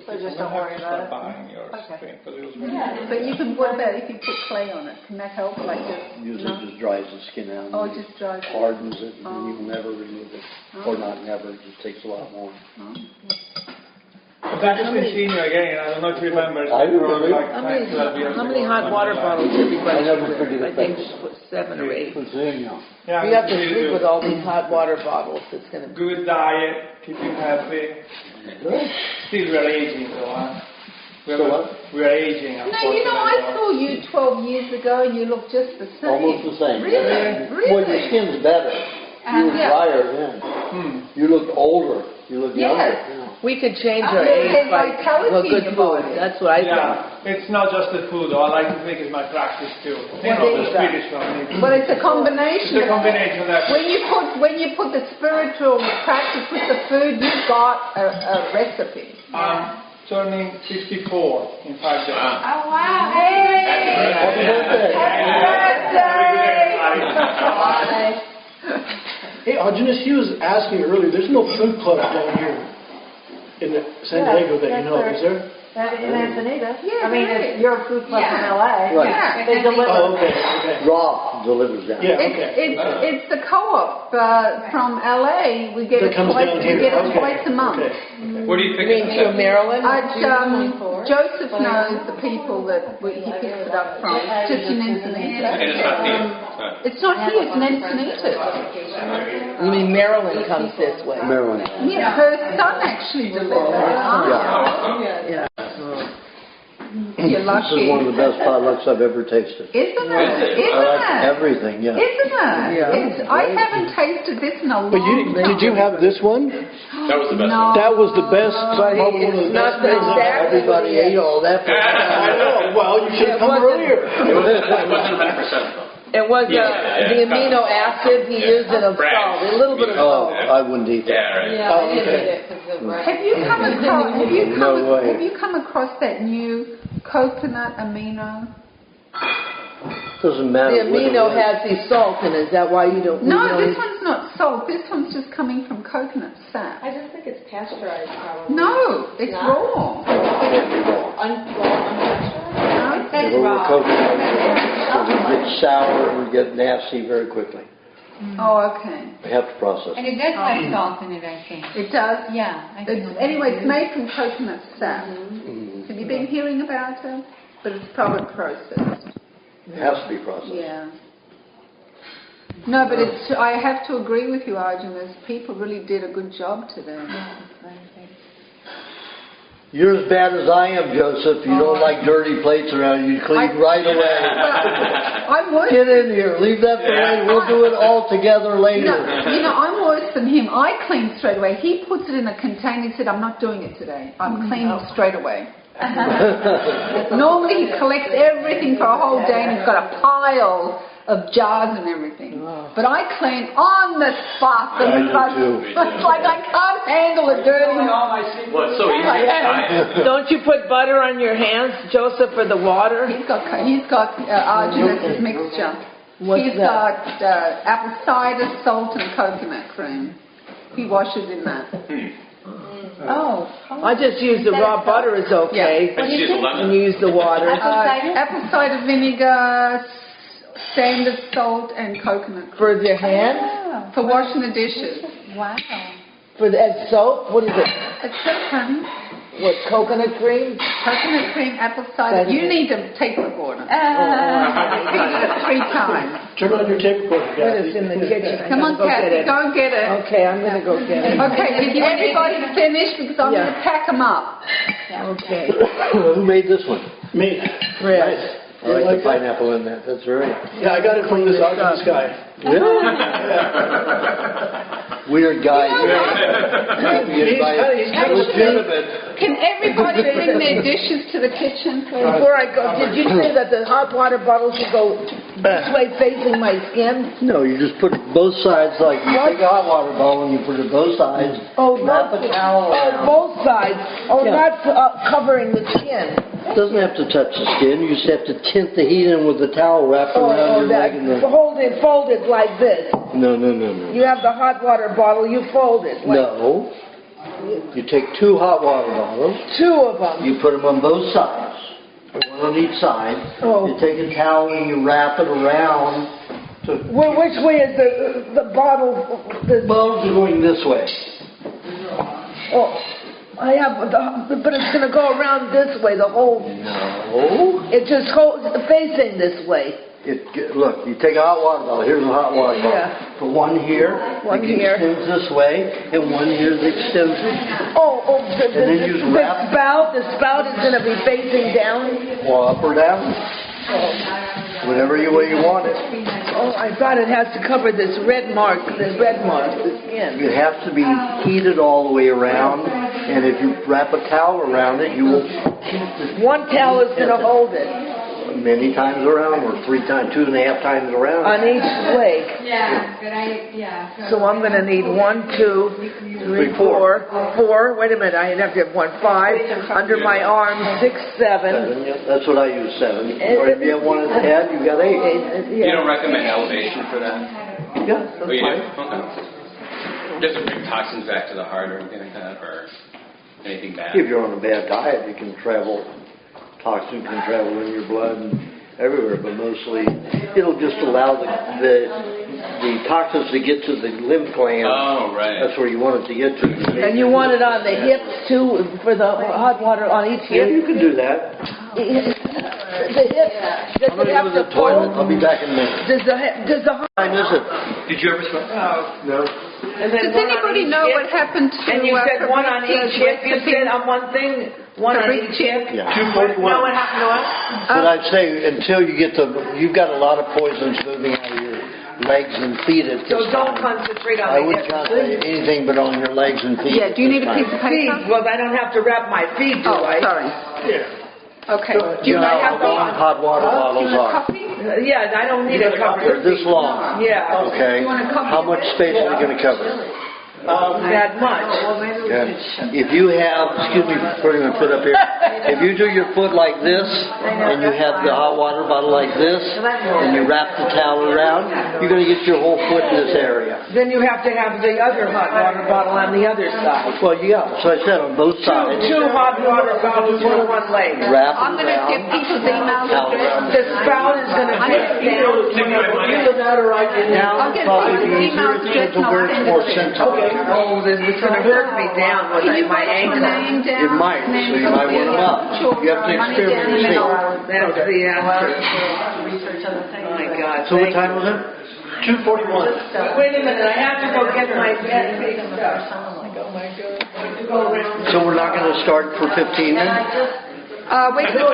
So just don't worry about it. Buying your screen, because it was But you can, what about if you put clay on it? Can that help? Like just, Usually it just dries the skin out. Oh, it just dries it. Hardens it, and then you will never remove it. Or not never, it just takes a lot more. But I've just been seeing you again, I don't know if you remember. I remember. Like How many hot water bottles have you got? I never forget I it. think 7 or 8. Yeah, We have to sleep with all these hot water bottles. It's going to be... Good diet, keeping healthy. Still we're aging though, huh? We're aging. No, you know, I saw you 12 years ago and you look just the same. Almost the same. Really? Well, your skin's better. You were drier then. You look older. You look younger. Yeah. We could change our age by good food. That's what I think. Yeah, it's not just the food though. I like to think it's my practice too. You know, the Swedish one. But it's a combination. It's a combination of that. When you put the spiritual practice with the food, you've got a recipe. Turning 54 in 5 days. Oh, wow. Hey! Happy birthday. Happy birthday! Hey, Aajonus, he was asking earlier, there's no food club down here in San Diego that you know, is there? In Encinitas. Yeah, I mean, it's your food club from LA. Right. Yeah. They deliver. Oh, okay. Raw delivers down. Yeah, okay. It's the co-op from LA. We get it twice a month. Okay. What do you You think? mean to Maryland? Joseph knows the people that he picks it up from. It's just in Encinitas. It's not here, it's in Encinitas. You mean Maryland comes this way? Maryland. Yeah, her son actually delivers. Yeah. You're lucky. This is one of the best potlucks I've ever tasted. Isn't it? I like everything, yeah. Isn't it? Yeah. I haven't tasted this in a long But time. did you have this one? That was the best No. one. That was the best. But probably one of it's the not best the things exact- Everybody ate all that. I know. Well, you should have come earlier. It wasn't 100% though. It was the amino acid he used in a salt, a little bit of Oh, salt. I wouldn't eat that. Yeah, right. Yeah, I didn't eat it because of Have you come across? No way. Have you come across that new coconut amino? Doesn't matter. The amino has the salt in it. Is that why you don't? No, you don't this one's not salt. This one's just coming from coconut sap. I just think it's pasteurized, probably. No, it's raw. If it were coconut, it would get sour and would get nasty very quickly. Oh, okay. We have to process And it. it does have salt in it, I think. It does. Yeah. I think Anyway, it's made from coconut sap. Have you been hearing about it? But it's probably processed. It has to be processed. Yeah. No, but it's. I have to agree with you, Aajonus. People really did a good job today. You're as bad as I am, Joseph. You don't like dirty plates around you. You clean right away. I'm worse. Get in here. Leave that for later. We'll do it all together later. I'm worse than him. I clean straight away. He puts it in a container. He said, "I'm not doing it today. I'm cleaning straight away." Normally he collects everything for a whole day and he's got a pile of jars and everything. But I clean on the spot. I do too. It's like I can't handle a dirty. Well, it's so easy. Don't you put butter on your hands, Joseph, for the water? He's got Aajonus' mixture. He's got apple cider, salt and coconut cream. He washes in that. Oh. I just use the raw butter is okay. I just use a lemon. And you use the water. Apple cider vinegar, standard salt and coconut cream. For the hand? For washing the dishes. Wow. For the as soap? What is it? It's just honey. What, coconut cream? Coconut cream, apple cider. You need a tape recorder. He did it 3 times. Turn on your tape recorder, What is in the kitchen? Come on, Kathy, go and get it. Okay, I'm going to go get it. Okay, did everybody finish? Because I'm going to pack them up. Okay. Who made this one? Me. Fred. I like the pineapple in that. That's right. Yeah, I got it from this Aajonus guy. Really? Weird guy. Can everybody bring their dishes to the kitchen, please? Before I go, did you say that the hot water bottle should go this way facing my skin? No, you just put it both sides, like you take a hot water bottle and you put it both sides. Oh, wrap a towel around. both sides. Oh, Yeah. not covering the skin. It doesn't have to touch the skin. You just have to tint the heat in with the towel wrapped around your leg. And fold it like this. No. You have the hot water bottle, you fold it. Like, No. You take 2 hot water bottles. 2 of them. You put them on both sides, one on each side. Oh. You take a towel and you wrap it around. Well, which way is the bottle? The bottles are going this way. Oh, I have, but it's going to go around this way, the whole. No. It just facing this way. Look, you take a hot water bottle. Here's a hot water bottle. Yeah. Put one here. One that here. extends this way, and one here that extends. The spout is going to be facing down. Or up or down. Whatever way you want it. Oh, I thought it has to cover this red mark, the skin. It has to be heated all the way around, and if you wrap a towel around it, you will keep the... One towel is going to hold it. Many times around, or 3 times, 2.5 times around. On each leg. Yeah, good idea. So I'm going to need 1, 2, 3, 4. 4. Wait a minute, I have to have 1, 5. Under my arm, 6, 7. Yeah, that's what I use, 7. Or if you have one at the head, you got 8. You don't recommend elevation for that? Yeah, that's Oh, you fine. do? Okay. Does it bring toxins back to the heart or anything like that, or anything bad? If you're on a bad diet, it can travel. Toxin can travel in your blood and everywhere, but mostly it'll just allow the toxins to get to the lymph gland. Oh, right. That's where you want it to get to. And you want it on the hips too, for the hot water on each Yeah, hip? you can do that. The hip, does I'm it going to have go to to the toilet. fold? I'll be back in a minute. Does the What time is it? Did you ever smoke? No. Does anybody know what happened to And you said one on each hip, you said on one thing, one on each hip? Yeah. 241. Know what happened to us? But I'd say until you get you've got a lot of poisons moving out of your legs and feet at this So don't time. concentrate on I the wouldn't hips. concentrate anything but on your legs and feet. Yeah, do you need a piece of Feet, paper? well, I don't have to wrap my feet, do Oh, I? sorry. Yeah. Okay. Do You you know know how long hot water bottles are. copy? Yeah, I don't need a cover. They're this long. Yeah, Okay. You want a copy How of much space are you going to cover? that much. Okay. If you have, excuse me for putting my foot up here, if you do your foot like this, and you have the hot water bottle like this, and you wrap the towel around, you're going to get your whole foot in this area. Then you have to have the other hot water bottle on the other side. Well, yeah, so I said on both sides, Two hot water bottles for one leg. wrap I'm it going to get around, people's email towel address. around. The spout is going to fit down. Either that or I can... Now, I'll get probably people's easier email address to and I'll where it's send more it to you. sensitive. Oh, it's going to hurt me down with Can you my write your ankle. name down? It might, so you might want them up. You have to Money experiment down and see. That's the answer. Research on the thing. Oh my God. So what time was it? 241. Wait a minute, I have to go get my bed fixed up. Oh my God. I have to go around. So we're not going to start for 15 minutes? We're going to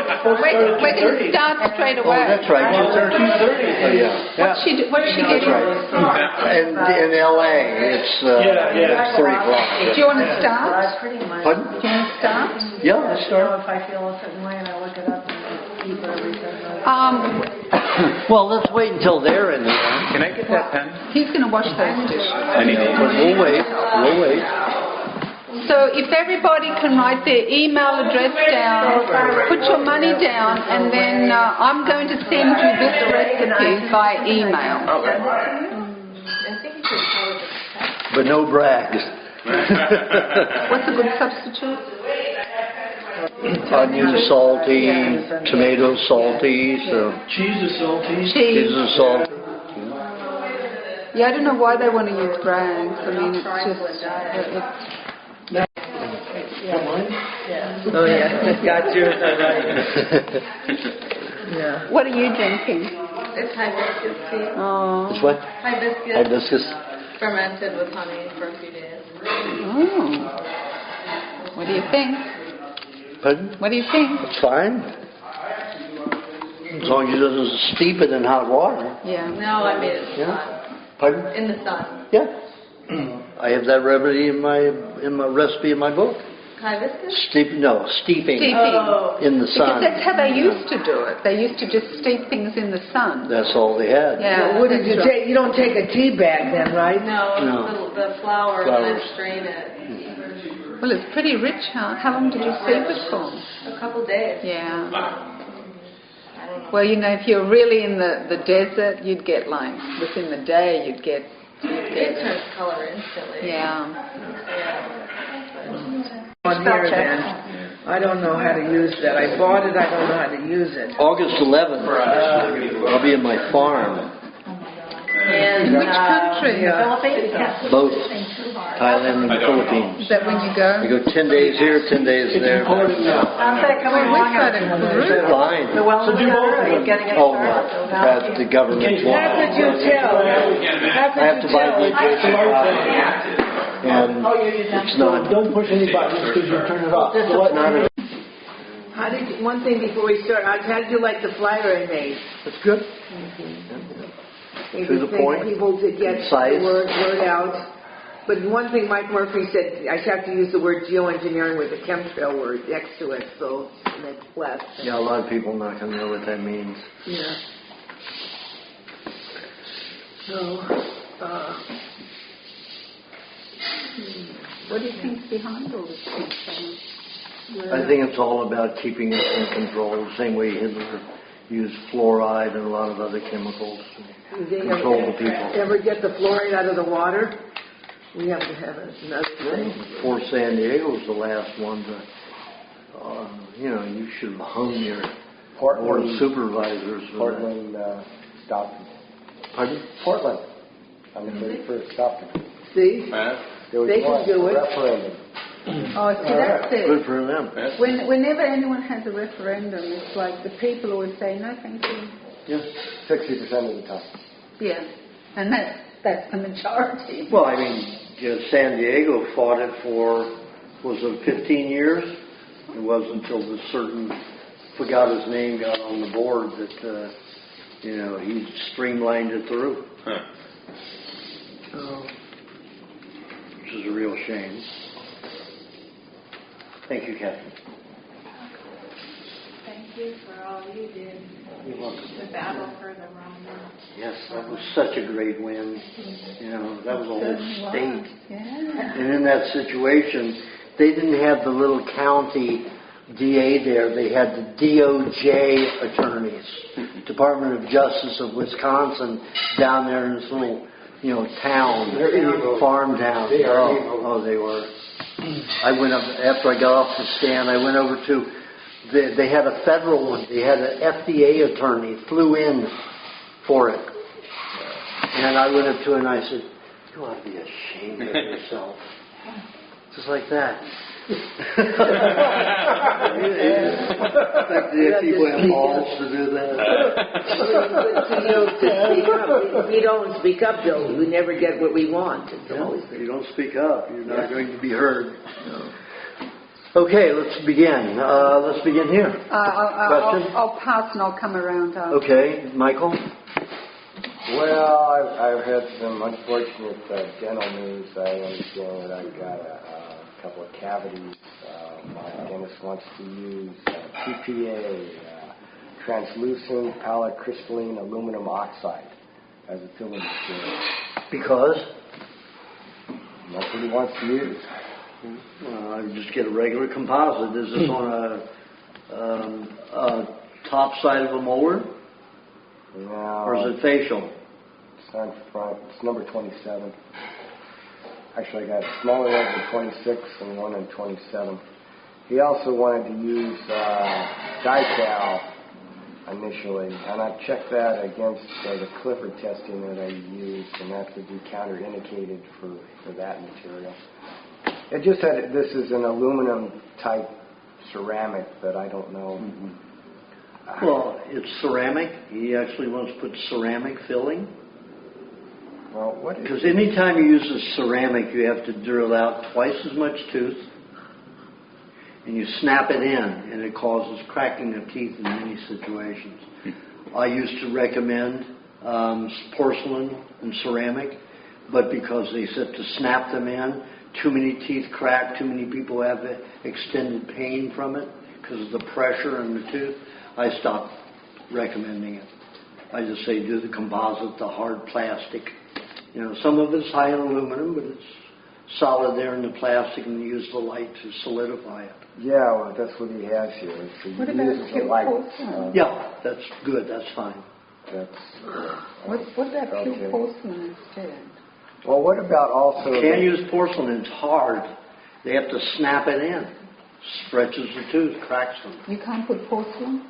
start straight Oh, away. that's right. 2:30. Oh, yeah. What's she That's getting? right. And in LA, it's 3 o'clock. Do you want to start? Pretty much. Pardon? Do you want to start? Yeah, let's start. If I feel a certain way and I look it up and see whatever he says. Well, let's wait until they're in there. Can I get that pen? He's going to wash those dishes. I need it. But we'll wait. We'll wait. So if everybody can write their email address down, put your money down, and then I'm going to send you this recipe by email. But no brags. What's a good substitute? Onion salty, tomato salty, so Cheese is salty. Cheese. cheese is salty. Yeah, I don't know why they want to use brags. I mean, it's just... Oh yeah, got yours. Yeah. What are you drinking? It's hibiscus tea. Oh. It's what? Hibiscus. Hibiscus. Fermented with honey for a few days. Oh. What do you think? Pardon? What do you think? It's fine. As long as it doesn't steep it in hot water. Yeah. No, I made it in the Yeah. sun. Pardon? In the sun. Yeah. I have that remedy in my recipe in my book. Hibiscus? Steeping Steeping. Oh. in the sun. Because that's how they used to do it. They used to just steep things in the sun. That's all they had. Yeah. What did you take? You don't take a tea bag then, right? No, No. the flour, and Flowers. then strain it. Well, it's pretty rich, huh? How long did you steep it for? A couple days. Yeah. I don't know. Well, you know, if you're really in the desert, you'd get like, within the day, you'd get It turns color instantly. yeah. Yeah. on here then. I don't know how to use that. I bought it, I don't know how to use it. August 11th, I'll be in my farm. In which country? Both Thailand and the Philippines. Is that when you go? We go 10 days here, 10 days there. Wait, we've got a group. Fine. So do both of them. Oh, no. That's the government How law. could you tell? How I have could to you buy the tell? adjacent property. And it's not, Don't push any buttons because you turn it off. So what- not a, How did you, one thing before we start, how did you like the flyer I made? it's good. Maybe To the think point, people to get concise. the word out. But one thing Mike Murphy said, I have to use the word geoengineering with the chemtrail word next to it, so it makes less. Yeah, a lot of people not going to know what that means. Yeah. So, What do you think's behind all this thing? I think it's all about keeping us in control, the same way Hitler used fluoride and a lot of other chemicals to they control the people. ever get the fluoride out of the water? We have to have another thing. Poor San Diego was the last one to, you should have hung your board of supervisors. for that. Portland stopped it. Pardon? Portland, on the 31st, stopped it. See? There was They can do it. referendum. Oh, see, that's Good it. for them. Whenever anyone has a referendum, it's like the people always say, no, thank you. Yes. 60% of the time. Yeah, and that's the majority. Well, I mean, San Diego fought it for, was it 15 years? It wasn't until the certain, forgot his name, got on the board that, he streamlined it through. Oh. Which is a real shame. Thank you, Catherine. Thank you for all you did. You're welcome. The battle for the wrong one. Yes, that was such a great win. That was a whole state. Yeah. And in that situation, they didn't have the little county DA there. They had the DOJ attorneys, Department of Justice of Wisconsin, down there in this little, town, farm town. They are evil. Oh, they were. I went up, after I got off the stand, I went over to, they had a federal one. They had an FDA attorney, flew in for it. And I went up to her and I said, you ought to be ashamed of yourself. Just like that. People have balls to do that. If we don't speak up, though, we never get what we want. It's always If you don't speak up, you're not going to be heard. Okay, let's begin. Let's begin here. Question? I'll pass and I'll come around after. Okay, Michael? Well, I've had some unfortunate dental news. I understand that I've got a couple of cavities. My dentist wants to use TPA, translucent polycrystalline aluminum oxide, as a filling material. Because? That's what he wants to use. I just get a regular composite. Is this on a top side of a molar? No, Or is it facial? it's on front. It's number 27. Actually, I got a smaller one in 26 and one in 27. He also wanted to use Dical initially, and I've checked that against the Clifford testing that I used, and that would be counterindicated for that material. It just said this is an aluminum type ceramic, but I don't know. Mm-hmm. Well, it's ceramic. He actually wants to put ceramic filling. Well, what is Because anytime you use a ceramic, you have to drill out twice as much tooth, and you snap it in, and it causes cracking of teeth in many situations. I used to recommend porcelain and ceramic, but because they said to snap them in, too many teeth crack, too many people have extended pain from it because of the pressure in the tooth, I stopped recommending it. I just say do the composite, the hard plastic. Some of it's high in aluminum, but it's solid there in the plastic, and you use the light to solidify it. Yeah, well, that's what he has here. So What he about uses pure a light. porcelain? Yeah, that's good. That's fine. That's, What about okay. pure porcelain instead? Well, what about also... You can't use porcelain. It's hard. They have to snap it in. stretches the tooth, cracks them. You can't put porcelain?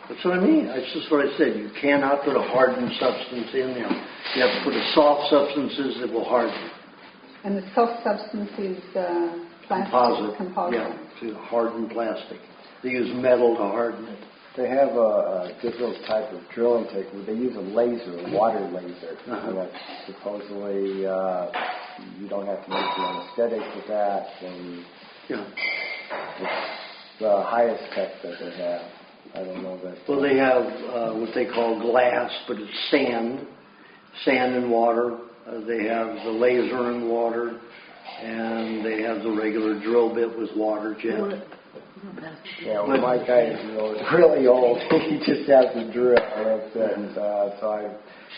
That's what I mean. That's just what I said. You cannot put a hardened substance in there. You have to put a soft substances that will harden. And the soft substance is plastic? Composite. Yeah, to harden plastic. They use metal to harden it. They have a different type of drilling technique. They use a laser, a water laser. And that's supposedly you don't have to use an anesthetic with that. And it's the highest tech that they have. I don't know that. Well, they have what they call glass, but it's sand and water. They have the laser and water, and they have the regular drill bit with water jet. Yeah, well, my guy is really old. He just has a drill. That's it. So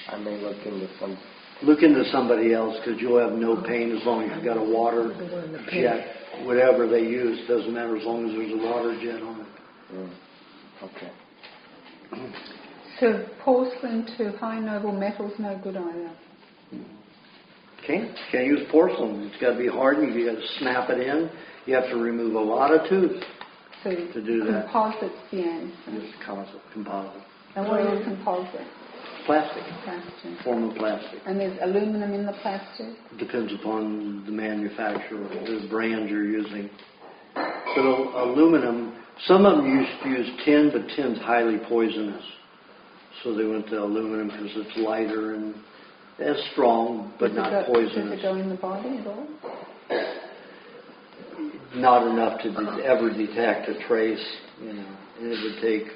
I may look into some. Look into somebody else because you'll have no pain as long as you've got a water jet. Whatever they use doesn't matter as long as there's a water jet on it. Okay. So porcelain to high noble metals, no good either? Can't use porcelain. It's got to be hardened. You got to snap it in. You have to remove a lot of tooth to do that. Composite's the answer. It's composite. And what is composite? Plastic. Plastic. Form of plastic. And there's aluminum in the plastic? It depends upon the manufacturer, the brand you're using. But aluminum, some of them used to use tin, but tin's highly poisonous. So they went to aluminum because it's lighter and it's strong, but not poisonous. Does it go in the body at all? Not enough to ever detect a trace, And it would take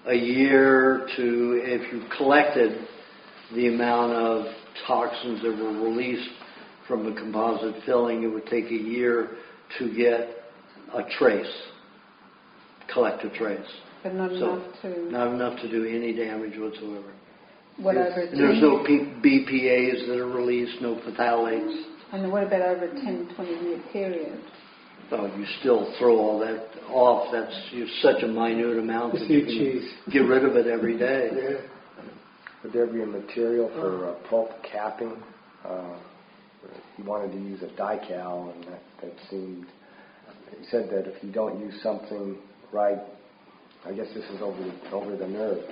a year to, if you collected the amount of toxins that were released from the composite filling, it would take a year to get a trace, collect a trace. But not enough to... Not enough to do any damage whatsoever. What over There's no BPAs that are released, no phthalates. And what about over a 10, 20-year period? Oh, you still throw all that off. That's such a minute amount that you can get rid of it every day. Yeah. Would there be a material for pulp capping? He wanted to use a decal, and that seemed... He said that if you don't use something right, I guess this is over the nerve.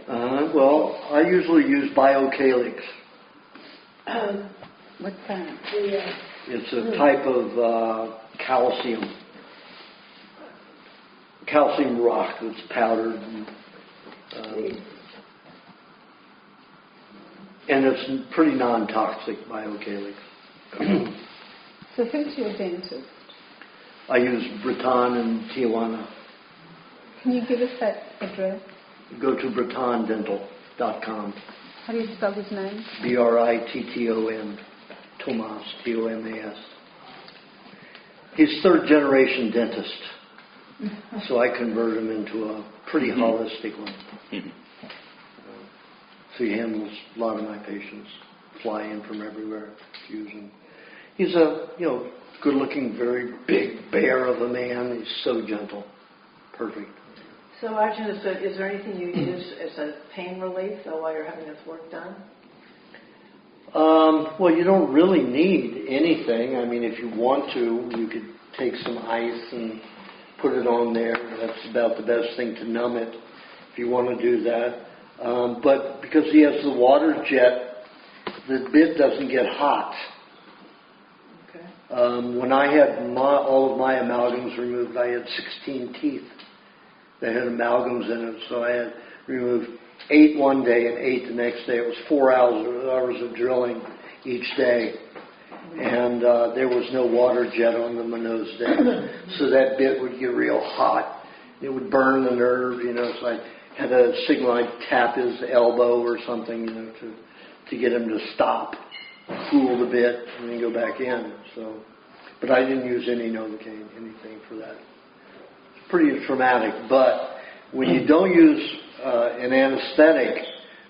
Well, I usually use biocalyx. What's that? It's a type of calcium rock that's powdered. And it's pretty non-toxic, biocalyx. So who's your dentist? I use Breton in Tijuana. Can you give us that address? Go to bretondental.com. How do you spell his name? Britton. Tomas, Tomas. He's third generation dentist. So I convert him into a pretty holistic one. So he handles a lot of my patients. Fly in from everywhere to use him. He's a, good-looking, very big bear of a man. He's so gentle. Perfect. So, Aajonus, is there anything you use as a pain relief while you're having this work done? Well, you don't really need anything. I mean, if you want to, you could take some ice and put it on there. That's about the best thing to numb it if you want to do that. But because he has the water jet, the bit doesn't get hot. Okay. When I had all of my amalgams removed, I had 16 teeth that had amalgams in it. So I had removed 8 one day and 8 the next day. It was 4 hours of drilling each day. And there was no water jet on them in those days. So that bit would get real hot. It would burn the nerve, so I had a signal. I'd tap his elbow or something, to get him to stop, cool the bit, and then go back in. So, but I didn't use any Novocaine, anything for that. It's pretty traumatic. But when you don't use an anesthetic,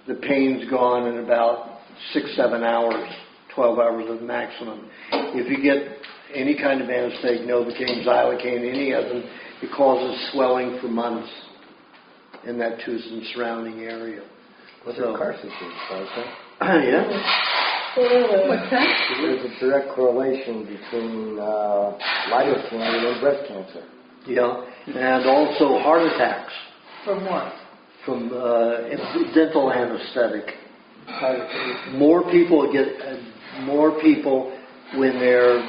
the pain's gone in about 6-7 hours. 12 hours is maximum. If you get any kind of anesthetic, Novocaine, Xylocaine, any of them, it causes swelling for months in that tooth and surrounding area. What's carcinogens, okay? Yeah. What's that? There's a direct correlation between lidocaine and breast cancer. Yeah, and also heart attacks From what? from dental anesthetic. More people when they're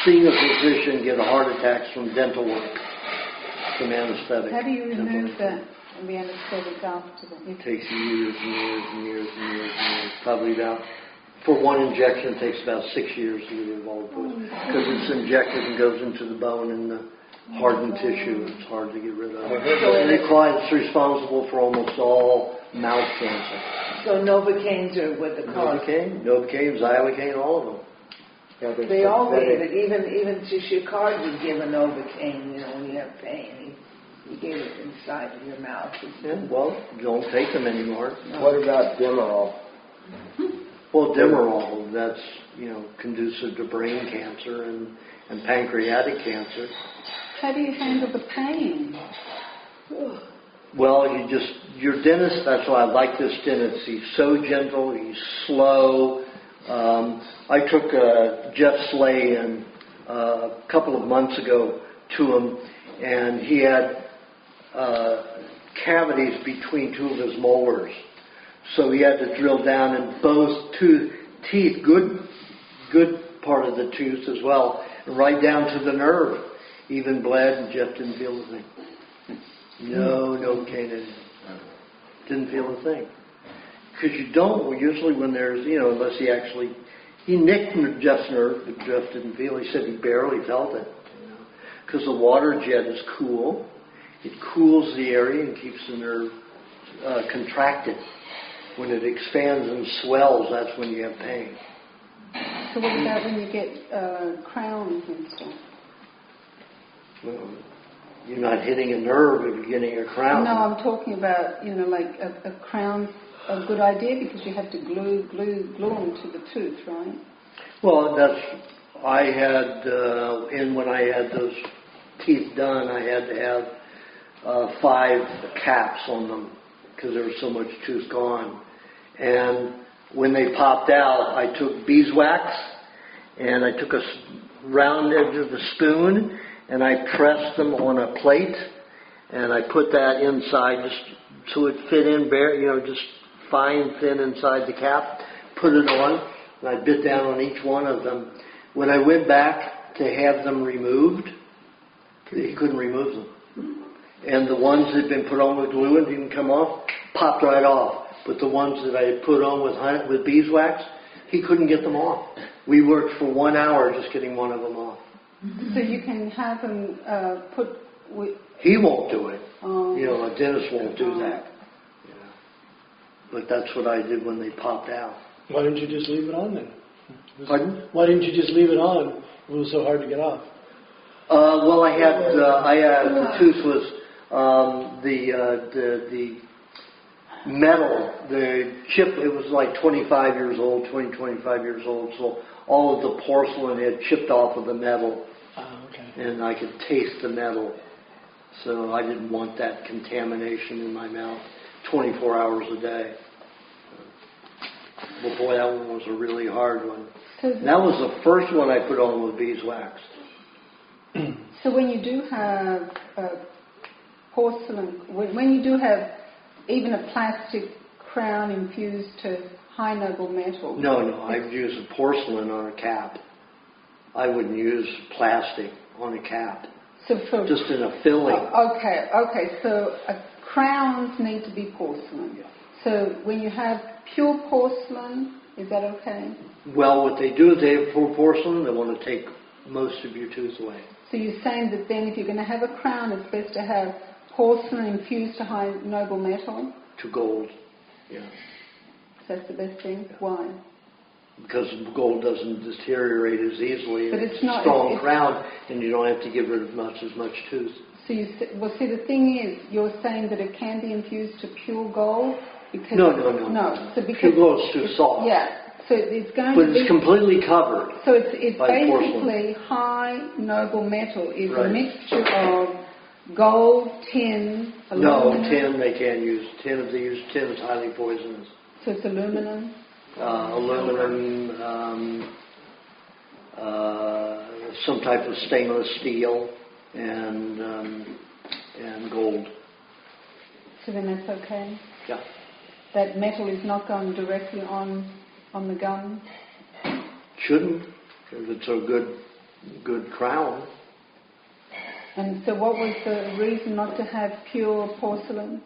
seeing a physician get heart attacks from dental work, from anesthetic. How do you remove the anesthetic after that? It takes years and years and years and years and years. Probably about, for one injection, it takes about 6 years to get involved with it. Because it's injected and goes into the bone and the hardened tissue. It's hard to get rid of. And it's responsible for almost all mouth cancer. So Novocaine's are what the cause. Novocaine, xylocaine, all of them. Yeah, They all gave it. Even to Shikard would give a Novocaine, when you have pain. He gave it inside of your mouth. Yeah, well, don't take them anymore. What about Demerol? Well, Demerol, that's, conducive to brain cancer and pancreatic cancer. How do you handle the pain? Well, your dentist, that's why I like this dentist. He's so gentle, he's slow. I took Jeff Slay in a couple of months ago to him, and he had cavities between two of his molars. So he had to drill down in both teeth, good part of the tooth as well, and right down to the nerve. Even bled, and Jeff didn't feel a thing. No cane, didn't feel a thing. Because you don't, usually when there's, unless he nicked Jeff's nerve, but Jeff didn't feel. He said he barely felt it. Because the water jet is cool. It cools the area and keeps the nerve contracted. When it expands and swells, that's when you have pain. So what about when you get crowns and stuff? Well, you're not hitting a nerve if you're getting a crown. No, I'm talking about, like a crown's a good idea because you have to glue them to the tooth, right? Well, I had, when I had those teeth done, I had to have 5 caps on them because there was so much tooth gone. And when they popped out, I took beeswax and I took a round edge of the spoon and I pressed them on a plate and I put that inside just so it fit in bare, just fine, thin inside the cap, put it on, and I bit down on each one of them. When I went back to have them removed, he couldn't remove them. And the ones that had been put on with glue and didn't come off, popped right off. But the ones that I had put on with beeswax, he couldn't get them off. We worked for 1 hour just getting one of them off. So you can have them put with... He won't do it. A dentist won't do that. But that's what I did when they popped out. Why didn't you just leave it on then? Pardon? Why didn't you just leave it on? It was so hard to get off. Well, I had the tooth was the metal, the chip. It was like 25 years old, 25 years old. So all of the porcelain had chipped off of the metal, and I could taste the metal. So I didn't want that contamination in my mouth 24 hours a day. But boy, that one was a really hard one. So that was the first one I put on with beeswax. So when you do have porcelain, when you do have even a plastic crown infused to high noble metal... No, I'd use a porcelain on a cap. I wouldn't use plastic on a cap. So just in a filling. Okay. So crowns need to be porcelain. Yeah. So when you have pure porcelain, is that okay? Well, what they do is they have pure porcelain. They want to take most of your tooth away. So you're saying that then if you're going to have a crown, it's best to have porcelain infused to high noble metal? To gold, yeah. That's the best thing? Yeah. Why? Because gold doesn't deteriorate as easily. But it's not... Strong crown, and you don't have to get rid of as much tooth. So the thing is, you're saying that it can be infused to pure gold? Because No. So because pure gold is too soft. Yeah. So it's going but to be... it's completely covered. So it's basically porcelain. high noble metal is a mixture of gold, tin, aluminum. No, tin they can't use. Tin, if they use tin, is highly poisonous. So it's aluminum? Aluminum, some type of stainless steel, and gold. So then that's okay? Yeah. That metal is not going directly on the gun? Shouldn't, if it's a good crown. And so what was the reason not to have pure porcelain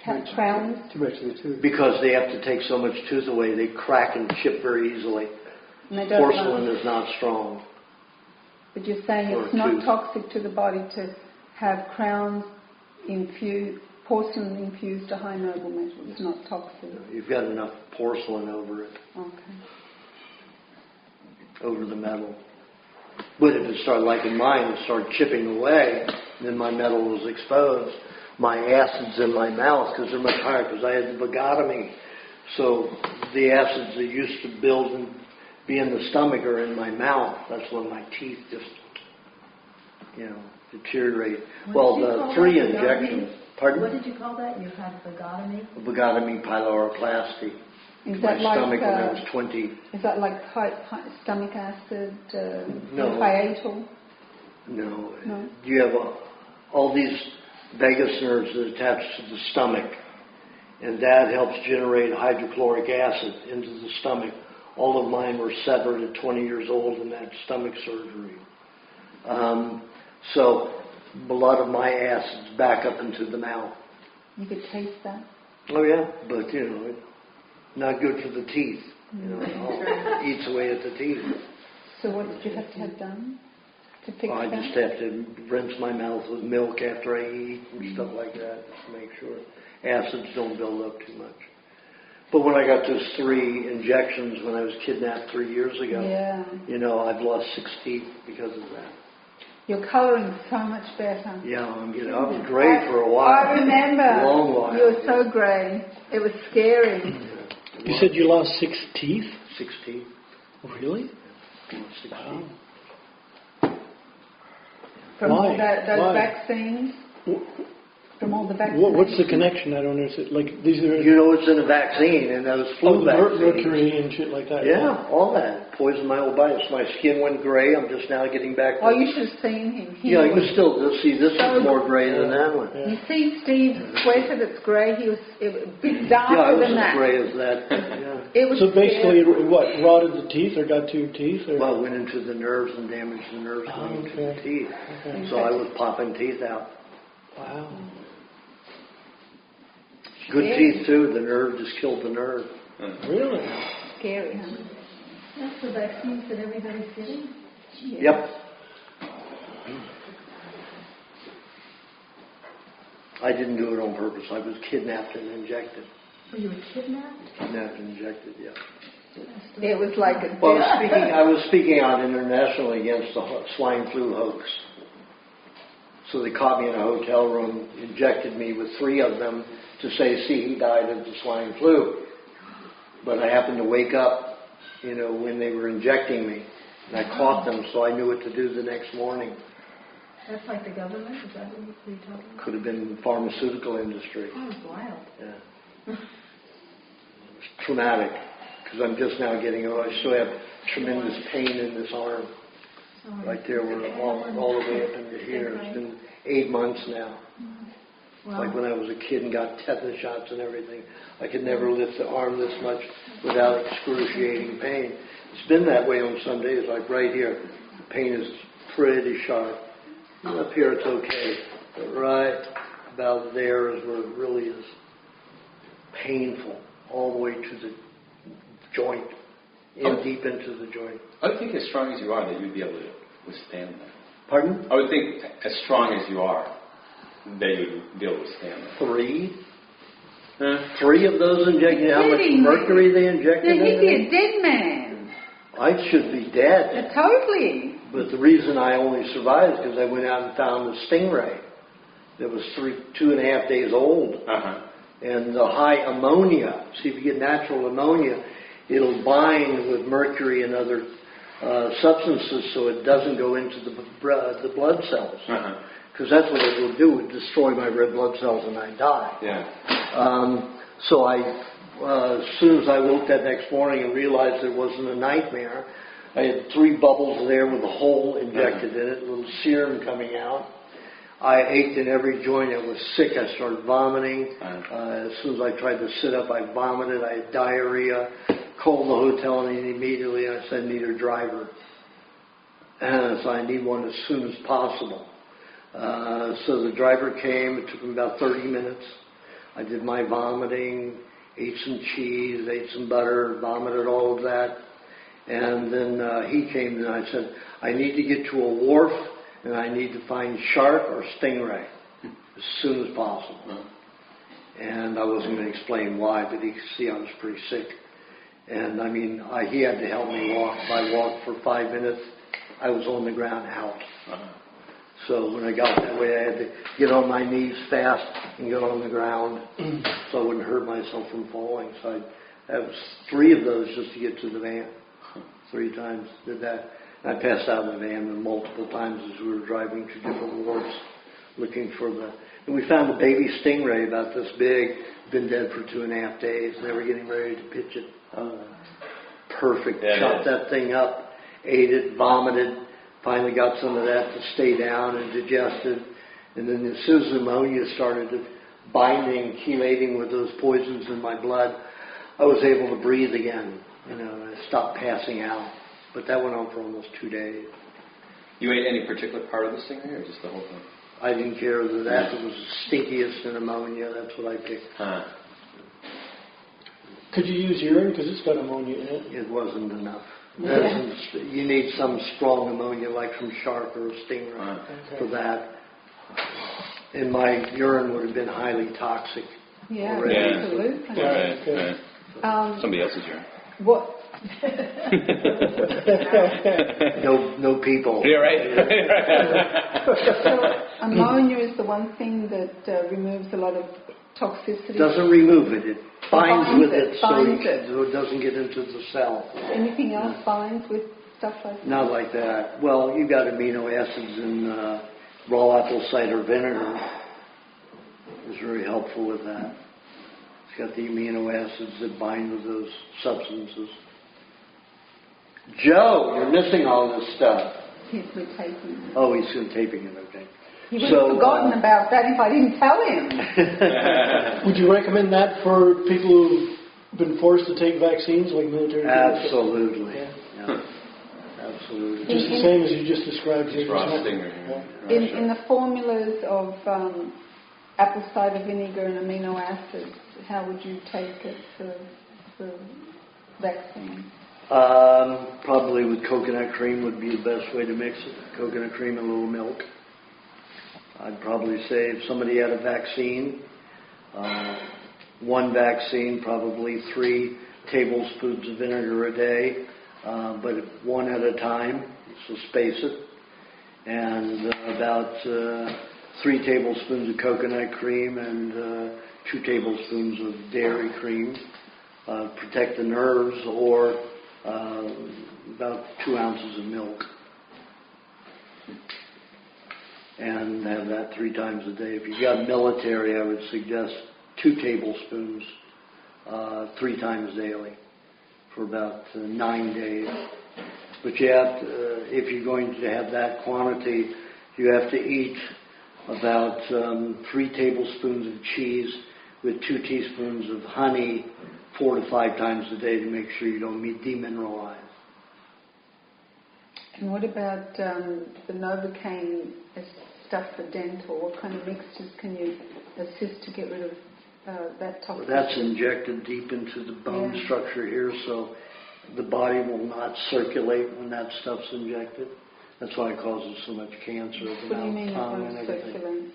crowns? Too much of the tooth. Because they have to take so much tooth away, they crack and chip very easily. And they don't Porcelain is not strong. But you're saying it's not toxic to the body to have crowns porcelain infused to high noble metal. It's not toxic. You've got enough porcelain over it, Okay. over the metal. But if it started, like in mine, it started chipping away, then my metal was exposed. My acids in my mouth, because they're much higher, because I had the vagotomy. So the acids that used to build and be in the stomach are in my mouth. That's when my teeth just, deteriorate. The 3 injections. Pardon? What did you call that? You had vagotomy? Vagotomy pyloroplasty. Is My that like stomach when I was 20. Is that like stomach acid, No. hiatal? No. No. You have all these vagus nerves that attach to the stomach, and that helps generate hydrochloric acid into the stomach. All of mine were severed at 20 years old in that stomach surgery. So a lot of my acids back up into the mouth. You could taste that. Oh yeah, but not good for the teeth. It all eats away at the teeth. So what did you have to have done to fix I that? just have to rinse my mouth with milk after I eat and stuff like that, just to make sure acids don't build up too much. But when I got those 3 injections when I was kidnapped 3 years ago, I've lost 6 teeth because of that. Your colouring's so much better. Yeah, I was grey for a while. I remember. A long while. You were so grey. It was scary. You said you lost 6 teeth? 6 teeth. Really? Lost 6 teeth. From Why? all those Why? vaccines? From all the vaccines? What's the connection? I don't understand. Like these are It's in a vaccine and those flu vaccines. mercury and shit like that. Yeah, all that. Poisoned my whole body. So my skin went gray. I'm just now getting back to... Oh, you should have seen him. You can still see this is more gray than that one. You see Steve's sweater that's grey? It was a bit darker Yeah, I was than that. as gray as that. Yeah. It was So basically, what, rotted the teeth or got 2 teeth? Or? Well, it went into the nerves and damaged the nerves going into the teeth. Okay. So I was popping teeth out. Wow. Good teeth too. The nerve just killed the nerve. Really? Scary, huh? That's the vaccines that everybody's getting? Yep. I didn't do it on purpose. I was kidnapped and injected. So you were kidnapped? Kidnapped and injected, yeah. It was like a... Well, I was speaking out internationally against the swine flu hoax. So they caught me in a hotel room, injected me with 3 of them to say, see, he died of the swine flu. But I happened to wake up, when they were injecting me. And I caught them, so I knew what to do the next morning. That's like the government? Is that what you're talking about? Could have been the pharmaceutical industry. Oh, it's wild. Yeah. It's traumatic, because I'm just now getting, I still have tremendous pain in this arm. Right there, we're all the way up into here. It's been 8 months now. It's like when I was a kid and got tetanus shots and everything. I could never lift the arm this much without excruciating pain. It's been that way on some days, like right here. The pain is pretty sharp. Up here it's okay. But right about there is where it really is painful, all the way to the joint, deep into the joint. I would think as strong as you are that you'd be able to withstand that. Pardon? I would think as strong as you are that you would be able to withstand that. 3? 3 of those injected. How much mercury they injected? He'd be a dead man. I should be dead. Totally. But the reason I only survived is because I went out and found a stingray that was 2.5 days old. And the high ammonia, see if you get natural ammonia, it'll bind with mercury and other substances so it doesn't go into the blood cells. Because that's what it will do, it would destroy my red blood cells and I die. So as soon as I woke that next morning and realized it wasn't a nightmare, I had 3 bubbles there with a hole injected in it, a little serum coming out. I ached in every joint. I was sick. I started vomiting. As soon as I tried to sit up, I vomited. I had diarrhea. Called the hotel and immediately I said, I need a driver. So I need one as soon as possible. So the driver came. It took him about 30 minutes. I did my vomiting, ate some cheese, ate some butter, vomited all of that. And then he came and I said, I need to get to a wharf and I need to find shark or stingray as soon as possible. And I wasn't going to explain why, but he could see I was pretty sick. And I mean, he had to help me walk. If I walked for 5 minutes, I was on the ground out. So when I got that way, I had to get on my knees fast and get on the ground so I wouldn't hurt myself from falling. So that was 3 of those just to get to the van. 3 times did that. And I passed out in the van multiple times as we were driving to different wharfs looking for the... And we found a baby stingray about this big, been dead for 2.5 days. They were getting ready to pitch it. Perfect. Yeah, Chopped that thing up, ate it, vomited. Finally got some of that to stay down and digested. And then as soon as pneumonia started binding, chelating with those poisons in my blood, I was able to breathe again. And I stopped passing out. But that went on for almost 2 days. You ate any particular part of the stingray or just the whole thing? I didn't care whether that was the stinkiest in ammonia. That's what I picked. Could you use urine because it's got ammonia in it? It wasn't enough. You need some strong ammonia, like from shark or a stingray, for that. And my urine would have been highly toxic. Yeah, already. absolutely. Right. Somebody else's urine. What? No people. Yeah, right. So ammonia is the one thing that removes a lot of toxicity. Doesn't remove it. It binds with it so binds it doesn't get into the cell. Anything else binds with stuff like that? Not like that. Well, you got amino acids in raw apple cider vinegar. It's very helpful with that. It's got the amino acids that bind with those substances. Joe, you're missing all this stuff. He's retaping. Oh, he's taping it, okay. He would have forgotten about that if I didn't tell him. Would you recommend that for people who've been forced to take vaccines, like military people? Absolutely. Yeah. Absolutely. Just the same as you just described here. In the formulas of apple cider vinegar and amino acids, how would you take it for vaccine? Probably with coconut cream would be the best way to mix it. Coconut cream and a little milk. I'd probably say if somebody had a vaccine, one vaccine, probably 3 tablespoons of vinegar a day, but one at a time, so space it. And about 3 tablespoons of coconut cream and 2 tablespoons of dairy cream. Protect the nerves, or about 2 ounces of milk. And have that 3 times a day. If you've got military, I would suggest 2 tablespoons 3 times daily for about 9 days. But you have to, if you're going to have that quantity, you have to eat about 3 tablespoons of cheese with 2 teaspoons of honey 4 to 5 times a day to make sure you don't demineralize. And what about the Novocaine stuff for dental? What kind of mixtures can you assist to get rid of that toxicity? That's injected deep into the bone structure here, so the body will not circulate when that stuff's injected. That's why it causes so much cancer. What do you mean it won't circulate?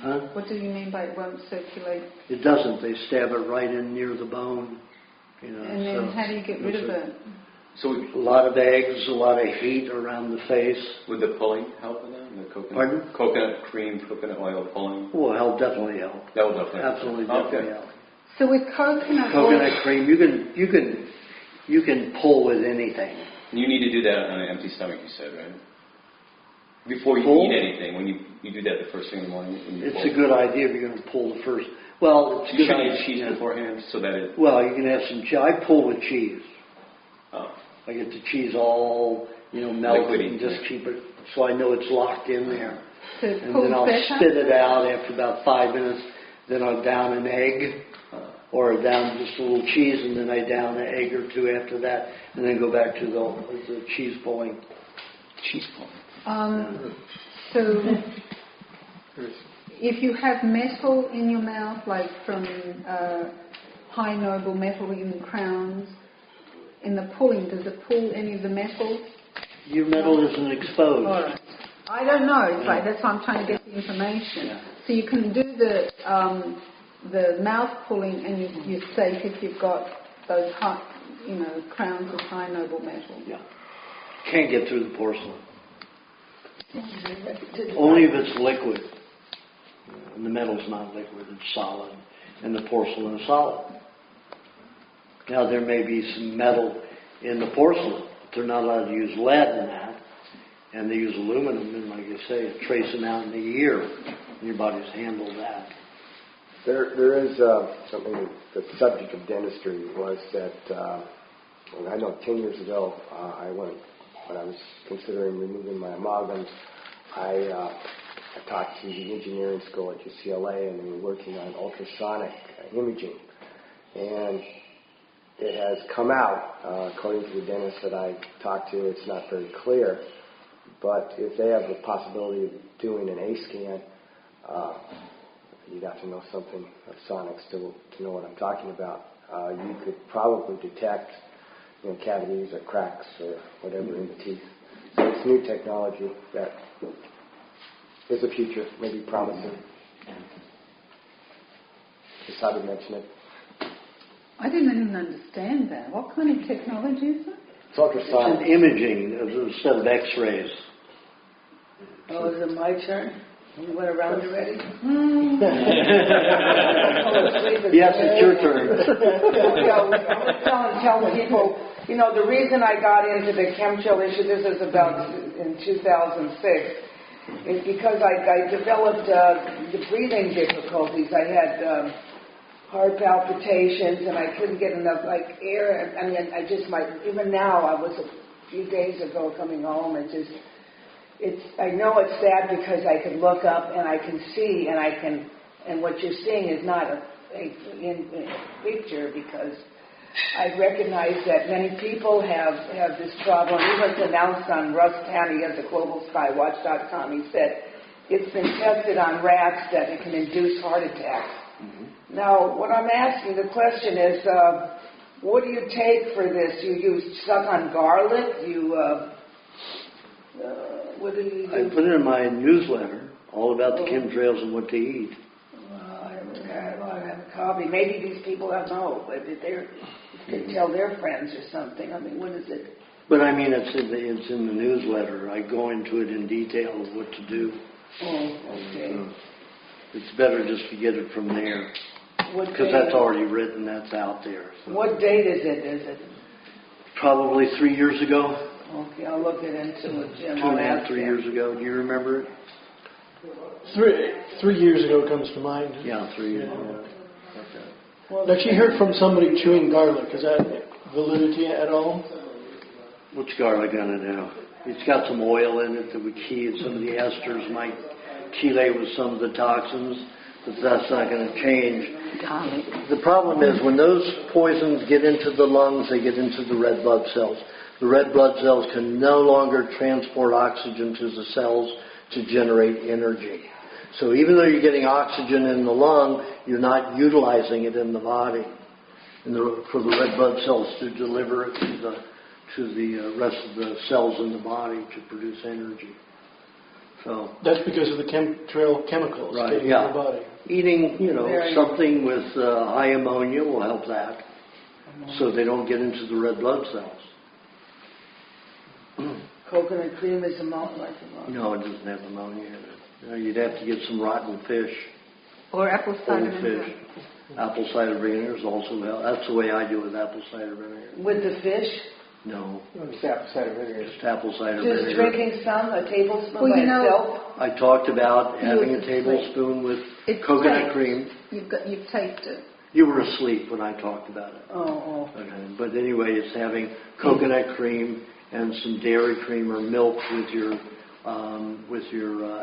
Huh? What do you mean by it won't circulate? It doesn't. They stab it right in near the bone. And then how do you get rid of it? So a lot of eggs, a lot of heat around the face. Would the pulling help in that? The coconut, Pardon? Coconut cream, coconut oil pulling? Will help, definitely help. That will definitely help. Absolutely, definitely help. So with coconut cream, you can pull with anything. You need to do that on an empty stomach, you said, right? Before you eat anything, when you do that the first thing in the morning. It's a good idea if you're going to pull the first. Well, it's a good idea. You should eat cheese beforehand so that it... Well, you can have some cheese. I pull with cheese. Oh. I get the cheese all, melted Liquidy, and just keep it, so I know it's locked in there. So it And pulls then I'll better? spit it out after about 5 minutes. Then I'll down an egg, or down just a little cheese, and then I down an egg or two after that, and then go back to the cheese pulling. Cheese pulling. So if you have metal in your mouth, like from high noble metal in the crowns, in the pulling, does it pull any of the metals? Your metal isn't exposed. All right. I don't know. It's like that's why I'm trying to get the information. Yeah. So you can do the mouth pulling, and you're safe if you've got those high, crowns of high noble metal. Yeah. Can't get through the porcelain. Only if it's liquid. And the metal's not liquid, it's solid. And the porcelain is solid. Now there may be some metal in the porcelain, but they're not allowed to use lead in that. And they use aluminum, and like I say, it traces out in the ear. And your body's handled that. There is something, the subject of dentistry was that, I know 10 years ago, when I was considering removing my amalgams, I talked to the engineering school at UCLA, and they were working on ultrasonic imaging. And it has come out, according to the dentist that I talked to, it's not very clear, but if they have the possibility of doing an A scan, you'd have to know something of sonics to know what I'm talking about. You could probably detect cavities or cracks or whatever in the teeth. So it's new technology that is the future, maybe promising. Just thought I'd mention it. I didn't even understand that. What kind of technology is it? It's ultrasonic. It's an imaging instead of X-rays. Oh, is it my turn? You went around already? Yes, it's your turn. I was telling people, the reason I got into the chemtrail issue, this is about in 2006, is because I developed the breathing difficulties. I had heart palpitations, and I couldn't get enough air. I mean, even now, I was a few days ago coming home, I know it's sad because I can look up and I can see, and what you're seeing is not a picture, because I recognize that many people have this problem. It was announced on Russ Tanny of the GlobalSkywatch.com. He said it's been tested on rats that it can induce heart attacks. Mm-hmm. Now, what I'm asking, the question is, what do you take for this? You suck on garlic? What do you do? I put it in my newsletter, all about the chemtrails and what to eat. I have a copy. Maybe these people don't know, but they could tell their friends or something. I mean, what is it? But I mean, it's in the newsletter. I go into it in detail of what to do. Oh, okay. It's better just to get it from there, because that's already written. That's out there. So. What date is it? Is it probably 3 years ago? Okay, I'll look it into it, Jim. 2.5, 3 years ago. Do you remember it? 3 years ago comes to mind. Yeah, 3 years ago. Well, now, she heard from somebody chewing garlic. Is that validity at all? What's garlic going to do? It's got some oil in it that would key, and some of the esters might chelate with some of the toxins, but that's not going to change. Garlic. The problem is when those poisons get into the lungs, they get into the red blood cells. The red blood cells can no longer transport oxygen to the cells to generate energy. So even though you're getting oxygen in the lung, you're not utilizing it in the body, for the red blood cells to deliver it to the rest of the cells in the body to produce energy. So that's because of the chemtrail chemicals getting in the body. Eating, something with high ammonia will help that, so they don't get into the red blood cells. Coconut cream is ammonia. No, it doesn't have ammonia in it. You'd have to get some rotten fish. Or apple cider vinegar. Apple cider vinegar is also that's the way I do it with apple cider vinegar. With the fish? No. Just apple cider vinegar. Just apple cider vinegar. Just drinking a tablespoon by itself? I talked about having a tablespoon with coconut cream. You've tasted. You were asleep when I talked about it. Oh. Okay. But anyway, it's having coconut cream and some dairy cream or milk with your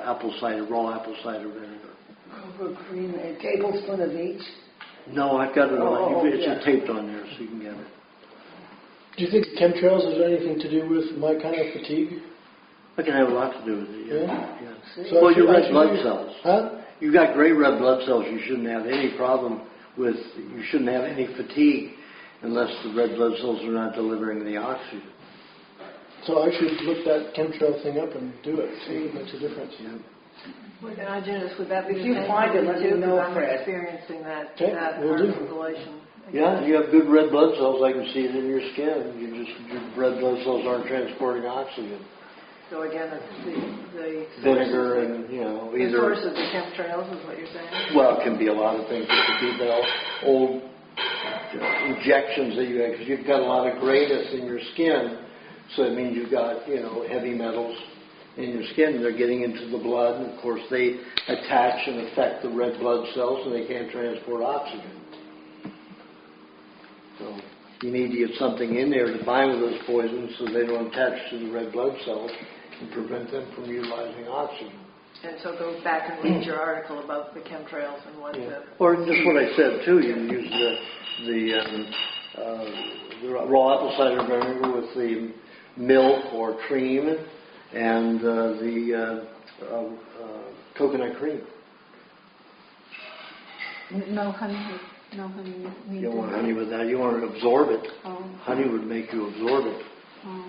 apple cider, raw apple cider vinegar. Cocoa cream, a tablespoon of each? No, I've got it on. It's yeah. taped on there, so you can get it. Do you think chemtrails has anything to do with my kind of fatigue? It can have a lot to do with it. Yeah? Yeah. So Well, your red blood cells. Huh? You've got great red blood cells. You shouldn't have any problem with. You shouldn't have any fatigue unless the red blood cells are not delivering the oxygen. So I should look that chemtrail thing up and do it. See if it makes a difference. Yeah. Well, Aajonus, would that be If the you same find for it, you let me too? know, 'Cause I'm Fred. experiencing that Okay, will do. circulation. Yeah, you have good red blood cells. I can see it in your skin. Your red blood cells aren't transporting oxygen. So again, it's the Vinegar and the either. source of the chemtrails is what you're saying. Well, it can be a lot of things. It could be the old injections that you have because you've got a lot of grayness in your skin. So it means you've got heavy metals in your skin. They're getting into the blood, and of course they attach and affect the red blood cells, and they can't transport oxygen. So you need to get something in there to bind with those poisons so they don't attach to the red blood cells and prevent them from utilizing oxygen. And so go back and read your article about the chemtrails and what the... Or just what I said too. You can use the raw apple cider vinegar with the milk or cream and the coconut cream. No honey. No honey. You don't want honey with that. You want to absorb it. Oh. Honey would make you absorb it. Oh.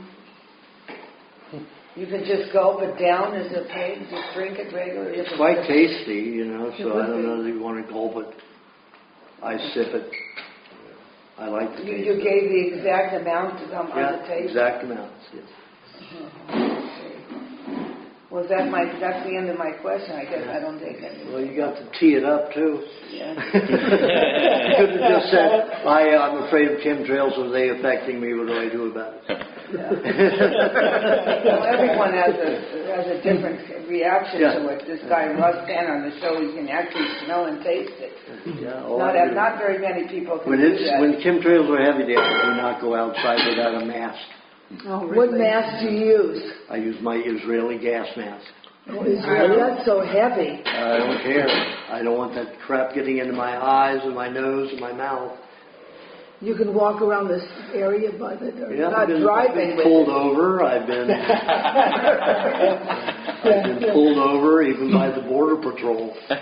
You can just gulp it down as a pig, just drink it regularly. It's quite tasty, so I don't know that you want to gulp it. I sip it. I like the taste. You gave the exact amount on the taste? Exact amounts, yes. Well, that's the end of my question. I guess I don't take any. Well, you got to tee it up, too. Yeah. You could have just said, I'm afraid of chemtrails. Are they affecting me? What do I do about it? Yeah. Well, everyone has a different reaction to it. This guy Russ Tanner on the show, he can actually smell and taste it. Yeah, Not very many people can do that. When chemtrails are heavy, they do not go outside without a mask. Oh, really? What mask do you use? I use my Israeli gas mask. Oh, Israeli? That's so heavy. I don't care. I don't want that crap getting into my eyes and my nose and my mouth. You can walk around this area by the... Yeah, not driving I've been pulled over. I've been pulled over even by the Border Patrol. Because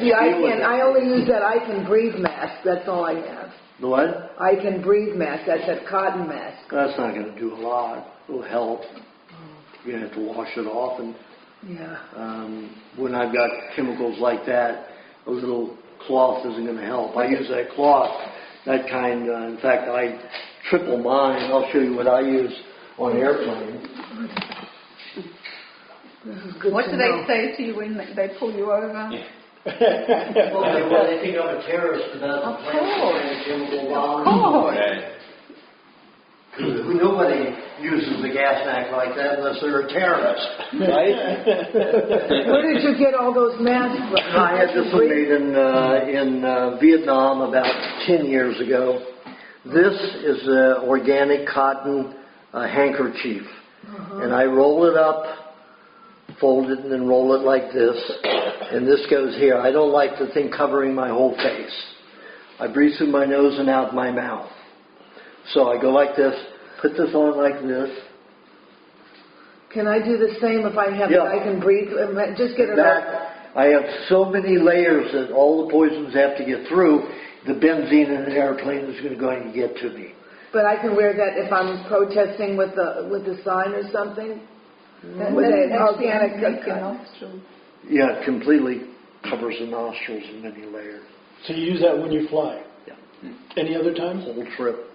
I only use that I Can Breathe mask. That's all I have. The what? I Can Breathe mask. That's that cotton mask. That's not going to do a lot. It'll help. You're going to have to wash it off. And when I've got chemicals like that, a little cloth isn't going to help. I use that cloth, that kind. In fact, I triple mine. I'll show you what I use on airplanes. What do they say to you when they pull you over? Well, they think I'm a terrorist about the plant chemical bomb. Nobody uses a gas mask like that unless they're a terrorist, right? Where did you get all those masks from? I had this one made in Vietnam about 10 years ago. This is an organic cotton handkerchief. And I roll it up, fold it, and then roll it like this. And this goes here. I don't like the thing covering my whole face. I breathe through my nose and out my mouth. So I go like this, put this on like this. Can I do the same if I have I Can Breathe? Just get it out. I have so many layers that all the poisons have to get through. The benzene in an airplane is going to get to me. But I can wear that if I'm protesting with the sign or something? With an organic nostrils. Yeah, it completely covers the nostrils in many layers. So you use that when you fly? Yeah. Any other time? Whole trip.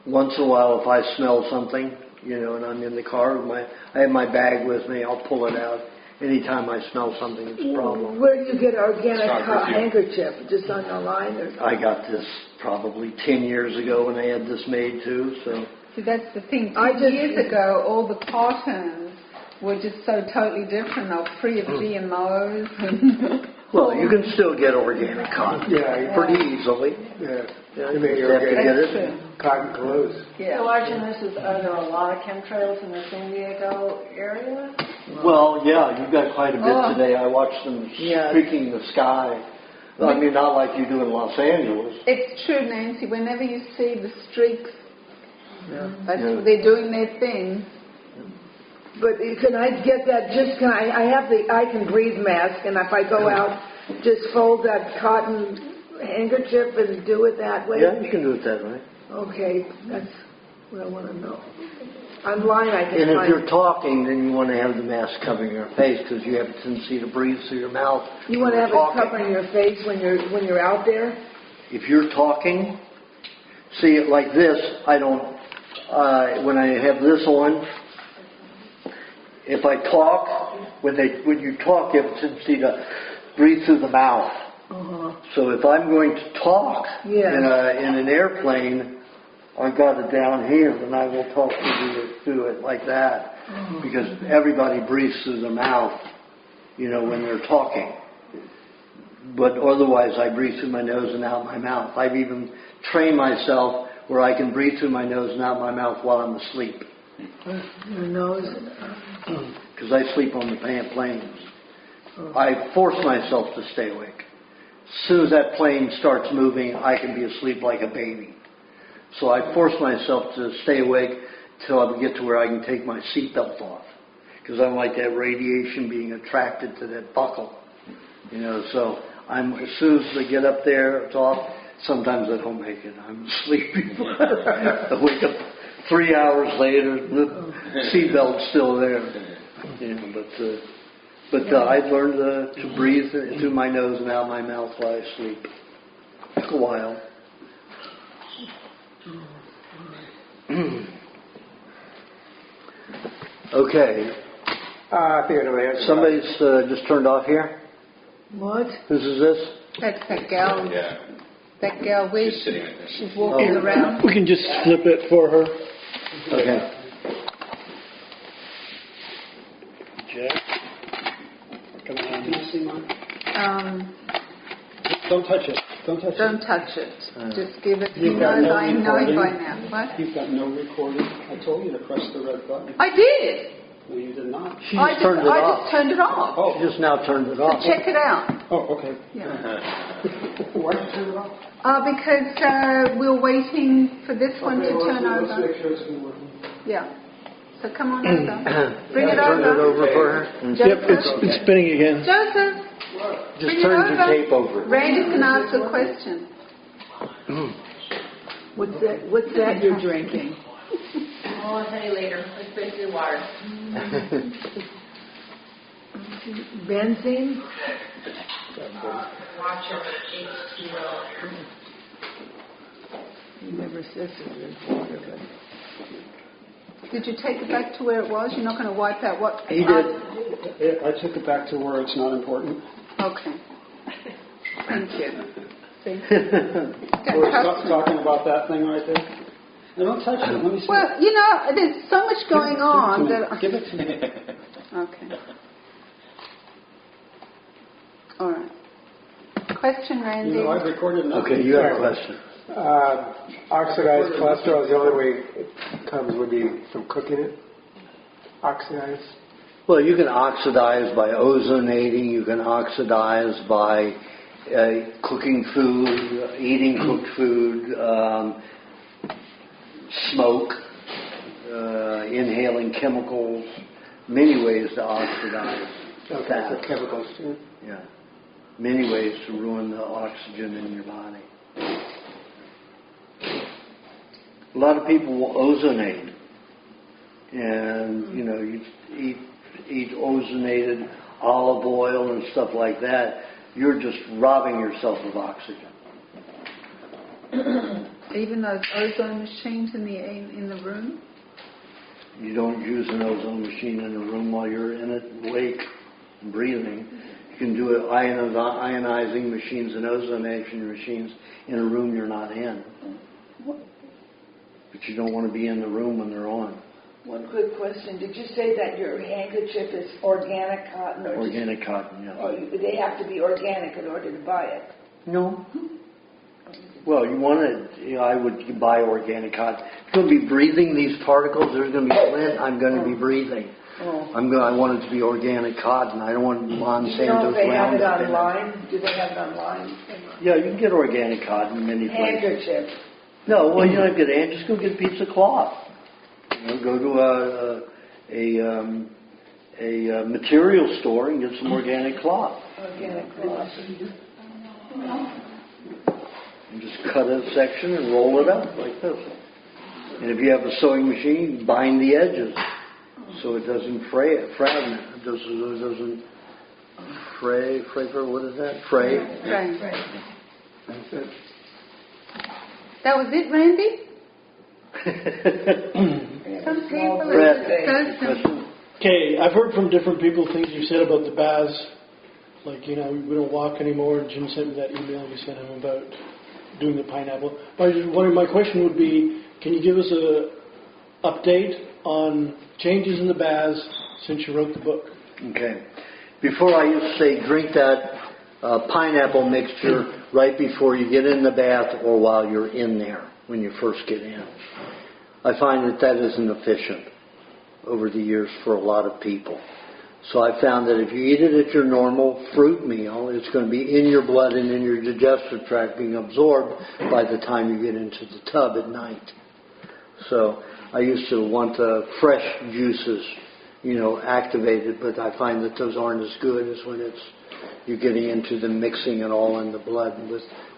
Once in a while, if I smell something, and I'm in the car, I have my bag with me, I'll pull it out. Anytime I smell something, it's a problem. Where do you get organic handkerchief? Just on the line? Or I got this probably 10 years ago when I had this made too. So. See, that's the thing. 10 years ago, all the cartons were just so totally different. They were free of GMOs. Well, you can still get organic cotton. Yeah. Pretty easily. Yeah. Yeah, You may you have to get That's it. true. Cotton clothes. So Aajonus, are there a lot of chemtrails in the San Diego area? Well, yeah, you've got quite a bit Oh. today. I watched them streaking the sky. I mean, not like you do in Los Angeles. It's true, Nancy. Whenever you see the streaks, they're doing their thing. But can I get that, I have the I Can Breathe mask, and if I go out, just fold that cotton handkerchief and do it that way? Yeah, you can do it that way. Okay, that's what I want to know. Online I can And if find you're talking, then you want to have the mask covering your face because you have a tendency to breathe through your mouth. You want to have talking. it covering your face when you're out there? If you're talking, see it like this. I don't. When I have this on, if I talk, when you talk, you have a tendency to breathe through the mouth. Uh-huh. So if I'm going to talk Yes. in an airplane, I've got it down here, and I will talk through it like that, because everybody breathes through their mouth, when they're talking. But otherwise, I breathe through my nose and out my mouth. I've even trained myself where I can breathe through my nose and out my mouth while I'm asleep, Your nose. because I sleep on the planes. I force myself to stay awake. As soon as that plane starts moving, I can be asleep like a baby. So I force myself to stay awake till I get to where I can take my seatbelt off. Because I don't like that radiation being attracted to that buckle. So as soon as I get up there, it's off. Sometimes I don't make it. I'm sleepy. I wake up 3 hours later, the seatbelt's still there. But I've learned to breathe through my nose and out my mouth while I sleep. Took a while. Okay. I think I know the answer. Somebody's just turned off here. What? Whose is this? That's that gal. Yeah. That gal, She's sitting right there. she's walking around. We can just flip it for her. Okay. Jack. Come on. Can you see mine? Don't touch it. Don't touch Don't it. touch it. Just give it. He You've got knows no I know it by recording. now. What? You've got no recording. I told you to press the red button. I did. No, you did not. She I just turned it off. just turned it off. Oh. She just now turned it So off. check it out. Oh, okay. Yeah. Why did you turn it off? Because we're waiting for this one to turn Let's over. make sure it's been working. Yeah. So come on over. Bring it Turn it over. over for her. And Joseph. Yep, it's spinning again. Joseph, just bring it turn the over. tape over. Randy's going to ask a question. What's that you're drinking? I'll tell you later. It's basically water. Benzene? Watch your H2O. You never said to drink water, but... Did you take it back to where it was? You're not going to wipe out what? He did. I took it back to where it's not important. Okay. Thank you. See? We're talking about that thing right there. No, don't touch it. Let me see. Well, there's so much going on that. Give it to me. Okay. All right. Question, Randy. I've recorded enough. Okay, you have a question. Oxidized cholesterol is the only way it comes would be from cooking it. Oxidized. Well, you can oxidize by ozonating. You can oxidize by cooking food, eating cooked food, smoke, inhaling chemicals. Many ways to oxidize. Okay, for chemicals too. Yeah. Many ways to ruin the oxygen in your body. A lot of people will ozonate. And, you eat ozonated olive oil and stuff like that. You're just robbing yourself of oxygen. Even those ozone machines in the room. You don't use an ozone machine in a room while you're in it, awake, and breathing. You can do it ionizing machines and ozonation machines in a room you're not in. But you don't want to be in the room when they're on. One quick question. Did you say that your handkerchief is organic cotton? Or Organic cotton, yeah. or they have to be organic in order to buy it? No. Well, you want to, I would buy organic cotton. If you're going to be breathing these particles, there's going to be lint, I'm going to be breathing. Oh. I want it to be organic cotton. I don't want Monsanto's Do you know if they have it Roundup in online? Do they have it online? Yeah, you can get organic cotton many places. Handkerchief. No, well, you don't have to get just go get a piece of cloth. Go to a material store and get some organic cloth. Organic cloth. And just cut a section and roll it up like this. And if you have a sewing machine, bind the edges so it doesn't fray. It doesn't fray. What is that? Fray. That's it. That was it, Randy? Some people are just Okay, I've heard from different people things you said about the baths. Like, we don't walk anymore. Jim sent me that email you sent him about doing the pineapple. My question would be, can you give us an update on changes in the baths since you wrote the book? Okay. Before I used to say drink that pineapple mixture right before you get in the bath or while you're in there when you first get in. I find that isn't efficient over the years for a lot of people. So I found that if you eat it at your normal fruit meal, it's going to be in your blood and in your digestive tract being absorbed by the time you get into the tub at night. So I used to want the fresh juices, activated, but I find that those aren't as good as when you're getting into the mixing it all in the blood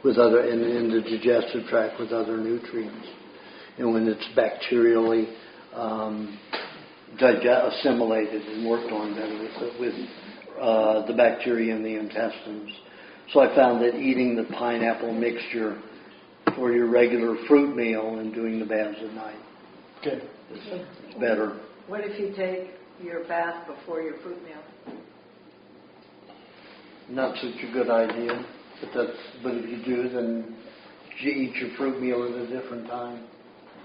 with other in the digestive tract with other nutrients, and when it's bacterially assimilated and worked on better with the bacteria in the intestines. So I found that eating the pineapple mixture for your regular fruit meal and doing the baths at night is better. What if you take your bath before your fruit meal? Not such a good idea, but if you do, then you eat your fruit meal at a different time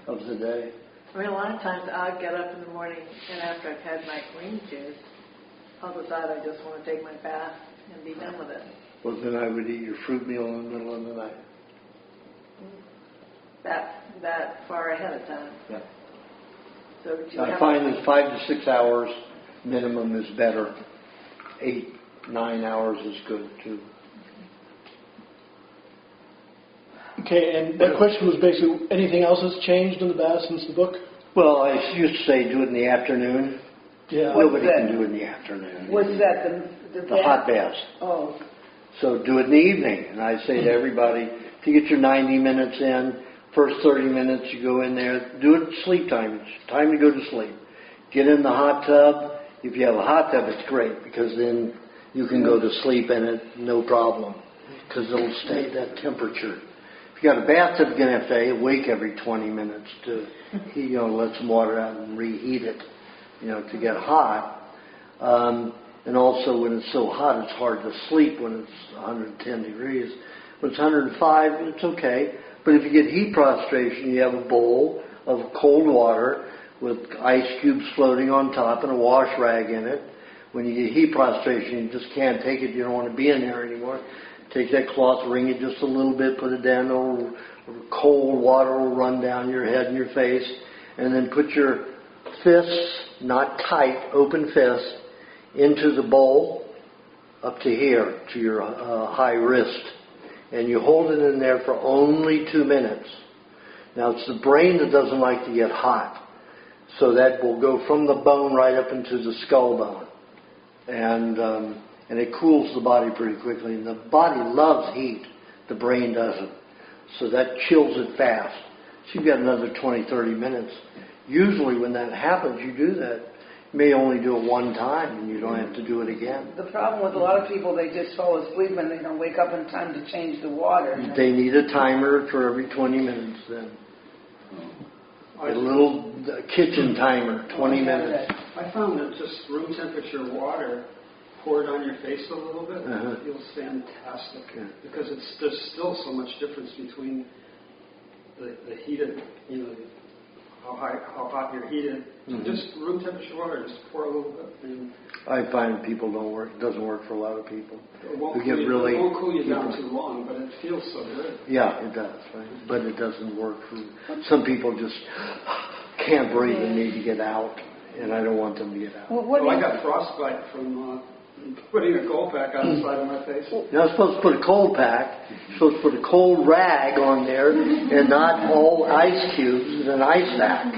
of the day. I mean, a lot of times I'll get up in the morning and after I've had my green juice, I'll decide I just want to take my bath and be done with it. Well, then I would eat your fruit meal in the middle of the night. That far ahead of time. Yeah. So I find that 5 to 6 hours minimum is better. 8, 9 hours is good too. Okay, and that question was basically, anything else has changed in the bath since the book? Well, I used to say do it in the afternoon. Yeah. Nobody can do it in the afternoon. What's that? The hot baths. Oh. So do it in the evening. And I say to everybody, if you get your 90 minutes in, first 30 minutes you go in there, do it at sleep time. It's time to go to sleep. Get in the hot tub. If you have a hot tub, it's great because then you can go to sleep in it, no problem, because it'll stay at that temperature. If you got a bathtub, you're going to have to wake every 20 minutes to let some water out and reheat it, to get hot. And also when it's so hot, it's hard to sleep when it's 110 degrees. When it's 105, it's okay. But if you get heat prostration, you have a bowl of cold water with ice cubes floating on top and a wash rag in it. When you get heat prostration, you just can't take it. You don't want to be in there anymore. Take that cloth, wring it just a little bit, put it down, cold water will run down your head and your face, and then put your fists, not tight, open fists, into the bowl up to here, to your high wrist. And you hold it in there for only 2 minutes. Now it's the brain that doesn't like to get hot. So that will go from the bone right up into the skull bone. And it cools the body pretty quickly. And the body loves heat. The brain doesn't. So that chills it fast. So you've got another 20, 30 minutes. Usually when that happens, you do that. You may only do it one time and you don't have to do it again. The problem with a lot of people, they just fall asleep and they don't wake up in time to change the water. They need a timer for every 20 minutes then. A little kitchen timer, 20 minutes. I found that just room temperature water poured on your face a little bit, it feels fantastic. Yeah. Because there's still so much difference between the heated, how hot you're heated. Just room temperature water, just pour a little bit. And I find people don't work. It doesn't work for a lot of people. it won't, We get cool, really- it won't cool you down too long, but it feels so good. Yeah, it does, right? But it doesn't work for some people. Just can't breathe and need to get out, and I don't want them to get out. I got frostbite from putting a cold pack on the side of my face. You're not supposed to put a cold pack. You're supposed to put a cold rag on there and not all ice cubes in an ice pack.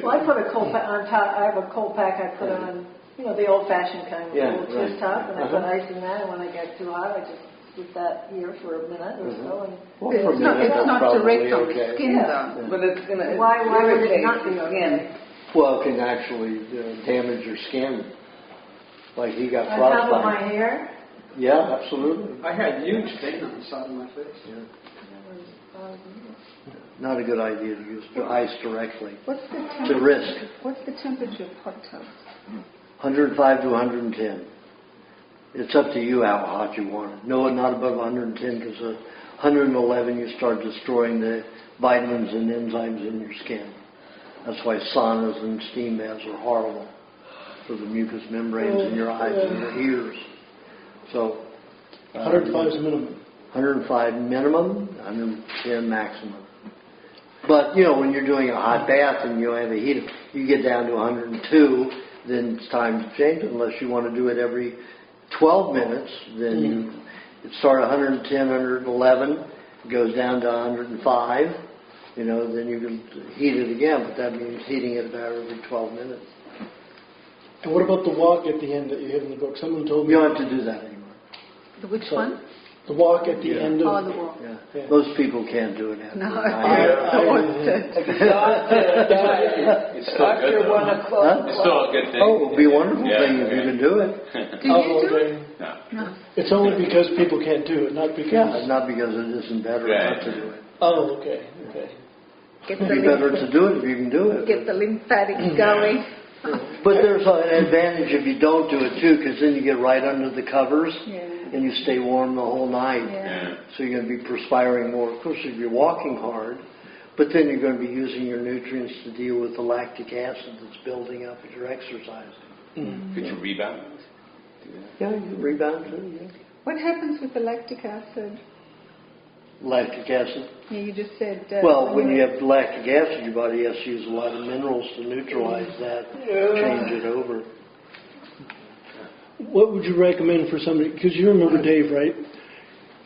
Well, I put a cold pack on top. I have a cold pack I put on, the old-fashioned kind with a little twist top, and I put ice in that. And when I get too hot, I just put that here for a minute or so. And It's not direct on the skin, though. But it's going to why would it irritate not be the okay? skin. Well, it can actually damage your skin. Like he got On top of frostbite. my hair. Yeah, absolutely. I had huge pain on the side of my face. Yeah. Not a good idea to use ice directly. What's the It's a temperature? risk. What's the temperature of hot tubs? 105 to 110. It's up to you how hot you want it. No, not above 110 because 111 you start destroying the vitamins and enzymes in your skin. That's why saunas and steam baths are horrible for the mucous membranes in your eyes and your ears. So 105 is minimum. 105 minimum, 110 maximum. But, when you're doing a hot bath and you have a heat, you get down to 102, then it's time to change it. Unless you want to do it every 12 minutes, then you start 110, 111, goes down to 105, then you can heat it again, but that means heating it about every 12 minutes. And what about the walk at the end that you have in the book? Someone told me... You don't have to do that anymore. Which one? The walk at the end of... Oh, the walk. Yeah. Most people can't do it after. No, It's still good, though. It's still a good thing. Oh, it would be a wonderful thing if you can do it. Do you do it? No. It's only because people can't do it, not because... Yeah, not because it isn't better not to do it. Oh, okay. Get It'd be better to do it if you can do it. Get the lymphatics going. But there's an advantage if you don't do it too, because then you get right under the covers and you stay warm the whole night. Yeah. So you're going to be perspiring more. Of course, if you're walking hard, but then you're going to be using your nutrients to deal with the lactic acid that's building up as you're exercising. Could you rebound? Yeah, you can rebound too. Yeah. What happens with the lactic acid? Lactic acid. Yeah, you just said... Well, when you have lactic acid, your body has to use a lot of minerals to neutralize that, change it over. What would you recommend for somebody... Because you remember Dave, right?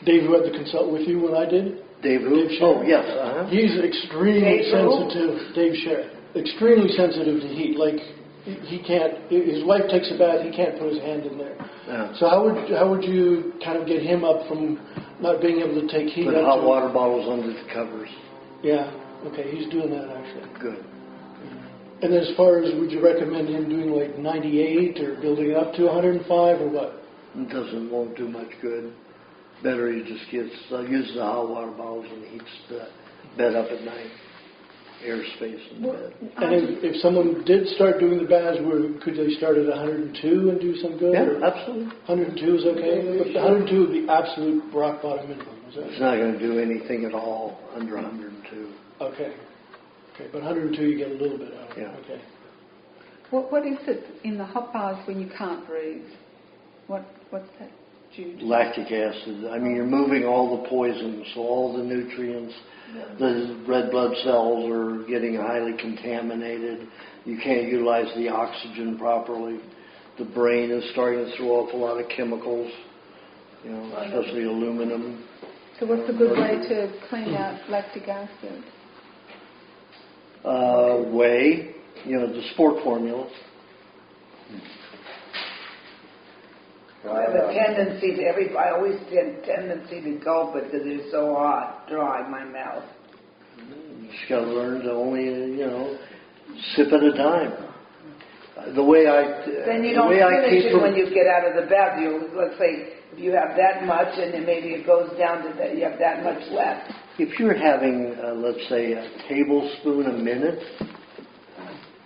Dave who had to consult with you when I did? Dave who? Dave Sher. Oh, yes. He's extremely sensitive. Dave Sher. Extremely sensitive to heat. Like, he can't... His wife takes a bath, he can't put his hand in there. Yeah. So how would you kind of get him up from not being able to take heat? Put hot water bottles under the covers. Yeah. Okay, he's doing that actually. Good. And as far as, would you recommend him doing like 98 or building up to 105 or what? It won't do much good. Better he just uses the hot water bottles and heats the bed up at night. Airspace in the bed. And if someone did start doing the baths, could they start at 102 and do some good? Yeah, absolutely. 102 is okay? But 102 would be absolute rock bottom minimum, is that? It's not going to do anything at all under 102. Okay. Okay, but 102 you get a little bit out of it. Yeah. Okay. What is it in the hot baths when you can't breathe? What's that due to? Lactic acid. I mean, you're moving all the poisons, so all the nutrients, the red blood cells are getting highly contaminated. You can't utilize the oxygen properly. The brain is starting to throw off a lot of chemicals, especially aluminum. So what's a good way to clean out lactic acid? The sport formulas. I have a tendency I always had a tendency to gulp it because it's so hot, dry my mouth. You just got to learn to only, sip at a time. The way I Then you don't finish it when you get out of the bath. Let's say if you have that much and then maybe it goes down to that, you have that much left. If you're having, let's say, a tablespoon a minute,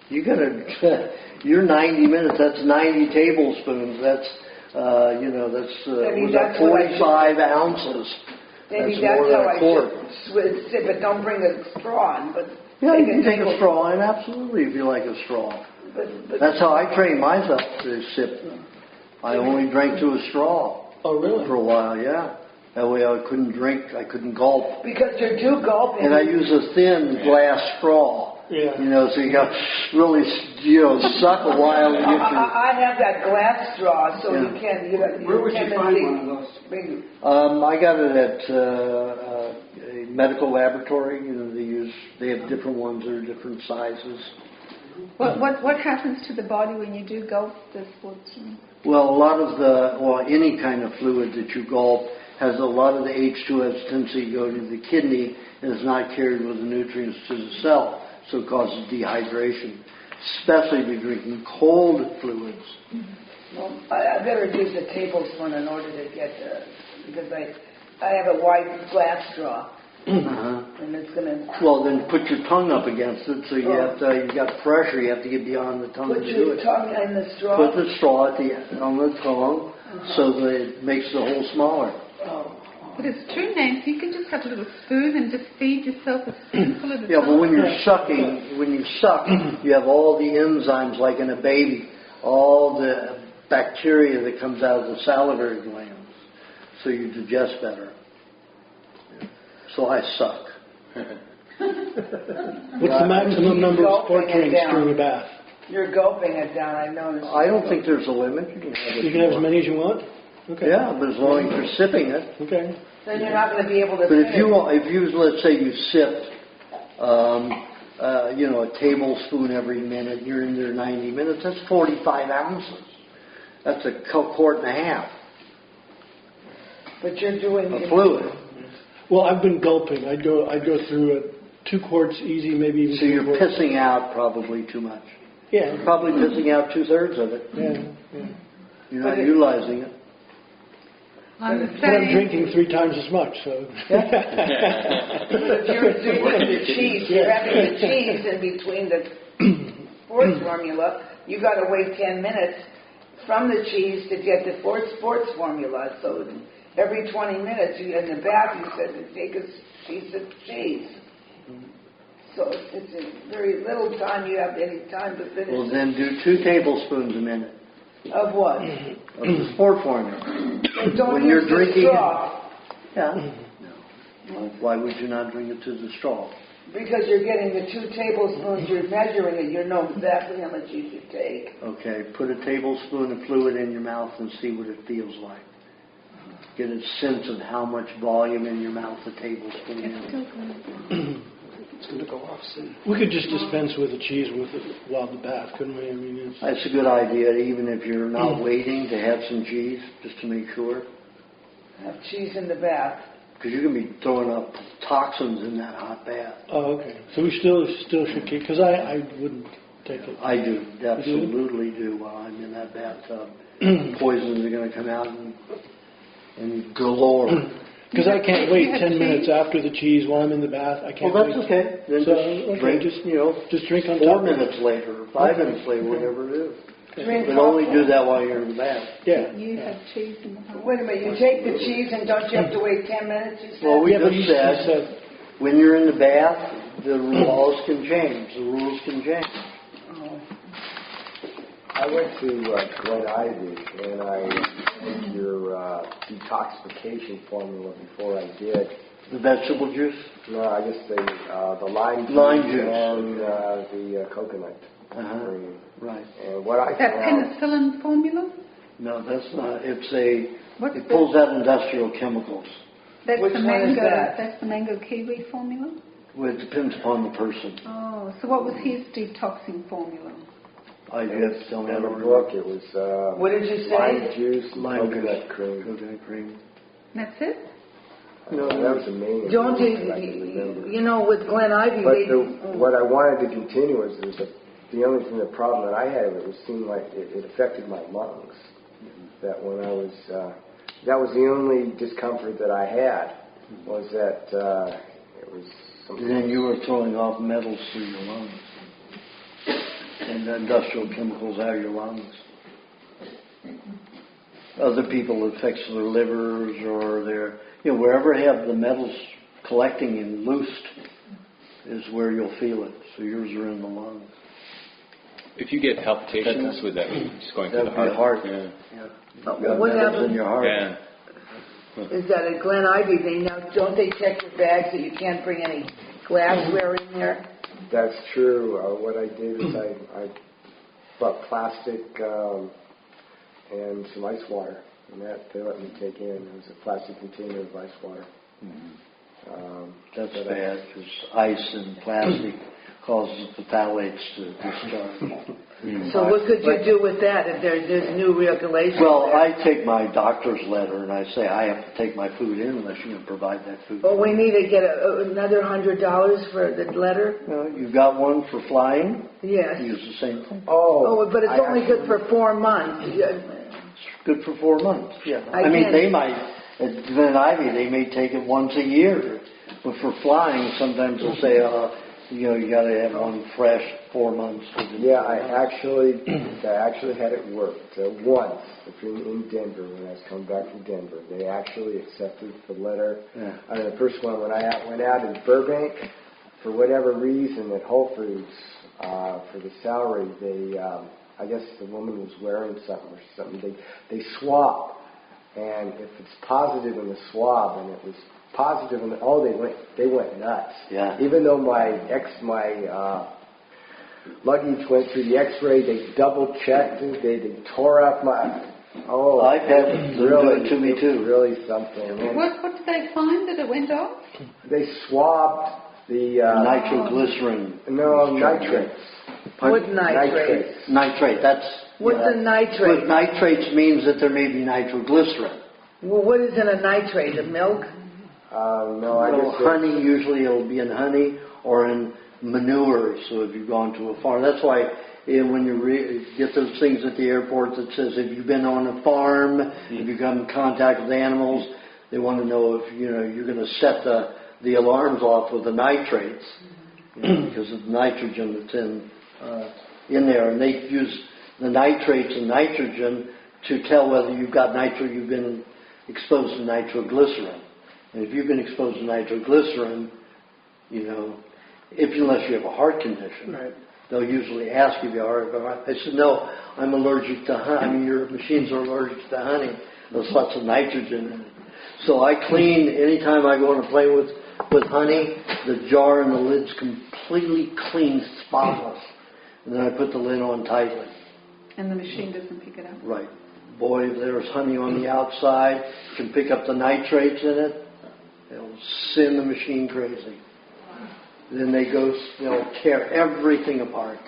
you're 90 minutes. That's 90 tablespoons. That's that's 45 ounces. Maybe that's more than a quart. But don't bring a straw in. But Yeah, you can take a straw in, absolutely, if you like a straw. But That's how I trained myself to sip. I only drank to a straw. Oh, really? For a while, yeah. That way I couldn't drink, I couldn't gulp. because you're too gulping. And I use a thin glass straw. Yeah. You know, so you got really, suck a while to get your... I have that glass straw, so you can't. Where would you find one of those? I got it at a medical laboratory. You know, they have different ones that are different sizes. What happens to the body when you do gulp the sports drink? Well, a lot of any kind of fluid that you gulp has a lot of the H2S tendency to go to the kidney and is not carried with the nutrients to the cell, so it causes dehydration, especially if you're drinking cold fluids. Well, I better use a tablespoon in order to get because I have a wide glass straw, and it's gonna. Well, then put your tongue up against it, so you've got pressure. You have to get beyond the tongue Put to do your it. tongue in the straw. Put the straw on the tongue, so that it makes the hole smaller. But it's true, Nancy. You can just have a little spoon and just feed yourself a spoonful at a time. Yeah, but when you're sucking, you have all the enzymes, like in a baby, all the bacteria that comes out of the salivary glands, so you digest better. So I suck. What's the maximum number of sport drinks during a bath? You're gulping it down, I noticed. I don't think there's a limit. You can have as many as you want? Okay. Yeah, but as long as you're sipping it. Okay. Then you're not going to be able to. But if you let's say you sipped, a tablespoon every minute, you're in there 90 minutes. That's 45 ounces. That's a quart and a half. But you're doing a fluid. Well, I've been gulping. I'd go through 2 quarts easy, maybe even. So you're pissing out probably too much. Yeah. You're probably pissing out 2/3 of it. Yeah. You're not utilizing it. But I'm drinking 3 times as much, so. But if you're doing the cheese, you're having the cheese in between the sports formula, you got to wait 10 minutes from the cheese to get the sports formula. So every 20 minutes, in the bath, you said to take a piece of cheese. So it's a very little time you have any time to finish. Well, then do 2 tablespoons a minute. Of what? Of the sport formula. Don't when use you're the drinking straw. Yeah. No. Why would you not drink it to the straw? Because you're getting the 2 tablespoons, you're measuring it, you know exactly how much you should take. Okay, put a tablespoon of fluid in your mouth and see what it feels like. Get a sense of how much volume in your mouth a tablespoon is. It's going to go off soon. We could just dispense with the cheese while the bath, couldn't we? I mean, that's a good idea, even if you're not waiting to have some cheese, just to make sure. Have cheese in the bath. Because you can be throwing up toxins in that hot bath. Oh, okay. So we still should keep, because I wouldn't take it. I do, absolutely do while I'm in that bathtub. Poisons are going to come out and galore. Because I can't wait 10 minutes after the cheese while I'm in the bath. I can't. Well, that's okay. Then drink, just drink on 4 minutes later, or 5 minutes later, whatever it is. But only do that while you're in the bath. Yeah. You have cheese in the house. Wait a minute, you take the cheese and don't you have to wait 10 minutes? You said? Well, we just said when you're in the bath, the laws can change. The rules can change. I went to Glen Ivy, and I did your detoxification formula before I did. The vegetable juice? No, I just the lime juice and the coconut cream. Right. And what I that penicillin formula? No, that's not. It pulls out industrial chemicals. That's Which the one mango. is that? That's the mango kiwi formula. Well, it depends upon the person. Oh, so what was his detoxing formula? I just don't in have the book. It was what did you say? lime juice, lime coconut cream. Coconut cream. That's it? No, that was amazing. Don't you, with Glen Ivy, but what I wanted to continue is the only thing, the problem that I had, it seemed like it affected my lungs. That when I was, that was the only discomfort that I had, was that it was something. And then you were throwing off metals through your lungs. And the industrial chemicals out of your lungs. Other people, it affects their livers or their, wherever have the metals collecting and loosed, is where you'll feel it. So yours are in the lungs. If you get palpitations, would that be just going through the heart? Yeah. What happens in your heart? Yeah. is that a Glen Ivy thing. Now, don't they check your bag so you can't bring any glassware in there? That's true. What I did is I bought plastic and some ice water, and that they let me take in. It was a plastic container of ice water. That's bad because ice and plastic causes the phthalates to discharge. So what could you do with that if there's new regulations? Well, I take my doctor's letter and I say I have to take my food in unless you can provide that food. Well, we need to get another $100 for the letter. You've got one for flying? Yes. Use the same thing. Oh, but it's only good for 4 months. It's good for 4 months, yeah. I Again. mean, they might, at Glen Ivy, they may take it once a year. But for flying, sometimes they'll say, you got to have one fresh 4 months. Yeah, I actually had it worked once in Denver when I was coming back from Denver. They actually accepted the letter. Yeah. I mean, the first one when I went out in Burbank, for whatever reason at Whole Foods for the salary, they I guess the woman was wearing something. They swab, and if it's positive in the swab and it was positive, and they went nuts. Yeah. Even though my luggage went through the X-ray, they double checked it. They tore up my. Oh, I've had them do it to me too. Really something. What did they find that it went off? They swabbed the nitroglycerin. No, nitrates. What nitrates? Nitrate. That's. What's a nitrate? But nitrates means that there may be nitroglycerin. Well, what is in a nitrate? The milk? No, I guess honey, usually it'll be in honey or in manure. So if you've gone to a farm, that's why when you get those things at the airport that says if you've been on a farm, if you come in contact with animals, they want to know if you're going to set the alarms off with the nitrates because of the nitrogen that's in there, and they use the nitrates and nitrogen to tell whether you've been exposed to nitroglycerin. And if you've been exposed to nitroglycerin, unless you have a heart condition, right, they'll usually ask if you are. I said, no, I'm allergic to honey. I mean, your machines are allergic to honey. There's lots of nitrogen in it. So I clean, anytime I go on a plane with honey, the jar and the lid's completely clean, spotless. And then I put the lid on tightly. And the machine doesn't pick it up? Right. Boy, if there's honey on the outside, can pick up the nitrates in it, they'll send the machine crazy. Then they'll tear everything apart.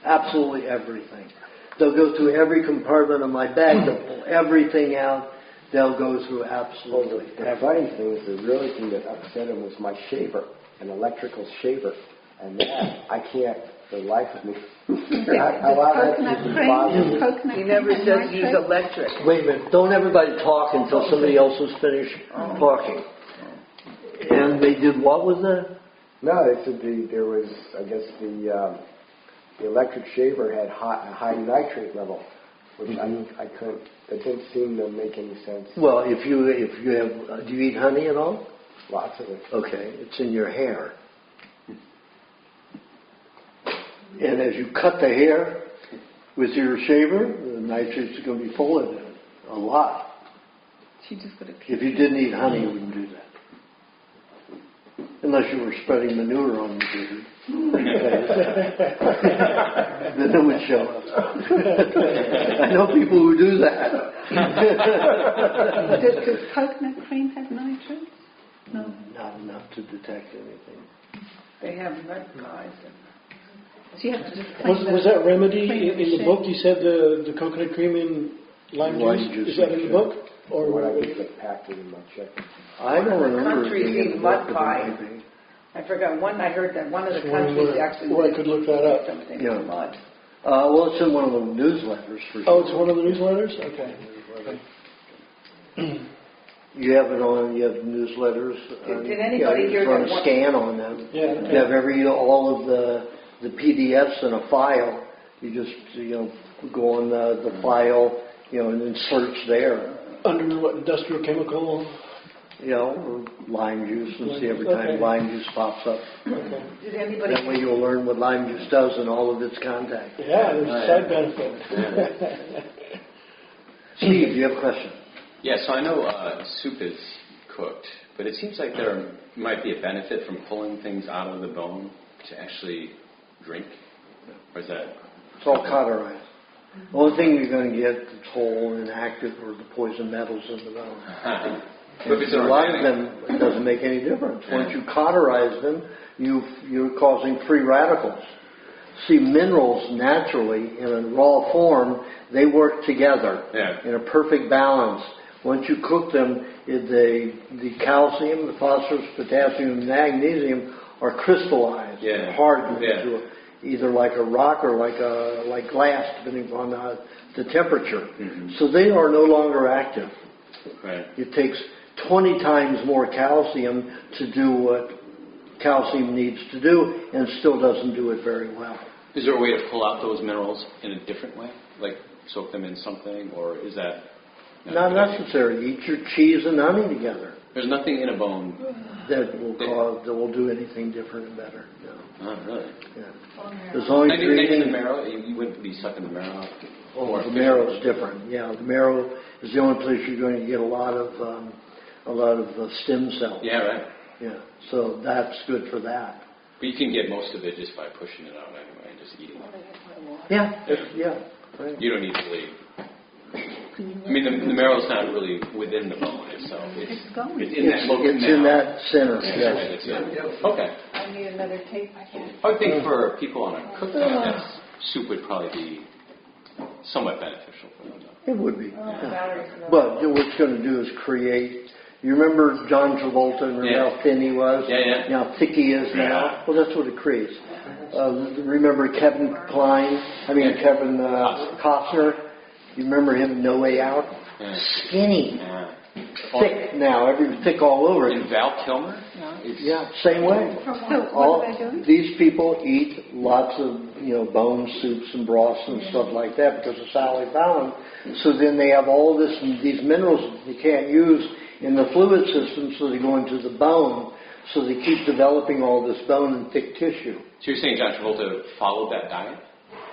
Absolutely everything. They'll go through every compartment of my bag. They'll pull everything out. They'll go through absolutely everything. The funny thing is, the really thing that upset him was my shaver, an electrical shaver. And that, I can't, for the life of me. He never says use electric. Wait a minute. Don't everybody talk until somebody else is finished talking. And they did what with that? No, they said there was, I guess the electric shaver had a high nitrate level, which I couldn't. That didn't seem to make any sense. Well, if you have, do you eat honey at all? Lots of it. Okay, it's in your hair. And as you cut the hair with your shaver, the nitrates are going to be full of it. A lot. If you didn't eat honey, you wouldn't do that. Unless you were spreading manure on your beard. Then it would show up. I know people who do that. Does coconut cream have nitrates? No. Not enough to detect anything. They have red flies. So you have to just was that remedy in the book? You said the coconut cream in lime juice. Is that in the book? Or what I just packed it in my check. I don't remember. Countries eat mud pie. I forgot one. I heard that one of the countries actually. Well, I could look that up. Something with mud. Well, it's in one of the newsletters. It's one of the newsletters. Okay. You have it on. You have newsletters. Did anybody hear run that? A scan on them. Yeah. You have all of the PDFs in a file. You just go on the file and then search there. Under what industrial chemical? or lime juice, and see every time lime juice pops up. Okay. Did anybody? That way you'll learn what lime juice does and all of its contact. Yeah, there's a side benefit. Steve, do you have a question? Yeah, so I know soup is cooked, but it seems like there might be a benefit from pulling things out of the bone to actually drink. Or is that? It's all cauterized. The only thing you're going to get that's whole and active are the poison metals in the bone. But if it's a lot of organic, them, it doesn't make any difference. Once you cauterize them, you're causing free radicals. See, minerals naturally, in a raw form, they work together in a perfect balance. Once you cook them, the calcium, the phosphorus, potassium, and magnesium are crystallized, hardened into either like a rock or like glass, depending upon the temperature. Mm-hmm. So they are no longer active. Right. It takes 20 times more calcium to do what calcium needs to do, and still doesn't do it very well. Is there a way to pull out those minerals in a different way? Like soak them in something, or is that... Not necessary. Eat your cheese and honey together. There's nothing in a bone that will do anything different and better. No. Oh, really? Yeah. As long as you're eating the marrow, you wouldn't be sucking the marrow out. Oh, the marrow is different. Yeah, the marrow is the only place you're going to get a lot of stem cells. Yeah, right. Yeah, so that's good for that. But you can get most of it just by pushing it out anyway, and just eating it. Yeah. Right. You don't need to leave. I mean, the marrow's not really within the bone itself. It's in that local It's in that center. Yes. Okay. I need another tape. I would think for people on a cook diet, soup would probably be somewhat beneficial for them. It would be. But what it's going to do is create... You remember John Travolta and remember how thin he was? Yeah. How thick he is now? Well, that's what it creates. Remember Kevin Costner? You remember him in No Way Out? Yeah. Skinny. Yeah. Thick now. Thick all over. And Val Kilmer? Same way. So what are they doing? These people eat lots of, bone soups and broths and stuff like that because of Sally Fallon. So then they have all these minerals that they can't use in the fluid system, so they go into the bone. So they keep developing all this bone and thick tissue. So you're saying John Travolta followed that diet?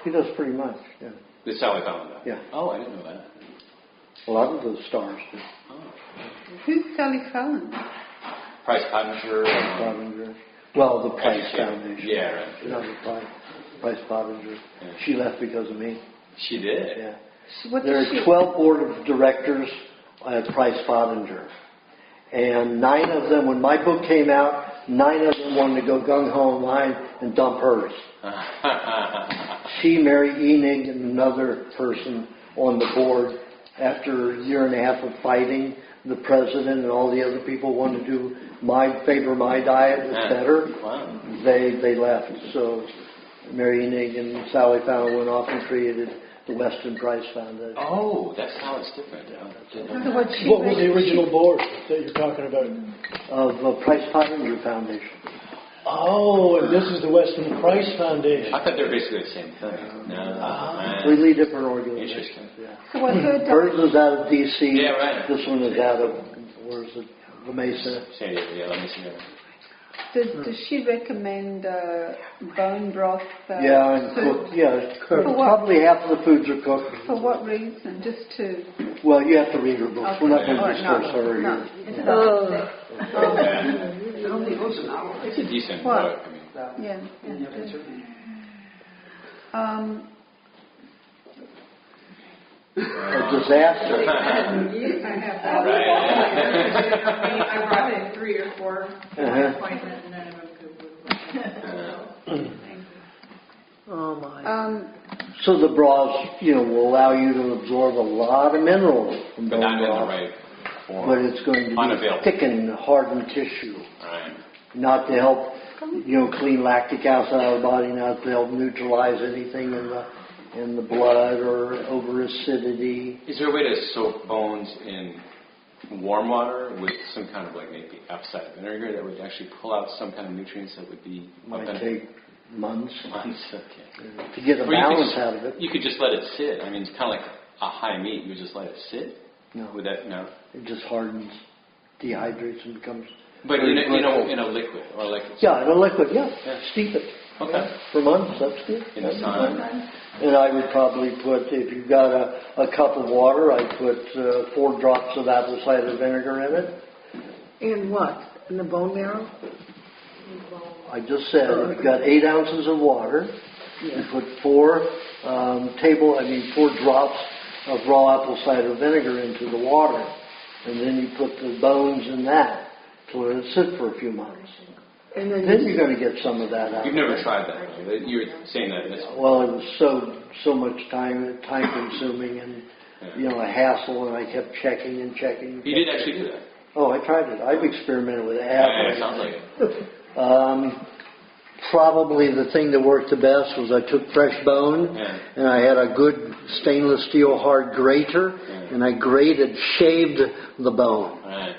He does pretty much, yeah. The Sally Fallon diet? Yeah. Oh, I didn't know that. A lot of those stars do. Oh. Who's Sally Fallon? Price Pottinger. Well, the Price Foundation. Yeah, right. Not the Price Pottinger. Yeah. She left because of me. She did? Yeah. What there are 12 board of directors at Price Pottinger. And 9 of them, when my book came out, 9 of them wanted to go gung-ho on mine and dump hers. She, Mary Enig, and another person on the board, after a year and a half of fighting, the president and all the other people wanted to favor my diet was better. Wow. They left. So Mary Enig and Sally Fallon went off and created the Weston Price Foundation. Oh, that's how it's different. What was the original board that you're talking about? Of Price Pottinger Foundation. Oh, and this is the Weston Price Foundation. I thought they were basically the same thing. No. Completely different organizations. Interesting. Yeah. So what's her Hers is out of D.C. Yeah, right. This one is out of, where is it? La Mesa. San Diego, yeah, let me see that. Does she recommend bone broth? And cooked. Yeah, probably half of the foods are cooked. For what reason? Just to... Well, you have to read her books. Okay. We're not going to discuss her here. It only goes an hour. It's a decent What? book. I mean. Yeah. A disaster. I have that. I brought in 3 or 4 appointments, and none of them could work. Oh my. So the broths, will allow you to absorb a lot of minerals from But bone not in the broth. right form. But it's going to thicken, harden tissue. Right. Not to help, clean lactic acid out of the body, not to help neutralize anything in the blood or over acidity. Is there a way to soak bones in warm water with some kind of maybe apple cider vinegar that would actually pull out some kind of nutrients that would be... Might take months. Okay. To get a balance out of it. You could just let it sit. I mean, it's kind of like a high meat. You would just let it sit? No. Would that... No? It just hardens. dehydrates and becomes. But in a liquid or like. Yeah, in a liquid. Yeah. Steep it. Okay. Yeah, for months. That's good. In the sun. And I would probably put, if you've got a cup of water, I'd put 4 drops of apple cider vinegar in it. In what? In the bone marrow? I just said, if you've got 8 ounces of water, you put 4 drops of raw apple cider vinegar into the water, and then you put the bones in that to let it sit for a few months. And then you're going to get some of that out. You've never tried that. You were saying that. Well, it was so much time consuming and a hassle, and I kept checking and checking. You did actually do that? Oh, I tried it. I've experimented with it. Yeah, it sounds like it. Probably the thing that worked the best was I took fresh bone and I had a good stainless steel hard grater and I shaved the bone. Right.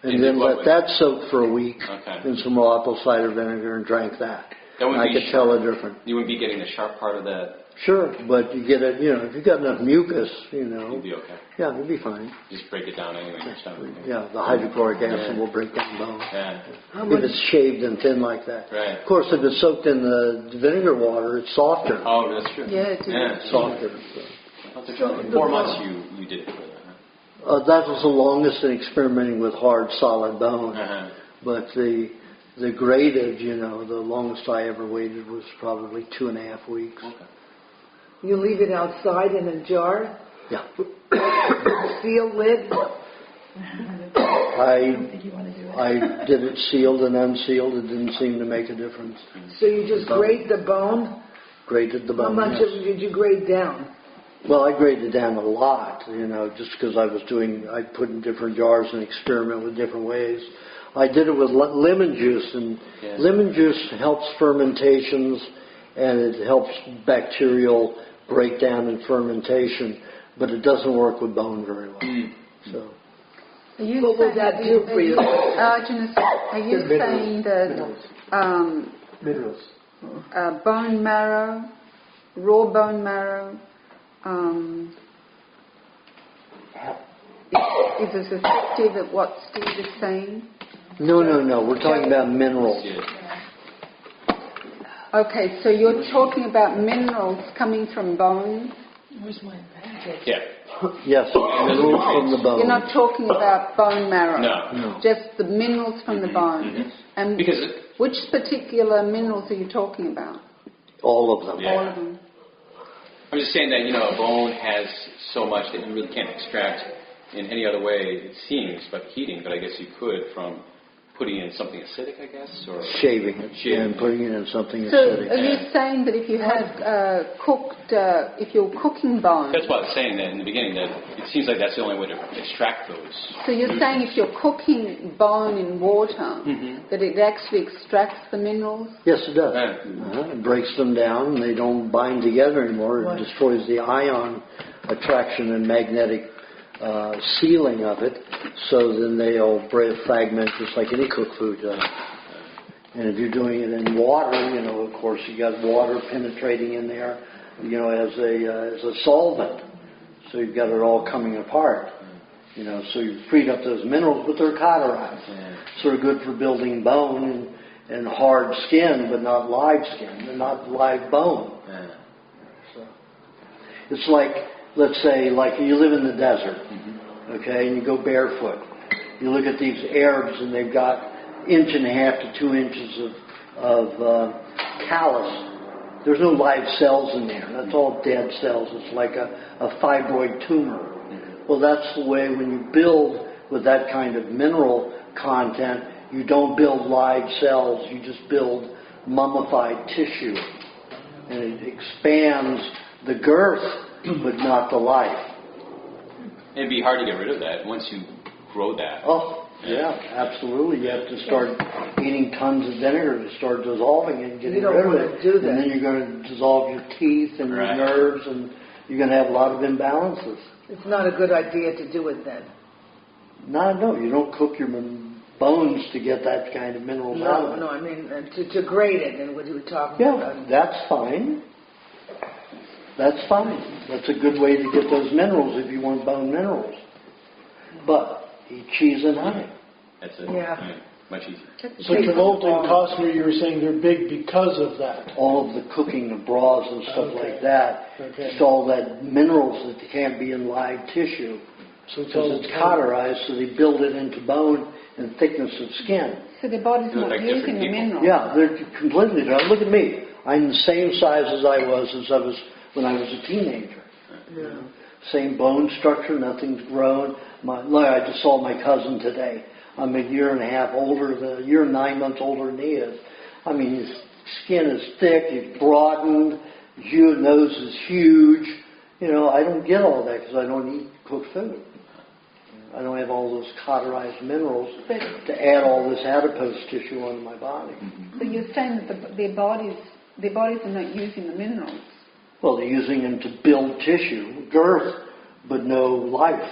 And then let that soak for a week in some raw apple cider vinegar and drank that. And I could tell the difference. You wouldn't be getting the sharp part of that? Sure, but you get it, if you've got enough mucus, You'd be okay. Yeah, you'll be fine. Just break it down anyway in your stomach. Yeah, the hydrochloric acid will break down bone. Yeah. If it's shaved and thin like that. Right. Of course, if it's soaked in the vinegar water, it's softer. Oh, that's true. Yeah, it is. Yeah. Softer. So 4 months you did it for that, huh? That was the longest in experimenting with hard, solid bone. But the graded, the longest I ever waited was probably 2.5 weeks. Okay. You leave it outside in a jar? Yeah. Seal lid? I did it sealed and unsealed. It didn't seem to make a difference. So you just grate the bone? Grated the bone. How much did you grate down? Well, I graded down a lot, just because I put in different jars and experiment with different ways. I did it with lemon juice, and lemon juice helps fermentations, and it helps bacterial breakdown and fermentation, but it doesn't work with bone very well. So, what will that do for you? Aajonus, are you saying that Minerals. Bone marrow, raw bone marrow, is as effective at what Steve is saying? No. We're talking about minerals. Okay, so you're talking about minerals coming from bone? Where's my bag? Yeah. Yes, minerals from the bone. You're not talking about bone marrow? No. Just the minerals from the bone? Mm-hmm. And because which particular minerals are you talking about? All of them. Yeah. All of them. I'm just saying that, a bone has so much that you really can't extract in any other way, it seems, but heating, but I guess you could from putting in something acidic, I guess, or shaving it and putting it in something so acidic. So are you saying that if you have if you're cooking bone... That's what I was saying that in the beginning, that it seems like that's the only way to extract those. So you're saying if you're cooking bone in water, that it actually extracts the minerals? Yes, it does. It breaks them down, and they don't bind together anymore. It destroys the ion attraction and magnetic sealing of it, so then they'll fragment just like any cooked food does. And if you're doing it in water, of course you got water penetrating in there, as a solvent. So you've got it all coming apart. So you've freed up those minerals, but they're cauterized. So they're good for building bone and hard skin, but not live skin. They're not live bone. So it's like, let's say, like you live in the desert, okay, and you go barefoot. You look at these Arabs, and they've got 1.5 to 2 inches of callus. There's no live cells in there. That's all dead cells. It's like a fibroid tumor. Well, that's the way when you build with that kind of mineral content, you don't build live cells. You just build mummified tissue. And it expands the girth, but not the life. It'd be hard to get rid of that once you grow that. Oh, yeah, absolutely. You have to start eating tons of vinegar to start dissolving it and getting rid of it. Do that. And then you're going to dissolve your teeth and your nerves, and you're going to have a lot of imbalances. It's not a good idea to do it then. No, you don't cook your bones to get that kind of minerals out of it. No, I mean to grate it, and what you were talking about. Yeah, that's fine. That's fine. That's a good way to get those minerals if you want bone minerals. But Eat cheese and honey. That's it. Yeah. Much easier. So Travolta and Costner, you were saying they're big because of that. All of the cooking, the broths and stuff like that. Okay. It's all that minerals that can't be in live tissue. So Because it's cauterized, so they build it into bone and thickness of skin. So the body's They're not like using different the people. minerals. Yeah, they're completely different. Look at me. I'm the same size as I was when I was a teenager. Yeah. Same bone structure, nothing's grown. I just saw my cousin today. I'm a year and a half older, a year and 9 months older than he is. I mean, his skin is thick, he's broadened, his nose is huge. You know, I don't get all that because I don't eat cooked food. I don't have all those cauterized minerals to add all this adipose tissue onto my body. But you're saying that their bodies are not using the minerals. Well, they're using them to build tissue, girth, but no life.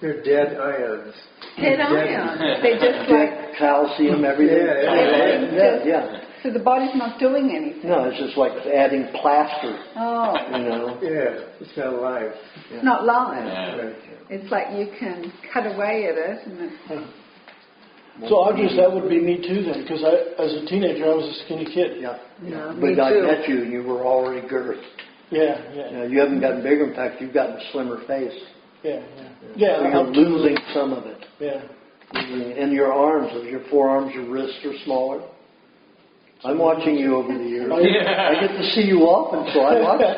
They're dead ions. Dead ions. They just like Calcium, everything. everything. So the body's not doing anything. No, it's just like adding plaster. Oh. You know. Yeah, it's not alive. It's not live. Right. It's like you can cut away at it and it's... So obviously that would be me too then, because as a teenager I was a skinny kid. Yeah. Yeah, But me I too. met you and you were already girthed. Yeah. You know, you haven't gotten bigger. In fact, you've gotten a slimmer face. Yeah. So you're losing some of it. Yeah. And your arms, your forearms, your wrists are smaller. I'm watching you over the years. I get to see you often, so I watch it.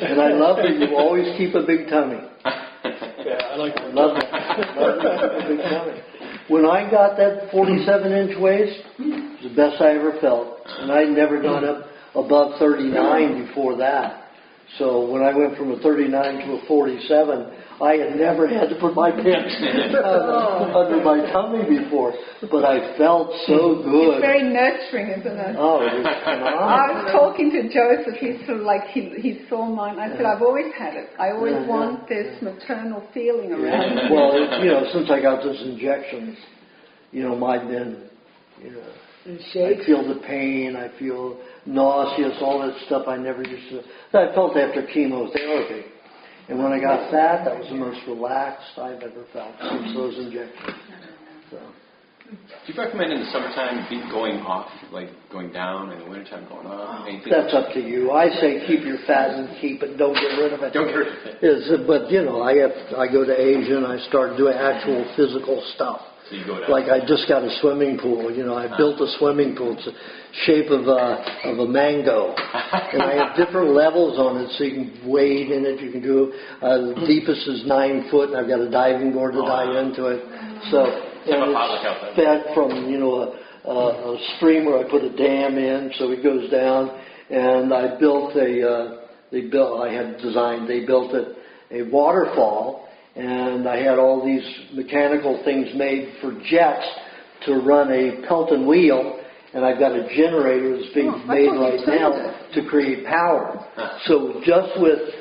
And I love that you always keep a big tummy. Yeah, I like that. Love that. Love that you keep a big tummy. When I got that 47-inch waist, it was the best I ever felt. And I'd never gone up above 39 before that. So when I went from a 39 to a 47, I had never had to put my pants under my tummy before. But I felt so good. It's very nurturing, isn't it? Oh, it was phenomenal. I was talking to Joseph, he sort of like, he saw mine. I said, I've always had it. I always want this maternal feeling around me. Well, since I got those injections, I've been, I feel the pain, I feel nauseous, all that stuff I never used to. I felt after chemotherapy. And when I got that was the most relaxed I've ever felt since those injections. So. Do you recommend in the summertime going off, like going down, in the wintertime going up? That's up to you. I say keep your fat and keep it. Don't get rid of it. Don't get rid of it. But I go to Asia and I start doing actual physical stuff. So you go down. Like I just got a swimming pool. I built a swimming pool. It's the shape of a mango, and I have different levels on it, so you can wade in it. You can do the deepest is 9 foot, and I've got a diving board to dive into it. So it's fed from a stream where I put a dam in, so it goes down. And I built they built a waterfall. And I had all these mechanical things made for jets to run a Pelton wheel, and I've got a generator that's being made right now to create power. So just with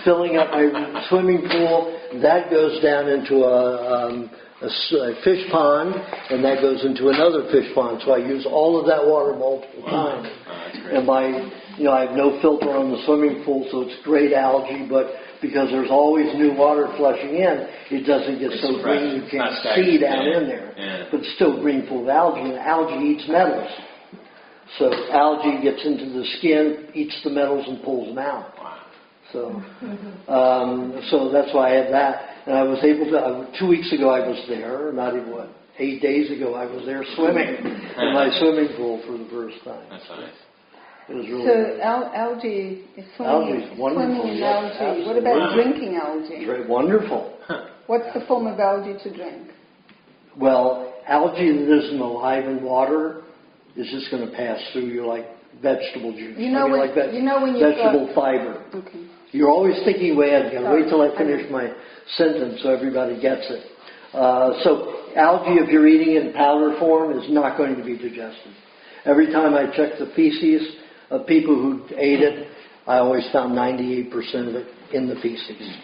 filling up my swimming pool, that goes down into a fish pond, and that goes into another fish pond. So I use all of that water multiple times. And I have no filter on the swimming pool, so it's great algae, but because there's always new water flushing in, it doesn't get so green you can't see down in there. Yeah. But it's still green full of algae, and algae eats metals. So algae gets into the skin, eats the metals, and pulls them out. So that's why I had that. And I was able to, 2 weeks ago I was there, not even 8 days ago I was there swimming in my swimming pool for the first time. That's nice. It was really so algae is swimming in algae. What about drinking algae? Very wonderful. What's the form of algae to drink? Well, algae that isn't alive in water is just going to pass through you like vegetable juice. Vegetable fiber. Okay. You're always thinking way ahead. You've got to wait till I finish my sentence so everybody gets it. So algae, if you're eating it in powder form, is not going to be digested. Every time I check the feces of people who ate it, I always found 98% of it in the feces.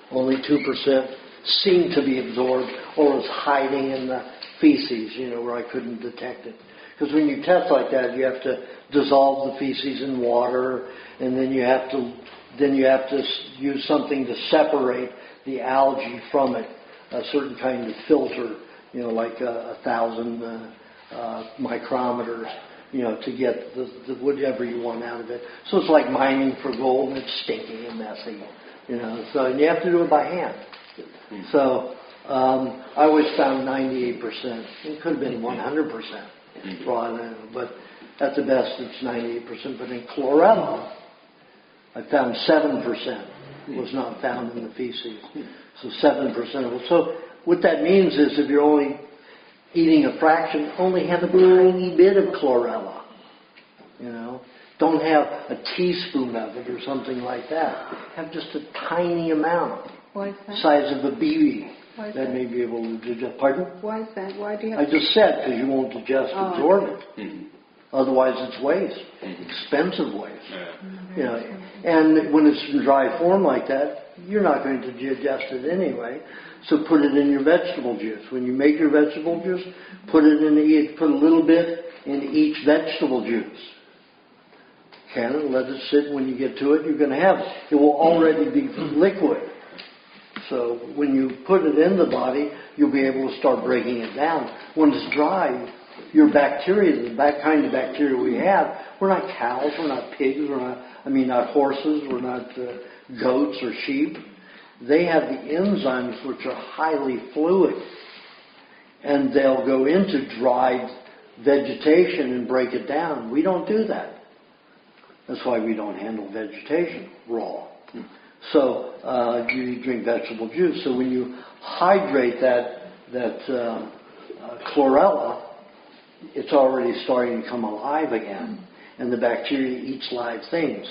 Only 2% seemed to be absorbed or was hiding in the feces, where I couldn't detect it. Because when you test like that, you have to dissolve the feces in water, and then you have to then you have to use something to separate the algae from it, a certain kind of filter, like 1,000 micrometers, to get the whatever you want out of it. So it's like mining for gold, and it's stinky and messy, So and you have to do it by hand. So I always found 98%. It could have been 100% raw, but at the best it's 98%. But in chlorella, I found 7% was not found in the feces. So 7% of it. So what that means is if you're only eating a fraction, only have a tiny bit of chlorella. Don't have a teaspoon of it or something like that. Have just a tiny amount. Why is that? Size of a BB. Why is that may be able to digest. Pardon? Why is that? Why do you have I just said because you won't digest, absorb it. Otherwise it's waste. Expensive waste. And when it's in dry form like that, you're not going to digest it anyway. So put it in your vegetable juice. When you make your vegetable juice, put a little bit in each vegetable juice. Let it sit. When you get to it, you're going to have it. It will already be liquid. So when you put it in the body, you'll be able to start breaking it down. When it's dry, your bacteria, the kind of bacteria we have, we're not cows, we're not pigs, not horses, we're not goats or sheep. They have the enzymes which are highly fluid. And they'll go into dried vegetation and break it down. We don't do that. That's why we don't handle vegetation raw. So you drink vegetable juice. So when you hydrate that chlorella, it's already starting to come alive again. And the bacteria eats live things.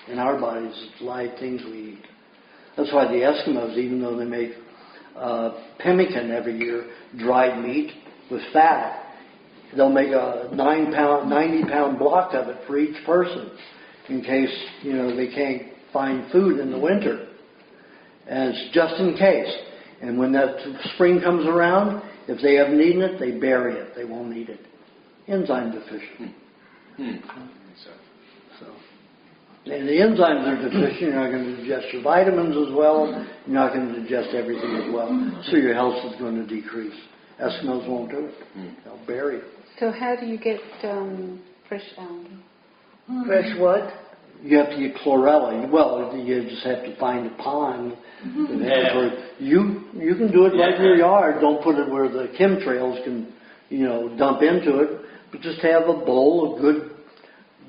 In our bodies, it's live things we eat. That's why the Eskimos, even though they make pemmican every year, dried meat with fat, they'll make a 90-pound block of it for each person in case, they can't find food in the winter. And it's just in case. And when that spring comes around, if they haven't eaten it, they bury it. They won't eat it. Enzyme deficient. So, and the enzymes are deficient. You're not going to digest your vitamins as well. You're not going to digest everything as well. So your health is going to decrease. Eskimos won't do it. They'll bury it. So how do you get fresh algae? Fresh what? You have to get chlorella. Well, you just have to find a pond. You can do it right in your yard. Don't put it where the chemtrails can, dump into it. But just have a bowl of good,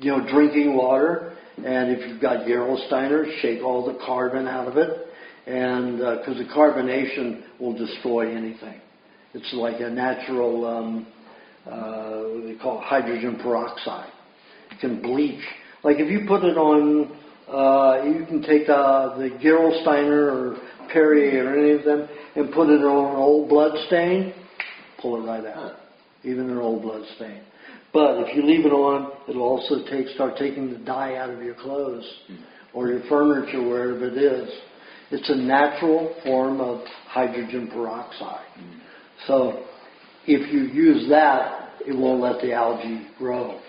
drinking water. And if you've got Gerolsteiner, shake all the carbon out of it. And because the carbonation will destroy anything. It's like a natural, what they call hydrogen peroxide. It can bleach. Like if you put it on, you can take the Gerolsteiner or Perrier or any of them and put it on an old blood stain, pull it right out. Even an old blood stain. But if you leave it on, it'll also start taking the dye out of your clothes or your furniture, wherever it is. It's a natural form of hydrogen peroxide. So if you use that, it won't let the algae grow.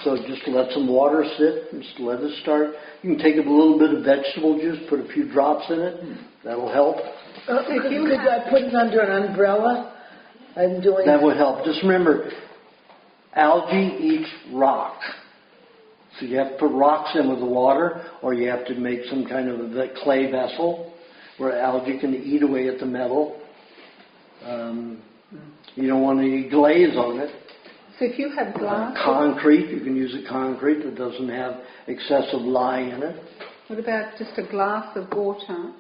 So just let some water sit and just let it start. You can take a little bit of vegetable juice, put a few drops in it. That'll help. Could I put it under an umbrella? That would help. Just remember, algae eats rock. So you have to put rocks in with the water, or you have to make some kind of a clay vessel where algae can eat away at the metal. You don't want any glaze on it. So if you have glass... concrete, you can use a concrete that doesn't have excessive lye in it. What about just a glass of water?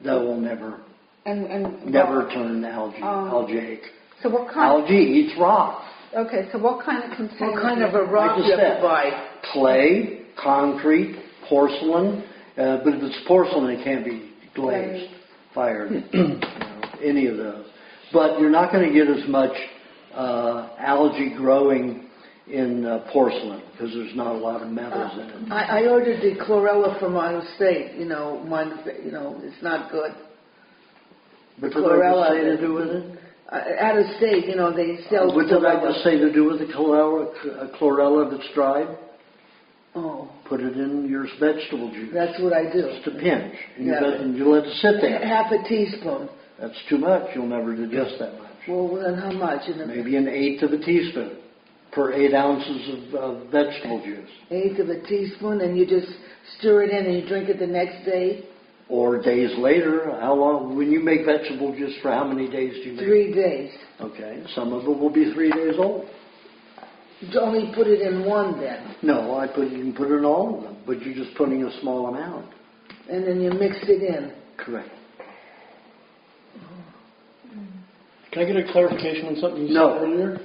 That will never turn algaeic. So what kind algae eats rock. Okay, so what kind of container? What kind of a rock do you have to buy? Clay, concrete, porcelain. But if it's porcelain, it can't be glazed, fired. Any of those. But you're not going to get as much algae growing in porcelain because there's not a lot of metals in it. I ordered the chlorella from out of state. It's not good. But what does it say to do with it? Out of state, they sell. What did I just say to do with the chlorella that's dried? Oh. Put it in your vegetable juice. That's what I do. Just a pinch. And Yeah. you let it sit there. Half a teaspoon. That's too much. You'll never digest that much. Well, then how much? Maybe an eighth of a teaspoon per 8 ounces of vegetable juice. Eighth of a teaspoon, and you just stir it in and you drink it the next day? Or days later. How long? When you make vegetable juice, for how many days do you make? 3 days. Okay. Some of them will be 3 days old. You only put it in one then? No, you can put it in all of them, but you're just putting a small amount. And then you mix it in? Correct. Can I get a clarification on something you No. said earlier?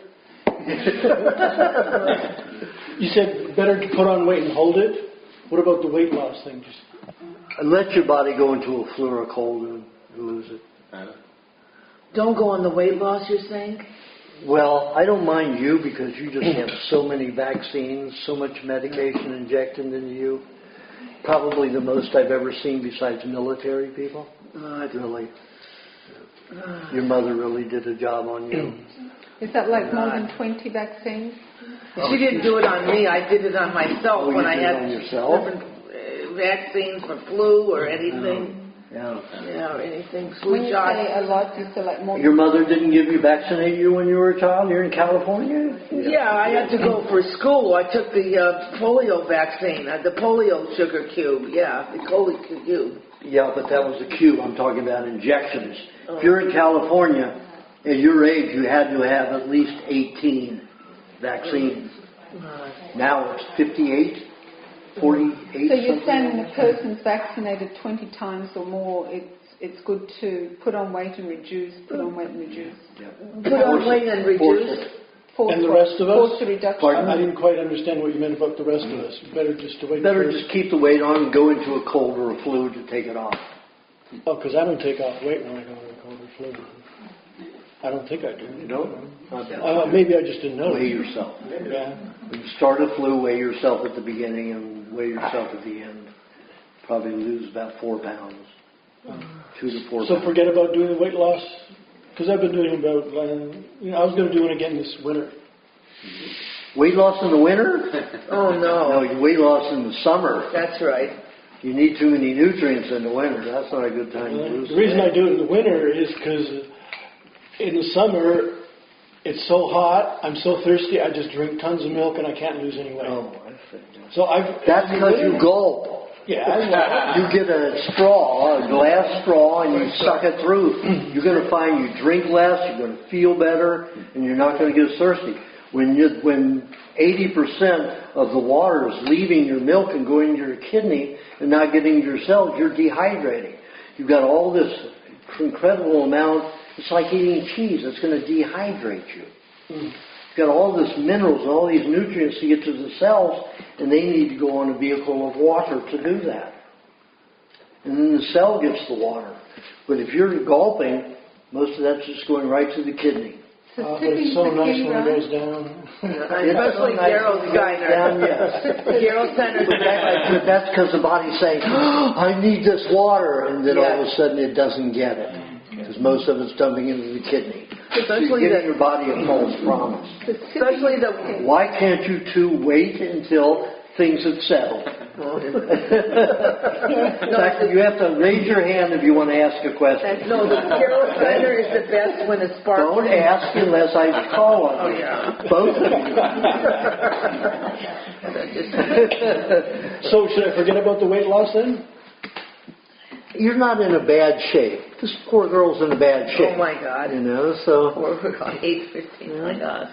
You said better to put on weight and hold it. What about the weight loss thing? Let your body go into a flu or a cold and lose it. Don't go on the weight loss, you're saying? Well, I don't mind you because you just have so many vaccines, so much medication injected into you. Probably the most I've ever seen besides military people. Really. Your mother really did a job on you. Is that like more than 20 vaccines? She didn't do it on me. I did it on myself Oh, when you I did had it on yourself? different vaccines for flu or anything. Yeah. Yeah, or anything. When Flu you shot. say a lot, you say like more Your mother didn't vaccinate you when you were a child? You're in California? Yeah, I had to go for school. I took the polio vaccine, the polio sugar cube. Yeah, the polio cube. Yeah, but that was a cube. I'm talking about injections. If you're in California, at your age, you had to have at least 18 vaccines. Now it's 58, 48. So you're saying when a person's vaccinated 20 times or more, it's good to put on weight and reduce, put on weight and reduce. Yeah. Put on weight and reduce. And the rest of us? Force reduction. I didn't quite understand what you meant about the rest of us. Better just to wait. Better first. just keep the weight on and go into a cold or a flu to take it off. Oh, because I don't take off weight when I go to a cold or flu. I don't think I do. You don't? Maybe I just didn't know. Weigh yourself. Yeah. When you start a flu, weigh yourself at the beginning and weigh yourself at the end. Probably lose about 4 pounds. 2 to 4 So pounds. forget about doing the weight loss? Because I've been doing about, I was going to do it again this winter. Weight loss in the winter? Oh, no. No, you weight loss in the summer. That's right. You need too many nutrients in the winter. That's not a good time to lose. The reason I do it in the winter is because in the summer, it's so hot, I'm so thirsty, I just drink tons of milk and I can't lose any weight. Oh, I see. So That's because you gulp. Yeah, You get a straw, a glass straw, and you suck it through. You're going to find you drink less, you're going to feel better, and you're not going to get thirsty. When 80% of the water is leaving your milk and going to your kidney and not getting to your cells, you're dehydrating. You've got all this incredible amount. It's like eating cheese. It's going to dehydrate you. You've got all this minerals and all these nutrients to get to the cells, and they need to go on a vehicle of water to do that. And then the cell gets the water. But if you're gulping, most of that's just going right to the kidney. but it's so nice when it goes down. Especially Daryl's Steiner. Down, yes. Daryl's Steiner. But that's because the body's saying, I need this water, and then all of a sudden it doesn't get it. Because most of it's dumping into the kidney. So you're giving your body a false promise. Especially the... Why can't you two wait until things have settled? In fact, you have to raise your hand if you want to ask a question. No, the Daryl Steiner is the best when it's sparkling. Don't ask unless I call on you. Yeah. Both of you. So should I forget about the weight loss then? You're not in a bad shape. This poor girl's in a bad shape. Oh my God. You know, so... We're on 8:15, my God.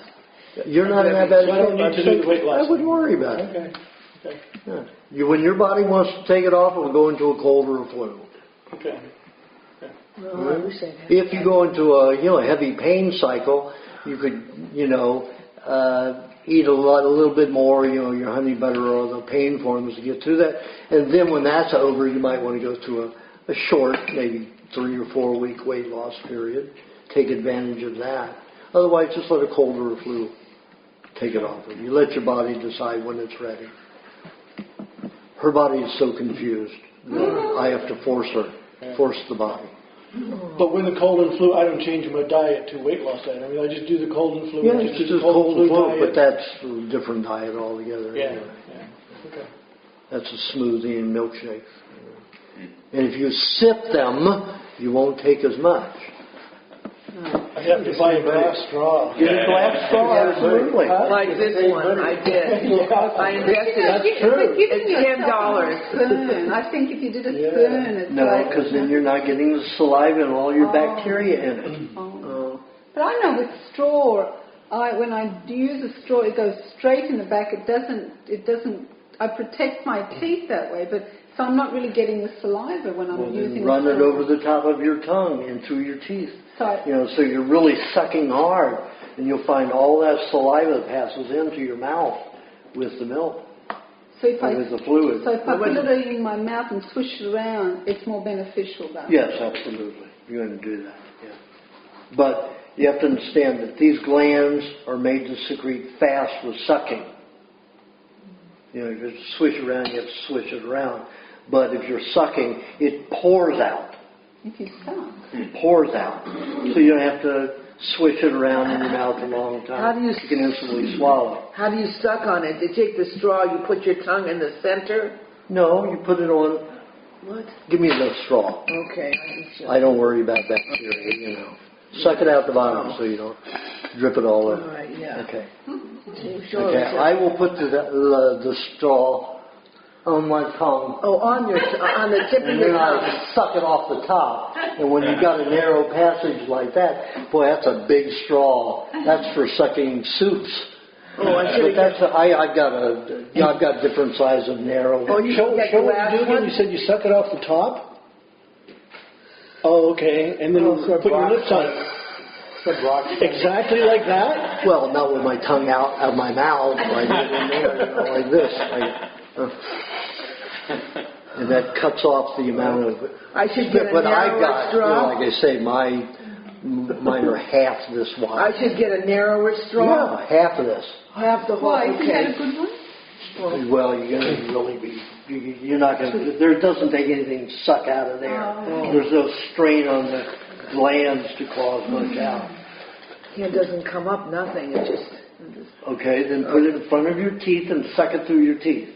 You're not in that bad So I don't need to do the weight loss. I wouldn't worry about it. Okay. Yeah. When your body wants to take it off, it'll go into a cold or a flu. Okay. Well, I wish I had If you go into a heavy pain cycle, you could eat a little bit more, your honey butter or the pain forms to get through that. And then when that's over, you might want to go through a short, maybe 3 or 4 week weight loss period. Take advantage of that. Otherwise, just let a cold or a flu take it off of you. Let your body decide when it's ready. Her body is so confused. I have to force the body. But with the cold and flu, I don't change my diet to weight loss diet. I mean, I just do the cold and flu. Yeah, and it's do just the cold and flu, diet. but that's a different diet altogether. Yeah. Anyway. Okay. That's a smoothie and milkshakes. And if you sip them, you won't take as much. I have to buy a glass straw. Get a glass straw, absolutely. Like this one, I did. I invested. It's $10. Spoon. I think if you did a spoon, it's No, like... because then you're not getting the saliva and all your bacteria in it. But I know with straw, when I use a straw, it goes straight in the back. It doesn't. I protect my teeth that way, but so I'm not really getting the saliva when I'm using. Run it over the top of your tongue and through your teeth. So, so you're really sucking hard, and you'll find all that saliva passes into your mouth with the milk. So if with the fluid. So if I put it in my mouth and swish it around, it's more beneficial that way. Yes, absolutely. You're going to do that. Yeah. But you have to understand that these glands are made to secrete fast with sucking. You have to swish around, you have to swish it around. But if you're sucking, it pours out. If you suck. It pours out. So you don't have to swish it around in your mouth a long time. How do you can instantly swallow. How do you suck on it? You take the straw, you put your tongue in the center? No, you put it on. What? Give me the straw. Okay. I don't worry about bacteria, Suck it out the bottom so you don't drip it all in. All right, yeah. Okay. Sure. Okay, I will put the straw on my tongue. Oh, on the tip of your tongue. And then I suck it off the top. And when you've got a narrow passage like that, boy, that's a big straw. That's for sucking soups. Oh, I've got different size of narrow. Oh, show what you do again. You said you suck it off the top? Oh, okay. And then put your lips on it. Exactly like that? Well, not with my tongue out of my mouth. Like in there, like this. And that cuts off the amount of. I should get a narrower straw. Like I say, mine are half this wide. I should get a narrower straw. Yeah, half of this. Half the whole. Why? Isn't that a good one? Well, you're going to really be. You're not going to. There doesn't take anything to suck out of there. Oh. There's no strain on the glands to cause much out. It doesn't come up. Nothing. It just. Okay, then put it in front of your teeth and suck it through your teeth.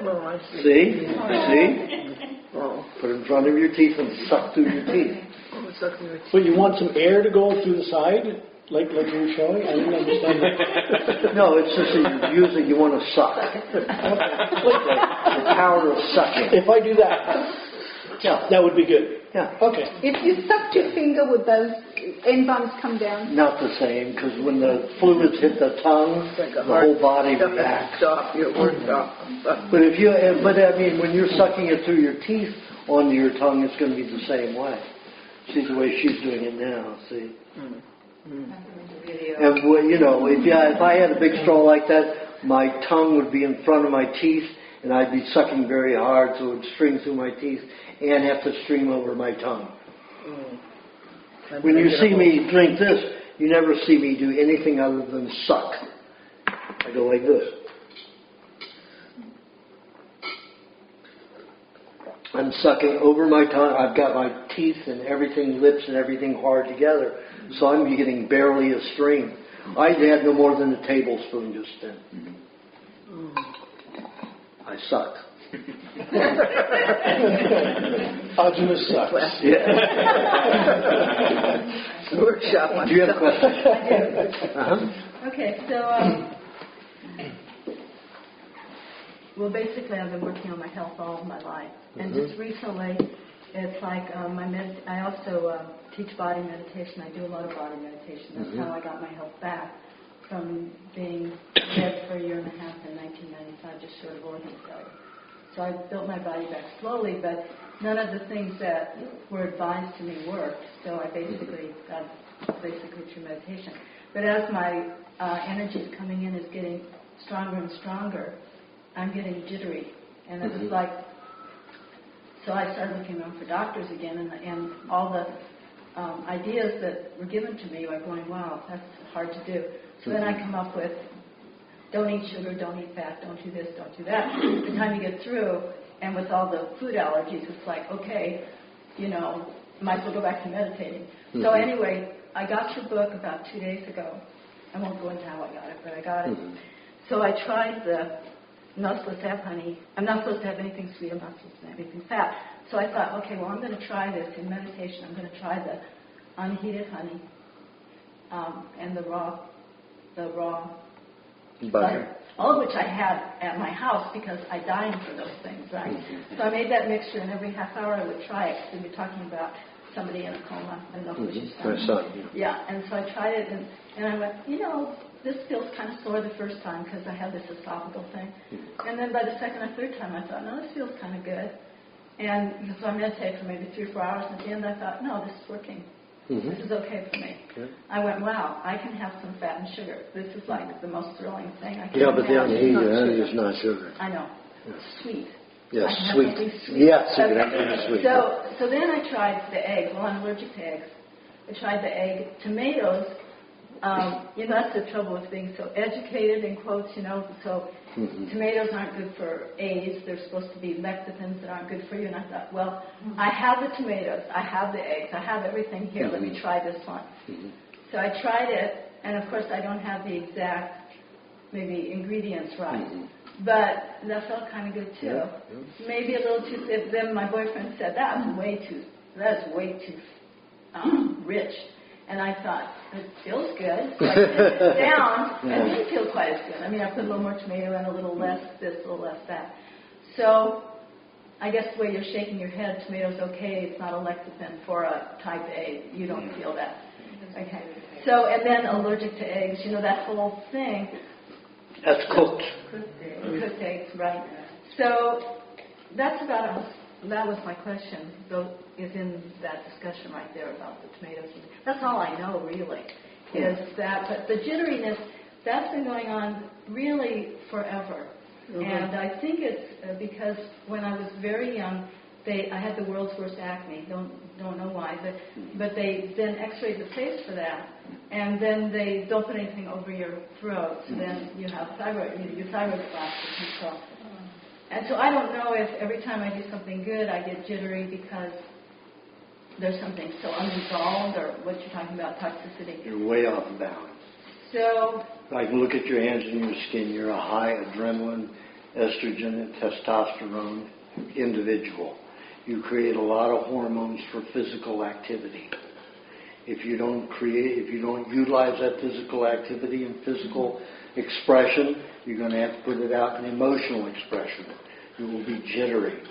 Oh, I see. See? Oh. Put it in front of your teeth and suck through your teeth. But you want some air to go through the side, like you were showing? I didn't understand that. No, it's just that you want to suck. The power of sucking. If I do that, that would be good. Yeah. Okay. If you sucked your finger, would those enzymes come down? Not the same, because when the fluids hit the tongue, the whole body reacts. Stop. Your word stop. But when you're sucking it through your teeth onto your tongue, it's going to be the same way. See the way she's doing it now. See. And if I had a big straw like that, my tongue would be in front of my teeth, and I'd be sucking very hard, so it would stream through my teeth and have to stream over my tongue. When you see me drink this, you never see me do anything other than suck. I go like this. I'm sucking over my tongue. I've got my teeth and everything, lips and everything hard together, so I'm getting barely a stream. I had no more than a tablespoon just then. I suck. Aajonus sucks. Yeah. Workshop. Do you have a question? Okay, so basically I've been working on my health all of my life, and just recently, it's like I also teach body meditation. I do a lot of body meditation. That's how I got my health back from being dead for a year and a half in 1995, just short of organ failure. So I built my body back slowly, but none of the things that were advised to me worked. So I basically got through meditation. But as my energy is coming in, is getting stronger and stronger, I'm getting jittery, and it was like. So I started looking around for doctors again, and all the ideas that were given to me, I'm going, wow, that's hard to do. So then I come up with, don't eat sugar, don't eat fat, don't do this, don't do that. By the time you get through, and with all the food allergies, it's like, okay, might as well go back to meditating. So anyway, I got your book about 2 days ago. I won't go into how I got it, but I got it. So I tried I'm not supposed to have honey. I'm not supposed to have anything sweet. I'm not supposed to have anything fat. So I thought, okay, well, I'm going to try this in meditation. I'm going to try the unheated honey and the raw butter, all of which I had at my house because I dined for those things, right? So I made that mixture, and every half hour I would try it. So you're talking about somebody in a coma. I don't know who she's My son. Yeah, and so I tried it, and I went, this feels kind of sore the first time because I had this esophageal thing. And then by the second or third time, I thought, no, this feels kind of good. And so I meditated for maybe 3 or 4 hours, and at the end I thought, no, this is working. This is okay for me. I went, wow, I can have some fat and sugar. This is like the most thrilling thing I can have. Yeah, but the unheated honey is not sugar. I know. It's sweet. Yes, I can sweet. have something sweet. Yes, you can have something sweet. So then I tried the egg. Well, I'm allergic to eggs. I tried the egg. Tomatoes, that's the trouble with being so educated, in quotes, so tomatoes aren't good for AIDS. They're supposed to be lectins that aren't good for you. And I thought, well, I have the tomatoes, I have the eggs, I have everything here. Let me try this one. So I tried it, and of course I don't have the exact, maybe, ingredients right. But that felt kind of good too. Maybe a little too. Then my boyfriend said that's way too rich. And I thought, it feels good. So I put it down, and it didn't feel quite as good. I mean, I put a little more tomato and a little less this, a little less that. So I guess the way you're shaking your head, tomato's okay. It's not a lecithin for a type A. You don't feel that. Okay. So, and then allergic to eggs, that whole thing. That's cooked. Cooked eggs, right. So that's about that was my question, though, is in that discussion right there about the tomatoes. That's all I know, really, is that. But the jitteriness, that's been going on really forever. And I think it's because when I was very young, I had the world's worst acne. Don't know why, but they then X-rayed the face for that, and then they don't put anything over your throat. So then you have your thyroid flash to control. And so I don't know if every time I do something good, I get jittery because there's something so unresolved, or what you're talking about, toxicity. You're way off balance. So I can look at your hands and your skin. You're a high adrenaline, estrogen, and testosterone individual. You create a lot of hormones for physical activity. If you don't utilize that physical activity and physical expression, you're going to have to put it out in emotional expression. You will be jittery.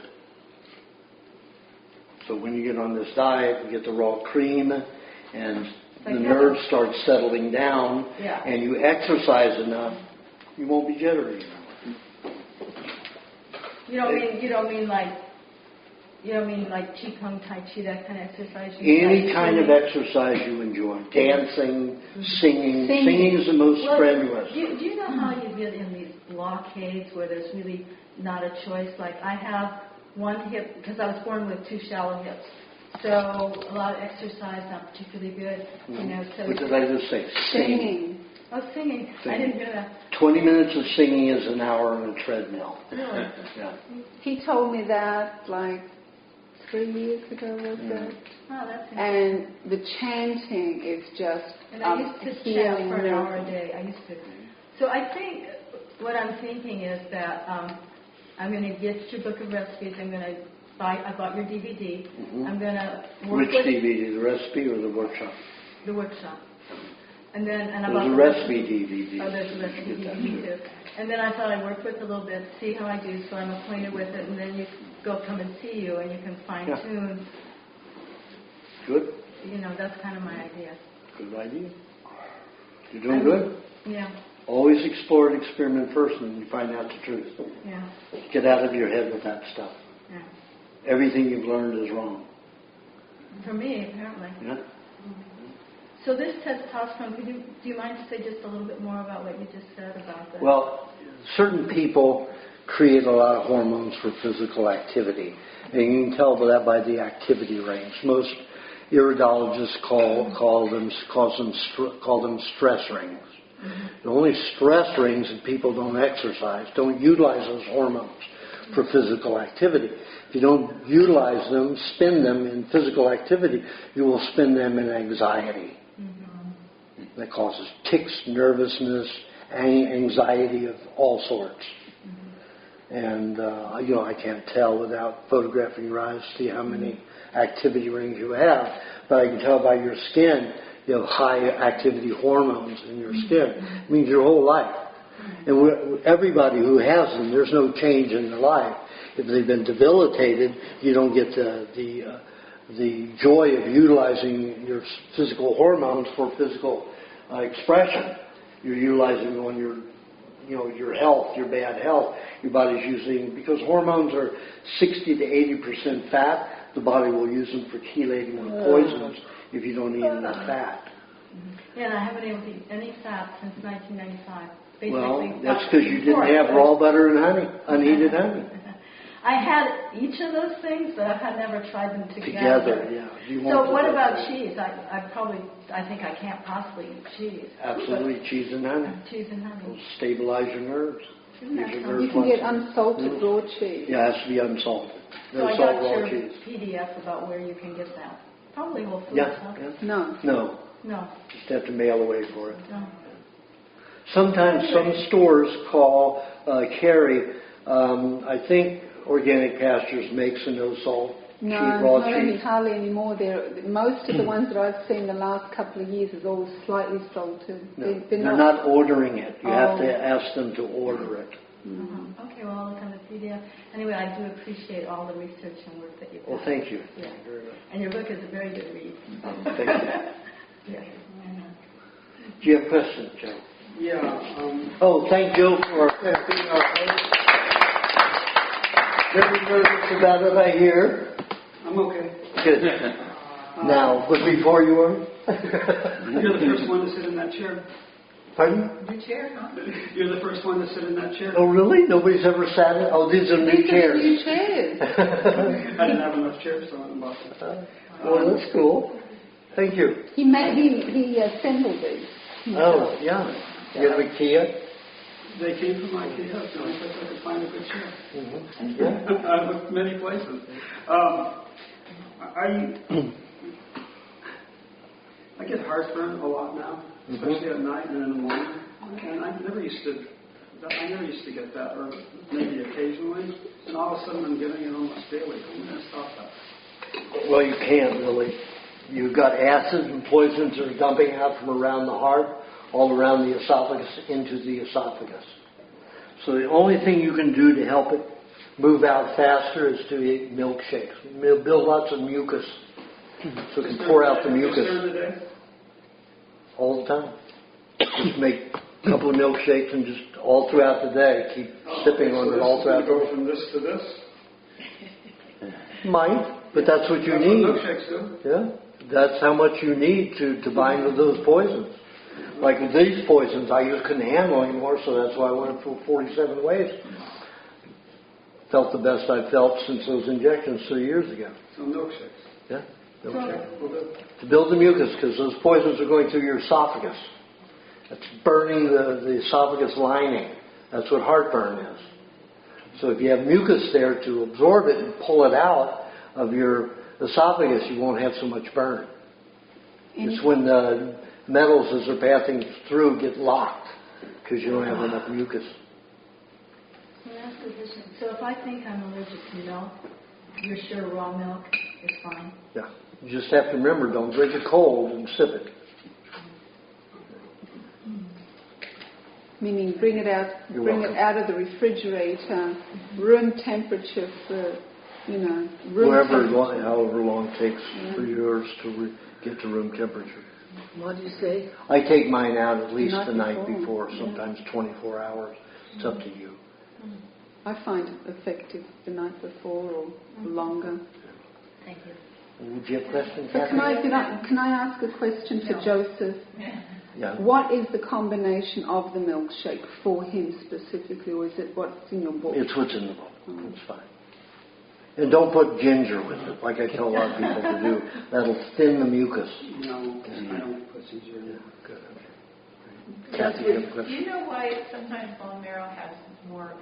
So when you get on this diet, you get the raw cream, and the nerves start settling down, and you exercise enough, you won't be jittery anymore. You don't mean like Qigong, Tai Chi, that kind of exercise? Any kind of exercise you enjoy. Dancing, singing. Singing is the most strenuous. Do you know how you get in these blockades where there's really not a choice? Like I have one hip, because I was born with 2 shallow hips. So a lot of exercise, not particularly good. So what did I just say? Singing. Oh, singing. I didn't hear that. 20 minutes of singing is an hour on a treadmill. Really? Yeah. He told me that like 3 years ago, was it? Oh, that's interesting. And the chanting is just and I used to chant for an hour a day. I used to. So I think what I'm thinking is that I'm going to get your book of recipes. I bought your DVD. I'm going to work Which DVD? The recipe or the workshop? The workshop. And then there's a recipe DVD. Oh, there's a recipe DVD too. And then I thought I'd work with it a little bit, see how I do, so I'm acquainted with it, and then you come and see you, and you can fine tune. Good. That's kind of my idea. Good idea. You're doing good. Yeah. Always explore and experiment first, and you find out the truth. Yeah. Get out of your head with that stuff. Yeah. Everything you've learned is wrong. For me, apparently. Yeah. So this testosterone, do you mind to say just a little bit more about what you just said about that? Well, certain people create a lot of hormones for physical activity, and you can tell that by the activity range. Most iridologists call them stress rings. The only stress rings that people don't exercise, don't utilize those hormones for physical activity. If you don't utilize them, spend them in physical activity, you will spend them in anxiety. That causes tics, nervousness, anxiety of all sorts. And, I can't tell without photographing your eyes, see how many activity rings you have. But I can tell by your skin, you have high activity hormones in your skin. It means your whole life. And everybody who has them, there's no change in their life. If they've been debilitated, you don't get the joy of utilizing your physical hormones for physical expression. You're utilizing on your health, your bad health. Your body's using, because hormones are 60 to 80% fat, the body will use them for chelating the poisons if you don't eat enough fat. Yeah, and I haven't been able to eat any fat since 1995. Basically, well, that's because you didn't have raw butter and honey, unheated honey. I had each of those things, but I had never tried them together. Together, yeah. So what about cheese? I think I can't possibly eat cheese. Absolutely, cheese and honey. Cheese and honey. It'll stabilize your nerves. You can get unsalted raw cheese. Yeah, it has to be unsalted. So I got your PDF about where you can get that. Probably Whole Foods. Yeah. No. Just have to mail away for it. No. Sometimes some stores carry, I think Organic Pastures makes a no-salt cheese, raw cheese. Hardly anymore. Most of the ones that I've seen the last couple of years is all slightly salted. No, they're not ordering it. You have to ask them to order it. Okay, well, I'll look on the PDF. Anyway, I do appreciate all the research and work that you've done. Well, thank you. Yeah. Thank you very much. And your book is a very good read. Thank you. Yeah. Do you have questions, Joe? Yeah. Thank Joe for being our host. Very nervous about it, I hear. I'm okay. Good. Now, but before you were? You're the first one to sit in that chair. Pardon? New chair, huh? You're the first one to sit in that chair. Oh, really? Nobody's ever sat in? Oh, these are new chairs. New chairs. I didn't have enough chairs, so I bought them. Well, that's cool. Thank you. He assembled these. Oh, yeah. You have IKEA? They came from IKEA, so I thought I could find a good chair. Yeah. I looked many places. I get heartburn a lot now, especially at night and in the morning. And I never used to get that, or maybe occasionally. And all of a sudden I'm getting it almost daily. I'm going to stop that. Well, you can't really. You've got acids and poisons that are dumping out from around the heart, all around the esophagus, into the esophagus. So the only thing you can do to help it move out faster is to eat milkshakes. Build lots of mucus, so it can pour out the mucus. All the time. Just make a couple of milkshakes and just all throughout the day keep sipping on it all throughout the day. Go from this to this? Might, but that's what you need. Milkshakes do. Yeah, that's how much you need to bind with those poisons. Like with these poisons, I just couldn't handle anymore, so that's why I went for 47 ways. Felt the best I felt since those injections 3 years ago. So milkshakes. Yeah, milkshake. To build the mucus, because those poisons are going through your esophagus. It's burning the esophagus lining. That's what heartburn is. So if you have mucus there to absorb it and pull it out of your esophagus, you won't have so much burn. It's when the metals, as they're passing through, get locked because you don't have enough mucus. So if I think I'm allergic to milk, you're sure raw milk is fine? Yeah. You just have to remember, don't drink it cold and sip it. Meaning bring it out of the refrigerator, room temperature for, however long it takes for yours to get to room temperature. What do you say? I take mine out at least the night before, sometimes 24 hours. It's up to you. I find it effective the night before or longer. Thank you. Would you have questions? So can I ask a question to Joseph? Yeah. What is the combination of the milkshake for him specifically, or is it what's in your book? It's what's in the book. It's fine. And don't put ginger with it, like I tell a lot of people to do. That'll thin the mucus. No, I don't put ginger in it. Good. Kathy, you have a question? Do you know why sometimes bone marrow has more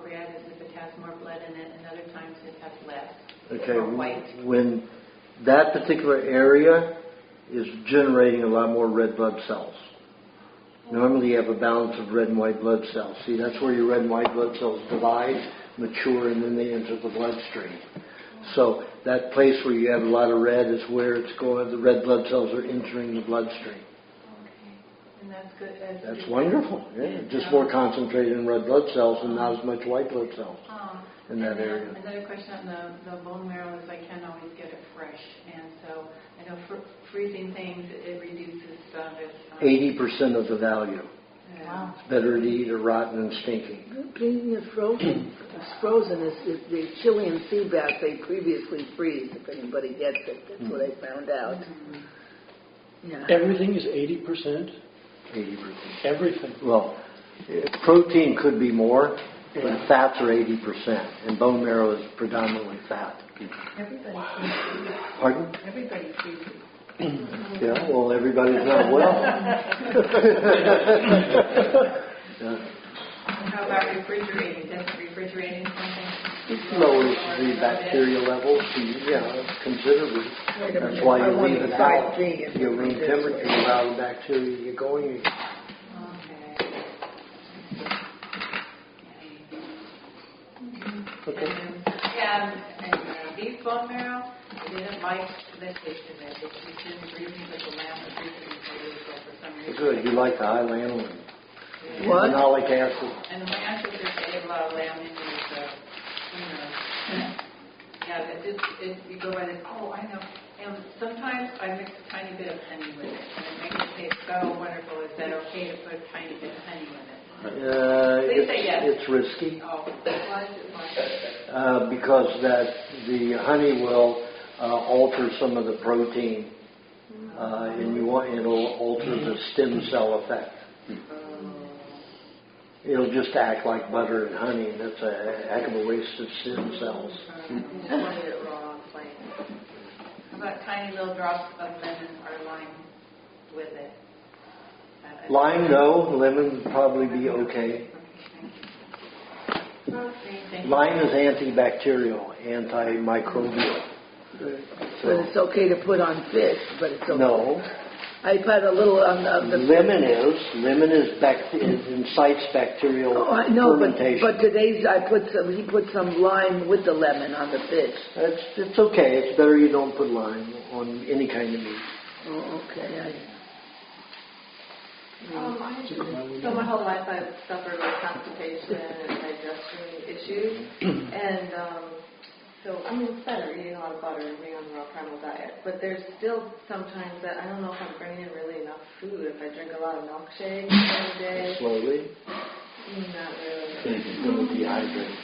red as if it has more blood in it, and other times it has less? Okay, or white? When that particular area is generating a lot more red blood cells. Normally you have a balance of red and white blood cells. See, that's where your red and white blood cells divide, mature, and then they enter the bloodstream. So that place where you have a lot of red is where it's going. The red blood cells are entering the bloodstream. And that's good. That's wonderful. Yeah, just more concentrated in red blood cells and not as much white blood cells in that area. Another question on the bone marrow is I can't always get it fresh, and so I know freezing things it reduces its 80% of the value. Wow. It's better to eat a rotten and stinking. Being it frozen, is the Chilean sea bass they previously freeze. If anybody gets it, that's what I found out. Yeah. Everything is 80%. 80%. Everything. Well, protein could be more, but fats are 80%, and bone marrow is predominantly fat. Everybody Pardon? Everybody freezes. Yeah, well, everybody's not well. Yeah. How about refrigerating? Does refrigerating something? It lowers the bacteria levels, considerably. That's why you leave it out. Your room temperature allow the bacteria to get going again. Okay. And beef bone marrow, I didn't like the taste of it. It just didn't breathe me, but the lamb was breathing me for some reason. Good, you like the high lanolin. What? Phenolic acid. And the ancestors ate a lot of lamb in these, you go by this, I know. And sometimes I mix a tiny bit of honey with it, and it makes it taste so wonderful. Is that okay to put a tiny bit of honey with it? They say yes. It's risky. Oh, why is it? Because the honey will alter some of the protein, and it'll alter the stem cell effect. It'll just act like butter and honey, and it's a heck of a waste of stem cells. How about tiny little drops of lemon or lime with it? Lime, no. Lemon would probably be okay. Lime is antibacterial, antimicrobial. But it's okay to put on fish, but it's okay. No. I put a little on the Lemon incites bacterial I know, fermentation. but today's he put some lime with the lemon on the fish. It's okay. It's better you don't put lime on any kind of meat. Oh, okay. So my whole life I've suffered with constipation and digestion issues, and so it's better eating a lot of butter and being on the raw primal diet. But there's still sometimes that I don't know if I'm bringing in really enough food. If I drink a lot of milkshakes every day. Slowly. Not really. It's going to dehydrate.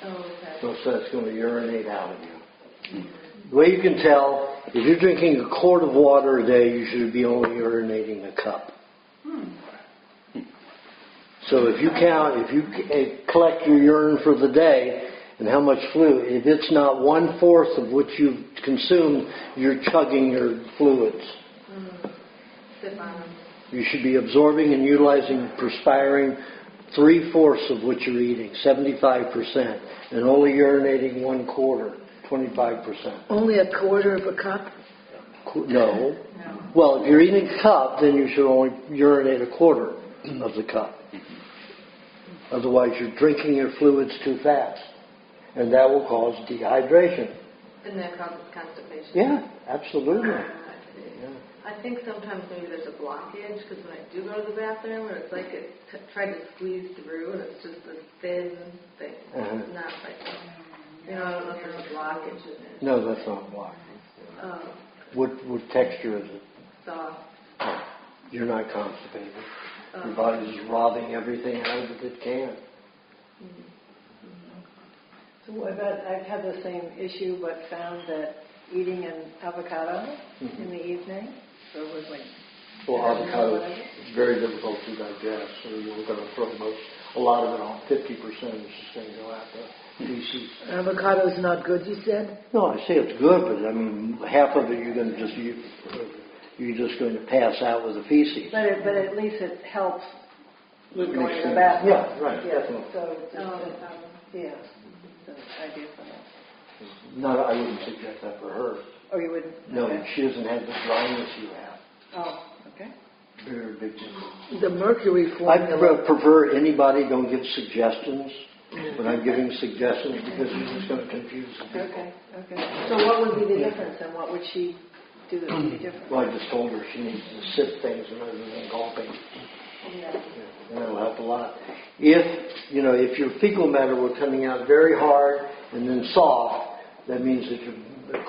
Oh, okay. So it's going to urinate out of you. The way you can tell, if you're drinking a quart of water a day, you should be only urinating a cup. So if you collect your urine for the day and how much fluid, if it's not 1/4 of what you've consumed, you're chugging your fluids. You should be absorbing and utilizing, perspiring 3/4 of what you're eating, 75%, and only urinating 1/4, 25%. Only a quarter of a cup? No. Well, if you're eating a cup, then you should only urinate a quarter of the cup. Otherwise, you're drinking your fluids too fast, and that will cause dehydration. And that causes constipation? Yeah, absolutely. I think sometimes maybe there's a blockage, because when I do go to the bathroom, it's like it tried to squeeze through, and it's just a thin thing. It's not like, I don't know if there's a blockage in it. No, that's not a blockage. What texture is it? Soft. You're not constipated. Your body's just robbing everything out of it it can. So what about, I've had the same issue, but found that eating an avocado in the evening, so it was like... Well, avocado is very difficult to digest, so you're going to throw a lot of it on. 50% is just going to go out the feces. Avocado's not good, you said? No, I say it's good, but half of it you're going to you're just going to pass out with the feces. But at least it helps with going to the bathroom. Yeah, right, definitely. So it's the idea for that. No, I wouldn't suggest that for her. Oh, you wouldn't? No, she doesn't have the dryness you have. Oh, okay. Very big difference. The mercury I formula. prefer anybody don't give suggestions when I'm giving suggestions because you're just going to confuse people. Okay. So what would be the difference, and what would she do that would be different? Well, I just told her she needs to sip things rather than gulping. Yeah. And that'll help a lot. If your fecal matter were coming out very hard and then soft, that means that your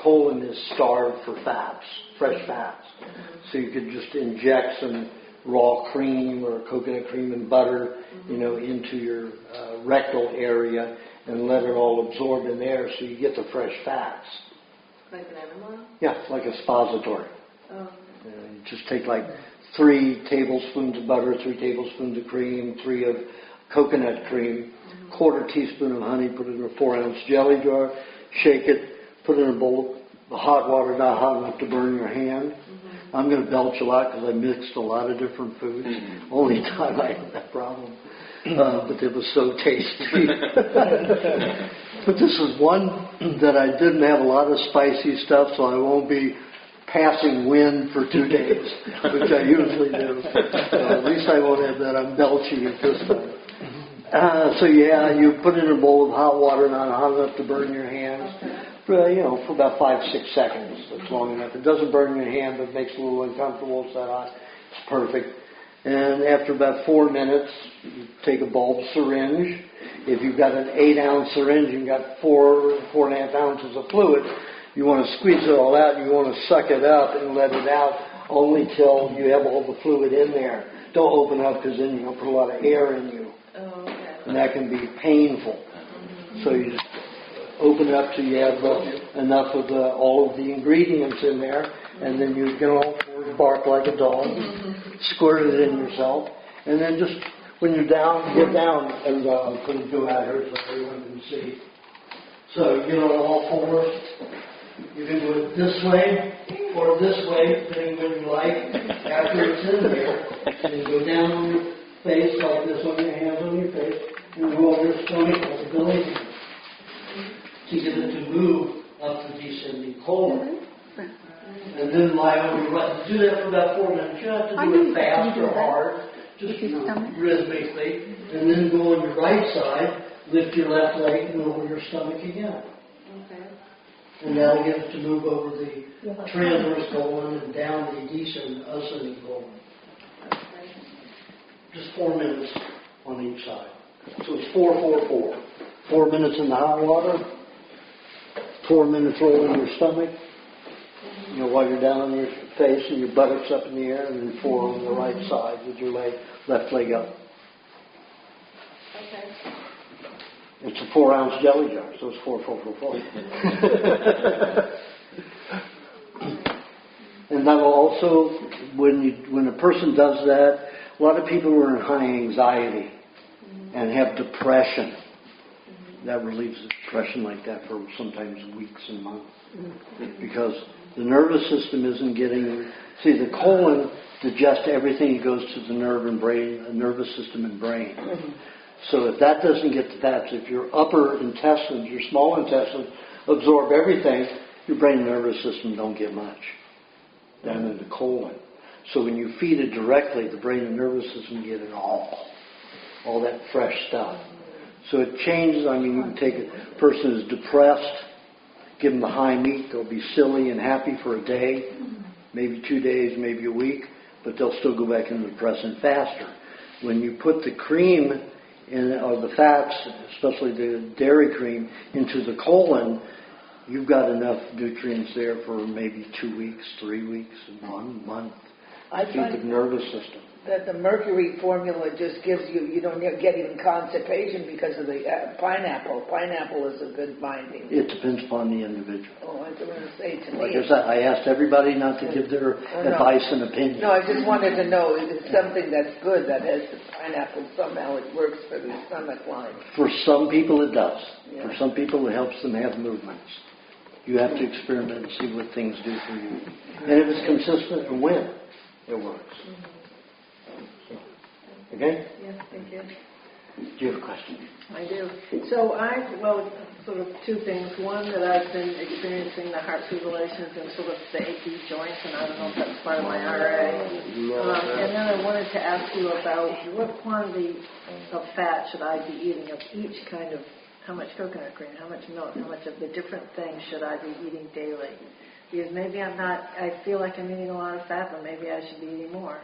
colon is starved for fats, fresh fats. So you could just inject some raw cream or coconut cream and butter, into your rectal area and let it all absorb in there so you get the fresh fats. Like an enema? Yeah, like a suppository. Oh. You just take like 3 tablespoons of butter, 3 tablespoons of cream, 3 of coconut cream, quarter teaspoon of honey, put it in a 4-ounce jelly jar, shake it, put it in a bowl of hot water, not hot enough to burn your hand. I'm going to belch a lot because I mixed a lot of different foods. Only time I had that problem. But it was so tasty. But this is one that I didn't have a lot of spicy stuff, so I won't be passing wind for 2 days, which I usually do. At least I won't have that. I'm belching it this time. You put it in a bowl of hot water, not hot enough to burn your hands, for about 5-6 seconds. That's long enough. It doesn't burn your hand, but makes it a little uncomfortable. It's that hot. It's perfect. And after about 4 minutes, you take a bulb syringe. If you've got an 8-ounce syringe, you've got 4.5 ounces of fluid. You want to squeeze it all out. You want to suck it up and let it out only till you have all the fluid in there. Don't open up because then you're going to put a lot of air in you. Oh, okay. And that can be painful. So you just open it up till you have enough of all of the ingredients in there, and then you get all bark like a dog, squirt it in yourself, and then just when you're down, get down, and I'll put it out here so everyone can see. So you get on all fours. You can do it this way or this way, depending when you like. After it's in there, and you go down on your face like this, on your hands on your face, and go over your stomach like a belly to get it to move up the descending colon. And then lie on your right. Do that for about 4 minutes. You don't have to do it fast or hard, just rhythmically. And then go on your right side, lift your left leg, and go over your stomach again. Okay. And that'll get it to move over the transverse colon and down the ascending colon. Just 4 minutes on each side. So it's 4-4-4. 4 minutes in the hot water, 4 minutes rolling your stomach, while you're down on your face and your buttocks up in the air, and then 4 on the right side with your left leg up. Okay. It's a 4-ounce jelly jar, so it's 4-4-4-4. And that'll also, when a person does that, a lot of people are in high anxiety and have depression. That relieves the depression like that for sometimes weeks and months. Because the nervous system isn't getting... See, the colon digests everything that goes to the nervous system and brain. So if that doesn't get the fats, if your upper intestines, your small intestines, absorb everything, your brain and nervous system don't get much down in the colon. So when you feed it directly, the brain and nervous system get it all that fresh stuff. So it changes. I mean, you can take a person who's depressed, give them the high meat, they'll be silly and happy for a day, maybe 2 days, maybe a week, but they'll still go back into depression faster. When you put the cream or the fats, especially the dairy cream, into the colon, you've got enough nutrients there for maybe 2 weeks, 3 weeks, 1 month. I Feed the nervous system. That the mercury formula just gives you don't get even constipation because of the pineapple. Pineapple is a good binding. It depends upon the individual. Oh, I was going to say to Like me. I said, I asked everybody not to give their advice and opinion. No, I just wanted to know if it's something that's good that has the pineapple. Somehow it works for the stomach line. For some people it does. Yeah. For some people it helps them have movements. You have to experiment and see what things do for you. And if it's consistent and when it works. Okay? Yes, thank you. Do you have a question? I do. So sort of two things. One, that I've been experiencing the heart fibrillations and sort of the achy joints, and I don't know if that's part of my RA. And then I wanted to ask you about what quantity of fat should I be eating of each kind of, how much coconut cream, how much milk, how much of the different things should I be eating daily? Because maybe I feel like I'm eating a lot of fat, but maybe I should be eating more.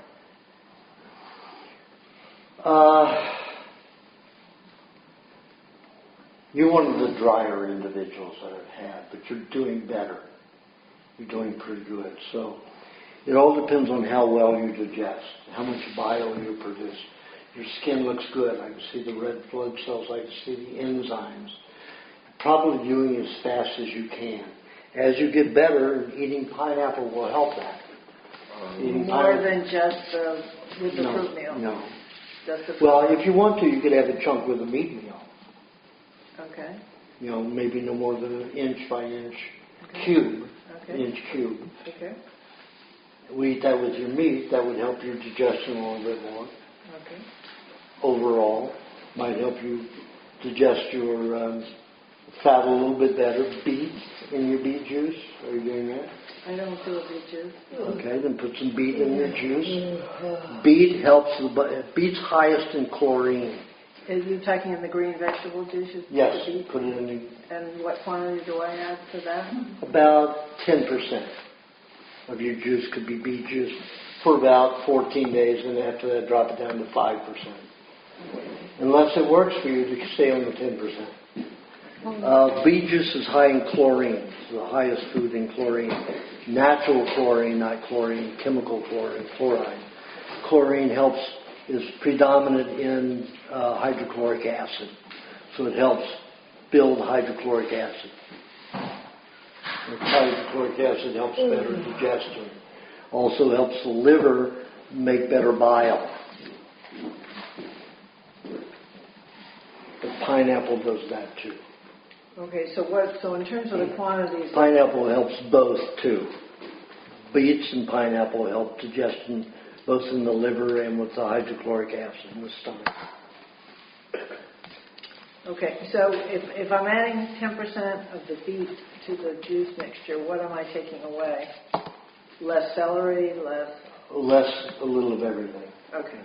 You're one of the drier individuals that I've had, but you're doing better. You're doing pretty good. So it all depends on how well you digest, how much bile you produce. Your skin looks good. I can see the red blood cells. I can see the enzymes. Probably doing as fast as you can. As you get better, eating pineapple will help that. More than just with the fruit meal? No. Well, if you want to, you could have a chunk with a meat meal. Okay. Maybe no more than an inch by inch cube. Okay. Inch cube. Okay. We eat that with your meat. That would help your digestion a little bit more. Okay. Overall, might help you digest your fat a little bit better. Beet in your beet juice. Are you doing that? I don't do a beet juice. Okay, then put some beet in your juice. Beet helps. Beet's highest in chlorine. Are you talking in the green vegetable juices? Yes, put it in the... And what quantity do I add to that? About 10% of your juice could be beet juice for about 14 days, and after that drop it down to 5%. Unless it works for you, you can stay on the 10%. Beet juice is high in chlorine. It's the highest food in chlorine. Natural chlorine, not chlorine, chemical chlorine, chloride. Chlorine is predominant in hydrochloric acid. So it helps build hydrochloric acid. And hydrochloric acid helps better digestion. Also helps the liver make better bile. The pineapple does that too. Okay, so in terms of the quantities... Pineapple helps both too. Beets and pineapple help digestion both in the liver and with the hydrochloric acid in the stomach. Okay, so if I'm adding 10% of the beet to the juice mixture, what am I taking away? Less celery, less... A little of everything. Okay.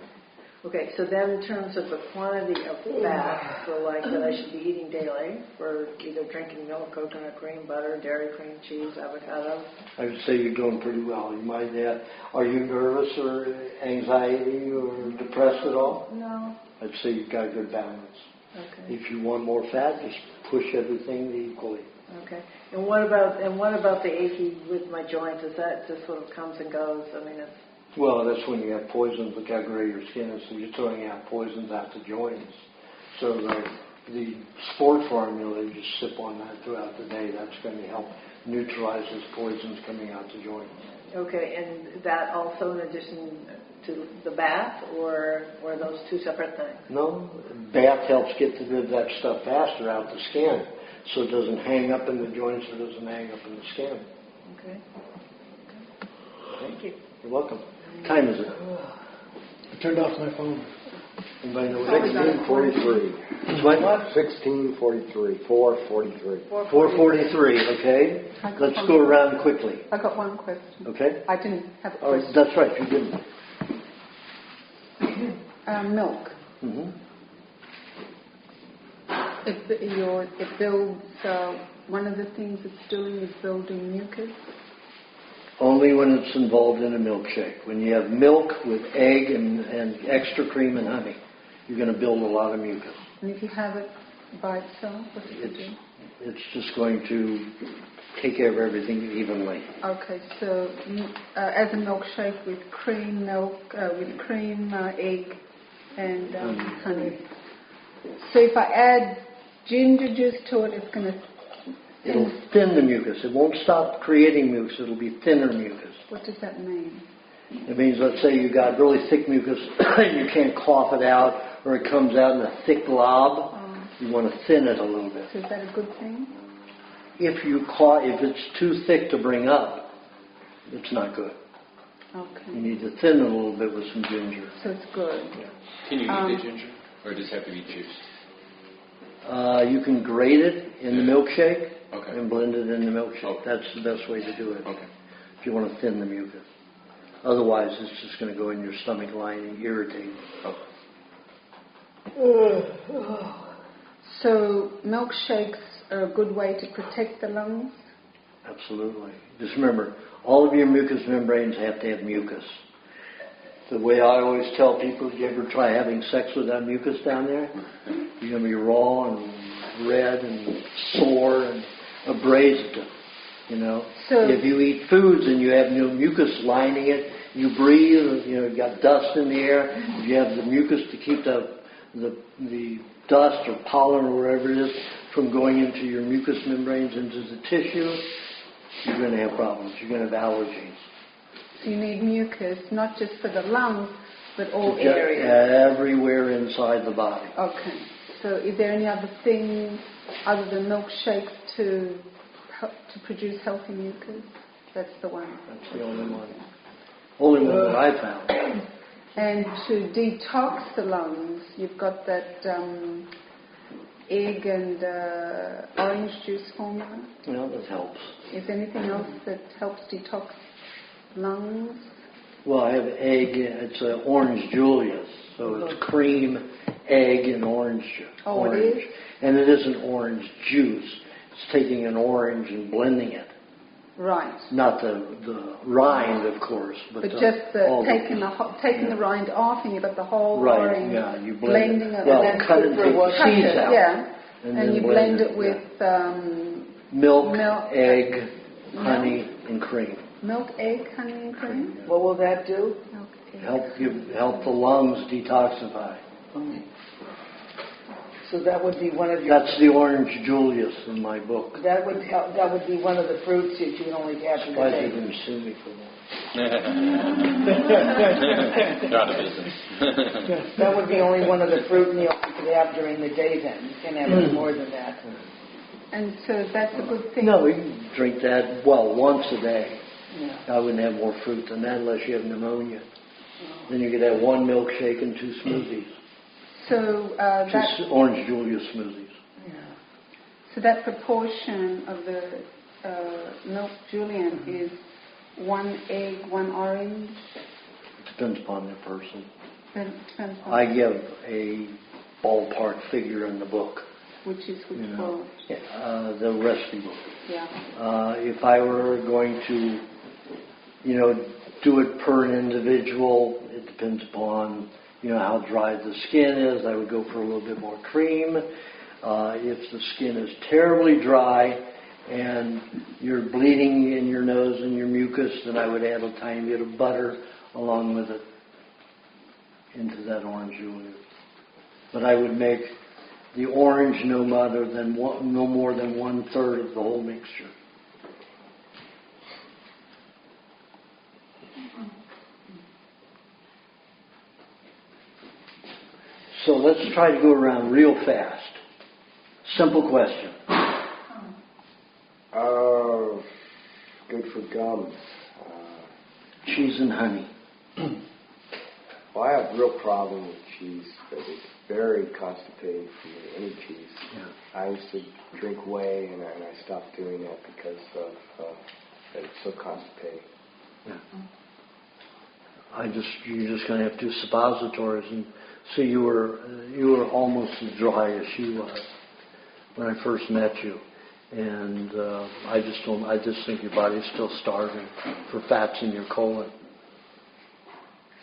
Okay, so then in terms of the quantity of fat, so like that I should be eating daily for either drinking milk, coconut cream, butter, dairy cream, cheese, avocado. I would say you're doing pretty well. You might have, are you nervous or anxiety or depressed at all? No. I'd say you've got a good balance. Okay. If you want more fat, just push everything equally. Okay. And what about the achy with my joints? Is that just sort of comes and goes? I mean, it's... Well, that's when you have poisons. Look how gray your skin is. So you're throwing out poisons out the joints. So the sport formula, you just sip on that throughout the day. That's going to help neutralize those poisons coming out the joints. Okay, and that also in addition to the bath, or those two separate things? No, bath helps get rid of that stuff faster out the skin, so it doesn't hang up in the joints, it doesn't hang up in the skin. Okay. Thank you. You're welcome. Time is it? I turned off my phone. Anybody know what 16:43. It's what? 16:43. 4:43. 4:43. Okay. Let's go around quickly. I got one question. Okay. I didn't have a Oh, question. that's right. You didn't. Milk. Mm-hmm. It builds. One of the things it's doing is building mucus. Only when it's involved in a milkshake. When you have milk with egg and extra cream and honey, you're going to build a lot of mucus. And if you have it by itself, what does it do? It's just going to take care of everything evenly. Okay, so as a milkshake with cream, egg, and honey. So if I add ginger juice to it, it's going to... It'll thin the mucus. It won't stop creating mucus. It'll be thinner mucus. What does that mean? It means, let's say you got really thick mucus and you can't cough it out, or it comes out in a thick glob. You want to thin it a little bit. So is that a good thing? If it's too thick to bring up, it's not good. Okay. You need to thin it a little bit with some ginger. So it's good. Yeah. Can you eat the ginger? Or does it have to be juiced? You can grate it in the milkshake Okay. and blend it in the milkshake. Okay. That's the best way to do it. Okay. If you want to thin the mucus. Otherwise, it's just going to go in your stomach lining, irritate. So milkshakes are a good way to protect the lungs? Absolutely. Just remember, all of your mucous membranes have to have mucus. The way I always tell people, if you ever try having sex with that mucus down there, you're going to be raw and red and sore and abrased. You know, So if you eat foods and you have no mucus lining it, you breathe. You know, you got dust in the air. If you have the mucus to keep the dust or pollen or whatever it is from going into your mucous membranes into the tissue, you're going to have problems. You're going to have allergies. So you need mucus, not just for the lungs, but all Just areas. everywhere inside the body. Okay. So is there any other thing other than milkshakes to produce healthy mucus? That's the one. That's the only one. Only one that I found. And to detox the lungs, you've got that egg and orange juice formula. Yeah, that helps. Is there anything else that helps detox lungs? Well, I have egg. It's an orange Julius, so it's cream, egg, and orange. Oh, orange. it is? And it isn't orange juice. It's taking an orange and blending it. Right. Not the rind, of course, but But the, just all taking the rind off and you've got the whole right. orange, Yeah, you blend blending it. Well, and then cut it, take the seeds it, out. yeah. And, And then you blend it yeah. with milk, egg, milk. honey, and cream. Milk, egg, honey, and cream. What will that do? Milk, egg. Help the lungs detoxify. So that would be one of your. That's the orange Julius in my book. That would help. That would be one of the fruits that you can only have in the Surprised day. they didn't sue me for that. They're out of business. That would be only one of the fruit meals you could have during the day. Then you can't have any more than that. And so that's a good thing. No, you can drink that, once a day. Yeah. I wouldn't have more fruit than that unless you have pneumonia. Then you could have one milkshake and two smoothies. So Two orange Julius smoothies. Yeah. so that proportion of the milk julienne is 1 egg, 1 orange. Depends upon the person. Then depends on I give a ballpark figure in the book. which You know, bowl. the recipe book. Yeah. If I were going to, do it per individual, it depends upon, how dry the skin is. I would go for a little bit more cream. If the skin is terribly dry and you're bleeding in your nose and your mucus, then I would add a tiny bit of butter along with it into that orange julienne. But I would make the orange no more than 1/3 of the whole mixture. So let's try to go around real fast. Simple question. Good for gums. Cheese and honey. Well, I have a real problem with cheese, but it's very constipating for me, any cheese. Yeah. I used to drink whey, and I stopped doing that because of that it's so constipating. Yeah. You're just going to have to do suppositories, and see, you were almost as dry as she was when I first met you, and I just think your body's still starving for fats in your colon.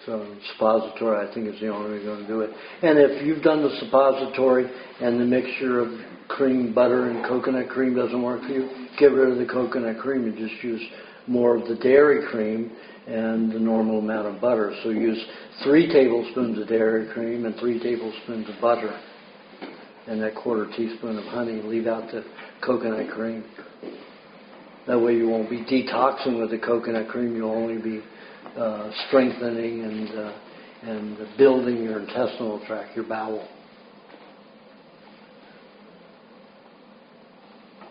So suppository, I think, is the only way you're going to do it. And if you've done the suppository and the mixture of cream, butter, and coconut cream doesn't work for you, get rid of the coconut cream and just use more of the dairy cream and the normal amount of butter. So use 3 tablespoons of dairy cream and 3 tablespoons of butter and that 1/4 teaspoon of honey. Leave out the coconut cream. That way you won't be detoxing with the coconut cream. You'll only be strengthening and building your intestinal tract, your bowel.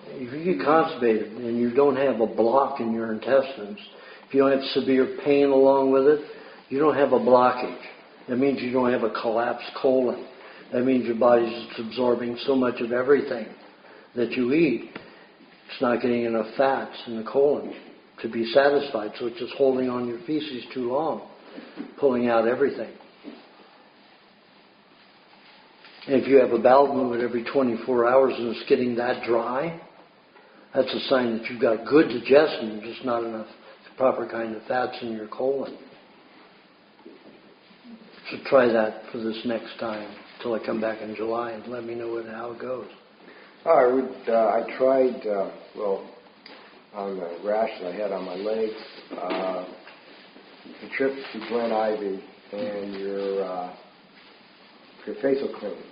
If you get constipated and you don't have a block in your intestines, if you don't have severe pain along with it, you don't have a blockage. That means you don't have a collapsed colon. That means your body's just absorbing so much of everything that you eat. It's not getting enough fats in the colon to be satisfied, so it's just holding on your feces too long, pulling out everything. And if you have a bowel movement every 24 hours and it's getting that dry, that's a sign that you've got good digestion, just not enough proper kind of fats in your colon. So try that for this next time till I come back in July and let me know how it goes. I tried, on the rash that I had on my legs, the trip to Glen Ivy and your facial cream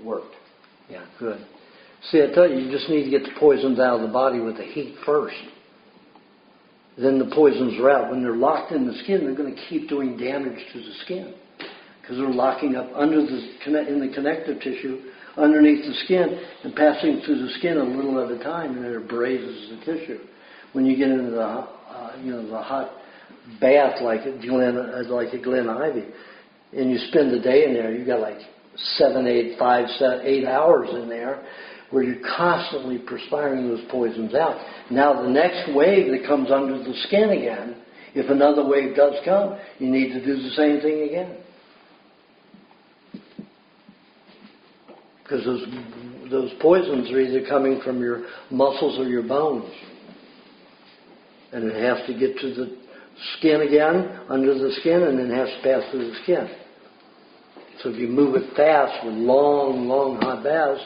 worked. Yeah, good. See, I tell you, you just need to get the poisons out of the body with the heat first. Then the poisons are out. When they're locked in the skin, they're going to keep doing damage to the skin because they're locking up in the connective tissue underneath the skin and passing through the skin a little at a time, and it abrases the tissue. When you get into the hot bath like at Glen Ivy, and you spend the day in there, you got like 8 hours in there, where you're constantly perspiring those poisons out. Now the next wave that comes under the skin again, if another wave does come, you need to do the same thing again. Because those poisons are either coming from your muscles or your bones. And it has to get to the skin again, under the skin, and then has to pass through the skin. So if you move it fast with long hot baths,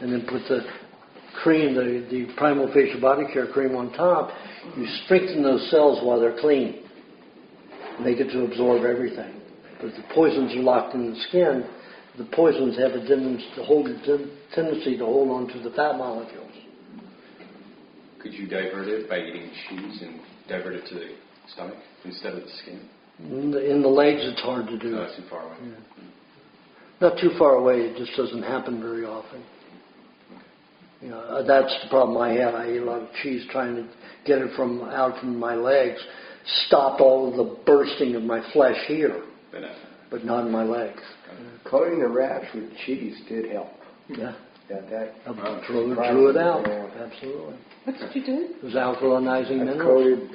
and then put the cream, the Primal Facial Body Care cream on top, you strengthen those cells while they're clean. And they get to absorb everything. But if the poisons are locked in the skin, the poisons have a tendency to hold on to the fat molecules. Could you divert it by eating cheese and divert it to the stomach instead of the skin? In the legs, it's hard to do. No, it's too far away. Yeah. Not too far away. It just doesn't happen very often. That's the problem I had. I ate a lot of cheese trying to get it out from my legs. Stopped all of the bursting of my flesh here, but not in my legs. Coating the rash with cheese did help. Yeah. That drew it out. Yeah. What Absolutely. did you do? It was alkalinizing I minerals.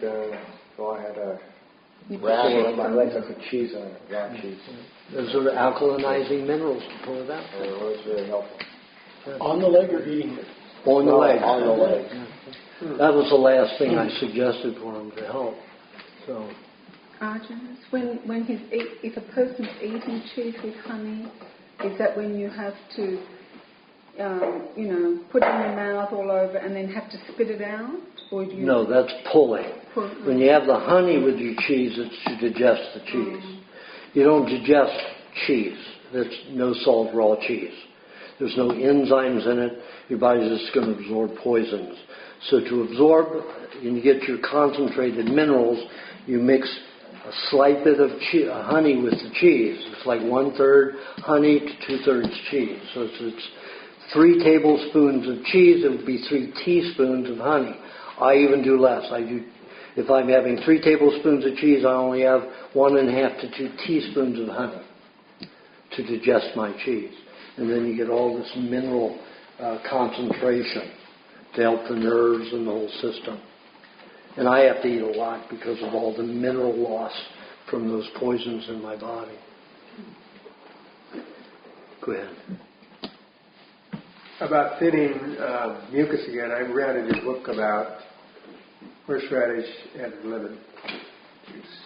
I had a rash on my legs. I put cheese on it, raw cheese. Those are alkalinizing minerals to pull it out. And it was very helpful. On the leg or eating it? On the leg. On the leg. Yeah. That was the last thing I suggested for him to help. So. Aajonus, if a person's eating cheese with honey, is that when you have to, put it in your mouth all over and then have to spit it out? Or do you? No, that's pulling. When you have the honey with your cheese, it's to digest the cheese. You don't digest cheese. That's no salt raw cheese. There's no enzymes in it. Your body's just going to absorb poisons. So to absorb and get your concentrated minerals, you mix a slight bit of honey with the cheese. It's like 1/3 honey to 2/3 cheese. So it's 3 tablespoons of cheese. It would be 3 teaspoons of honey. I even do less. If I'm having 3 tablespoons of cheese, I only have 1.5 to 2 teaspoons of honey to digest my cheese. And then you get all this mineral concentration to help the nerves and the whole system. And I have to eat a lot because of all the mineral loss from those poisons in my body. Go ahead. About thinning mucus again, I read in your book about horseradish and lemon juice.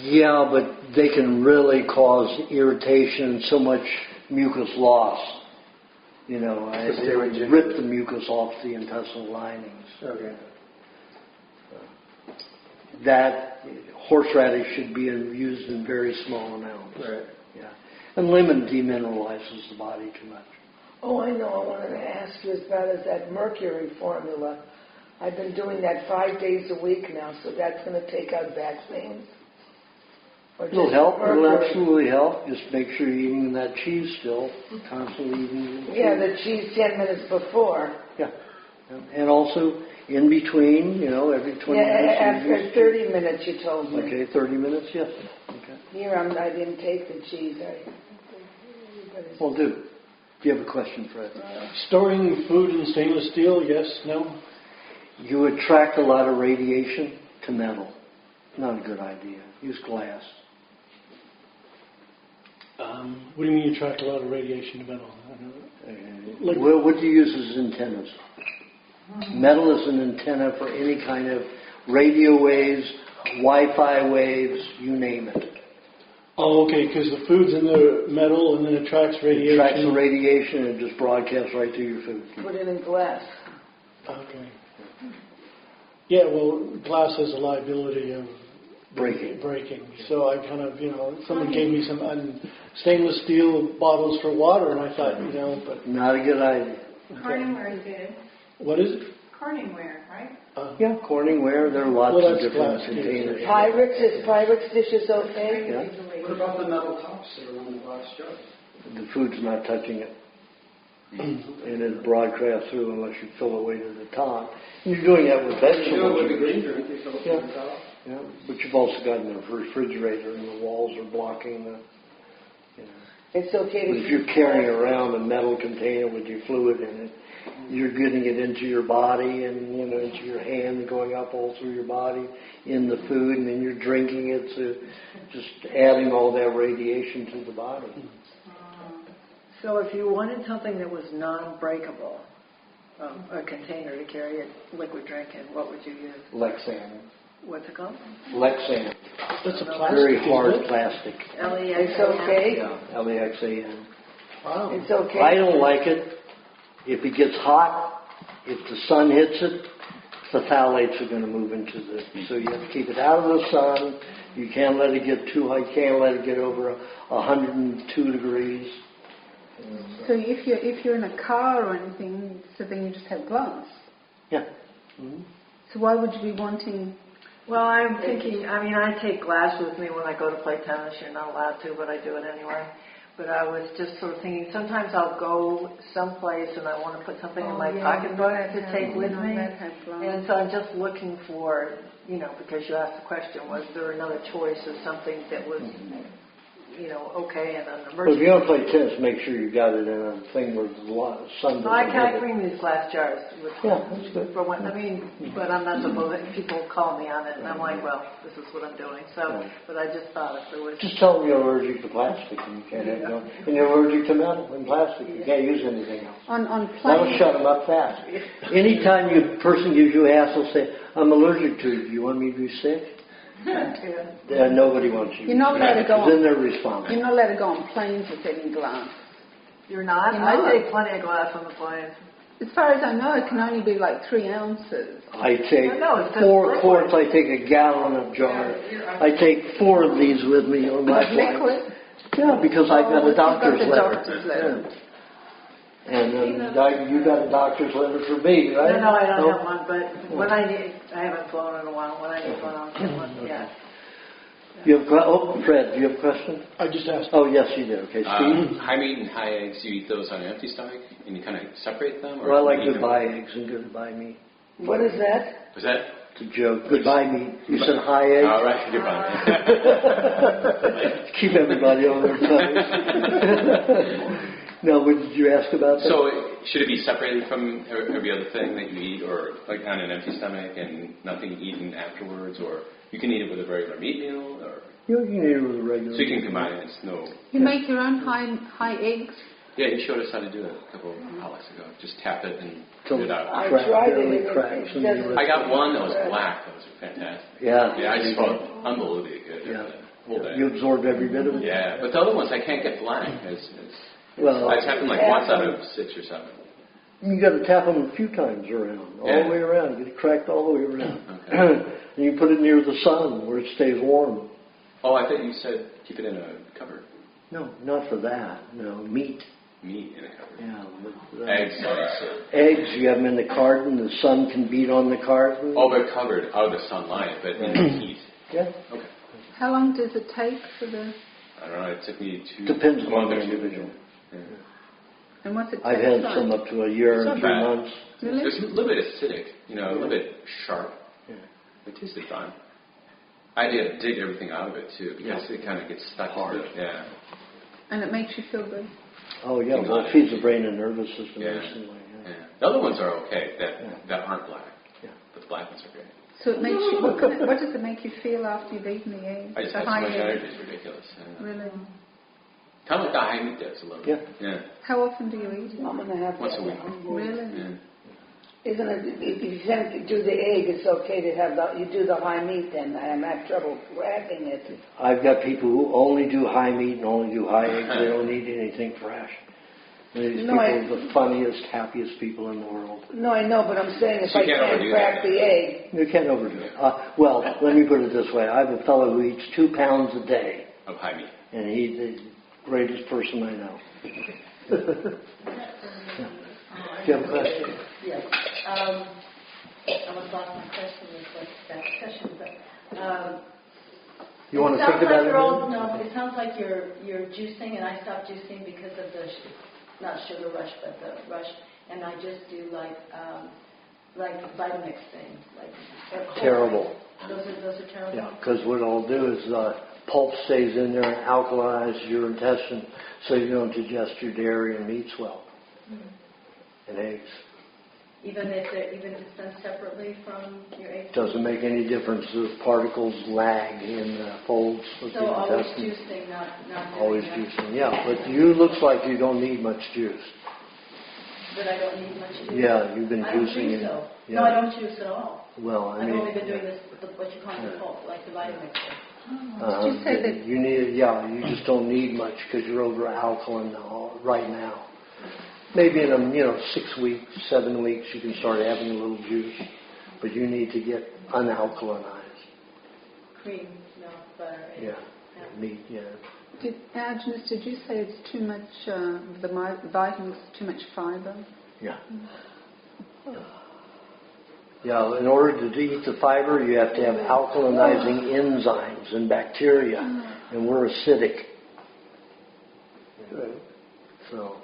Yeah, but they can really cause irritation and so much mucus loss. It rip the mucus off the intestinal linings. Okay. That horseradish should be used in very small amounts. Right. Yeah. And lemon demineralizes the body too much. Oh, I know. I wanted to ask you is that mercury formula. I've been doing that 5 days a week now, so that's going to take out back pain. It'll help. It'll absolutely help. Just make sure you're eating that cheese still. Constantly eating the cheese. Yeah, the cheese 10 minutes before. Yeah. And also in between, every 20 minutes. Yeah, after 30 minutes, you told me. Okay, 30 minutes, yes. Okay. Here, I didn't take the cheese. Well, do you have a question, Fred? Storing food in stainless steel, yes, no? You attract a lot of radiation to metal. Not a good idea. Use glass. What do you mean you attract a lot of radiation to metal? What do you use as antennas? Metal is an antenna for any kind of radio waves, Wi-Fi waves, you name it. Oh, okay, because the food's in the metal and then it attracts radiation. It attracts the radiation and it just broadcasts right to your food. Put it in glass. Okay. Yeah, well, glass has a liability of breaking. So I kind of, someone gave me some stainless steel bottles for water, and I thought, but not a good idea. Corningware is good. What is it? Corningware, right? Yeah, Corningware. There are lots of different containers. Pyrex dishes okay? Yeah. What about the metal tops that are on the glass jars? The food's not touching it. And it broadcasts through unless you fill it way to the top. And you're doing that with vegetables. You do it with the green drink, you fill it to the top. Yeah, but you've also got the refrigerator and the walls are blocking the... It's okay to... But if you're carrying around a metal container with your fluid in it, you're getting it into your body and, into your hand, going up all through your body, in the food, and then you're drinking it, so just adding all that radiation to the body. So if you wanted something that was non-breakable, a container to carry a liquid drink in, what would you use? Lexan. What's it called? Lexan. That's a plastic. Very hard plastic. It's okay? Yeah, Lexan. Wow. It's okay? I don't like it. If it gets hot, if the sun hits it, the phthalates are going to move into the... So you have to keep it out of the sun. You can't let it get too hot. You can't let it get over 102 degrees. So if you're in a car or anything, so then you just have glass? Yeah. Mm-hmm. So why would you be wanting... Well, I'm thinking, I take glass with me when I go to play tennis. You're not allowed to, but I do it anyway. But I was just sort of thinking, sometimes I'll go someplace and I want to put something in my pocketbook to take with me. And so I'm just looking for, because you asked the question, was there another choice of something that was, okay and an emergency? Well, if you don't play tennis, make sure you got it in a thing where the sun doesn't I bring these glass jars with me. Yeah, that's good. For when, but I'm not supposed to, people call me on it and I'm like, well, this is what I'm doing. So, but I just thought if there was... Just tell them you're allergic to plastic and you can't have no, and you're allergic to metal and plastic. You can't use anything else. On That'll shut them up fast. Anytime a person gives you a hassle, say, I'm allergic to it. Do you want me to be sick? Nobody wants you. You're not allowed to go on. Then they're responsible. You're not allowed to go on planes with any glass. You're not? I take plenty of glass on the plane. As far as I know, it can only be like 3 ounces. I take 4 quarts. I take a gallon of jar. I take 4 of these with me on my flight. Liquid? Yeah, because I got a doctor's letter. Doctor's letter. Yeah. And you got a doctor's letter for me, right? No, I don't have one, but when I need, I haven't flown in a while. When I need one, I'll get one. Yeah. You have Fred, do you have a question? I just asked. Oh, yes, you did. Okay, Steve? High meat and high eggs, you eat those on an empty stomach and you kind of separate them? Or Well, I like goodbye eggs and goodbye meat. What is that? Was that? It's a joke. Goodbye meat. You said high eggs? All right, goodbye. Keep everybody on their toes. No, what did you ask about that? So should it be separated from every other thing that you eat, or like on an empty stomach and nothing eaten afterwards, or you can eat it with a regular meat meal, or you can eat it with a regular. So you can combine it. It's no. You make your own high eggs. Yeah, he showed us how to do it a couple of hours ago. Just tap it and put it out. I tried it. I got one that was black. That was fantastic. Yeah. Yeah, I just felt unbelievably good. Yeah. You absorbed every bit of it. Yeah, but the other ones I can't get black. Well, I tapped them like once out of 6 or 7. You got to tap them a few times around, all the way around. Get it cracked all the way around. Okay. And you put it near the sun where it stays warm. Oh, I thought you said keep it in a cupboard. No, not for that. No, meat. Meat in a cupboard. Yeah. But, eggs. Eggs, you have them in the carton. The sun can beat on the carton. Oh, they're covered out of the sunlight, but in the heat. Yeah. Okay. How long does it take for the... I don't know. It took me 2 Depends months on the or 2. individual. Yeah. And what's it I've had some up to a year and 3 months. Really? It's a little bit acidic, a little bit sharp. Yeah. It tasted fine. I had to dig everything out of it too because it kind of gets stuck hard. Yeah. And it makes you feel good. Oh yeah, well, it feeds the brain and nervous system. Yeah. Recently, Yeah. The other ones are okay that aren't black. Yeah. But the black ones are great. So it makes you. What does it make you feel after you've eaten the egg? I just The have so high much egg? energy. It's ridiculous. Yeah. Really? Kind of like the high meat does a little bit. Yeah. How often do you eat it? I'm going to have Once a week. Really? Yeah. Isn't it, if you do the egg, it's okay to have you do the high meat then. I have trouble wrapping it. I've got people who only do high meat and only do high eggs. They don't eat anything fresh. These people are the funniest, happiest people in the world. No, I know, but I'm saying if I can't crack the egg. You can't overdo it. Well, let me put it this way. I have a fellow who eats 2 pounds a day. Of high meat. And he's the greatest person I know. Do you have a question? Yes. I was lost my question with that session, but you want to think about it? No, it sounds like you're juicing, and I stopped juicing because of the not sugar rush, but the rush, and I just do like Vitamix things, like terrible. Those are terrible. Yeah, because what it'll do is pulp stays in there and alkalizes your intestine, so you don't digest your dairy and meats well, and eggs. Even if it's done separately from your eggs? Doesn't make any difference. The particles lag in the folds of the So always intestine. juicing, not Always doing that. juicing, yeah. But you looks like you don't need much juice. That I don't need much juice? Yeah, you've been I don't juicing. think so. Yeah. No, I don't juice at all. Well, I I've mean, only been doing this, what you call the pulp, like the Vitamix. Did you say that? You need, you just don't need much because you're over alkaline right now. Maybe in 6 weeks, 7 weeks, you can start having a little juice, but you need to get unalkalinized. Cream, milk, butter. Yeah, meat. Yeah. Aajonus, did you say it's too much? The vitamins, too much fiber? Yeah. Yeah, in order to eat the fiber, you have to have alkalinizing enzymes and bacteria, and we're acidic. So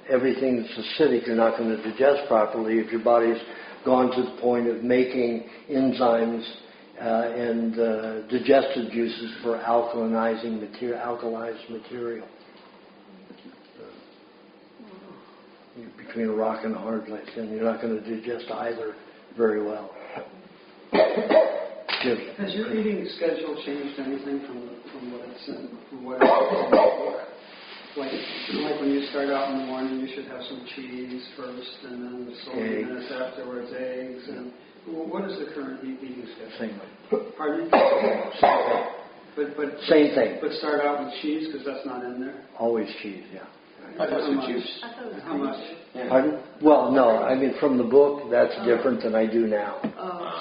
everything that's acidic you're not going to digest properly if your body's gone to the point of making enzymes and digestive juices for alkalized material. You're between a rock and a hard place, and you're not going to digest either very well. Has your eating schedule changed anything from what it's in, from what it's in the book? Like when you start out in the morning, you should have some cheese first, and then so many minutes afterwards, eggs. And what is the current eating schedule? Same way. Pardon me? Same thing. But start out with cheese because that's not in there. Always cheese, yeah. I thought it was juice. How much? Yeah. Pardon? Well, no. I mean, from the book, that's different than I do now.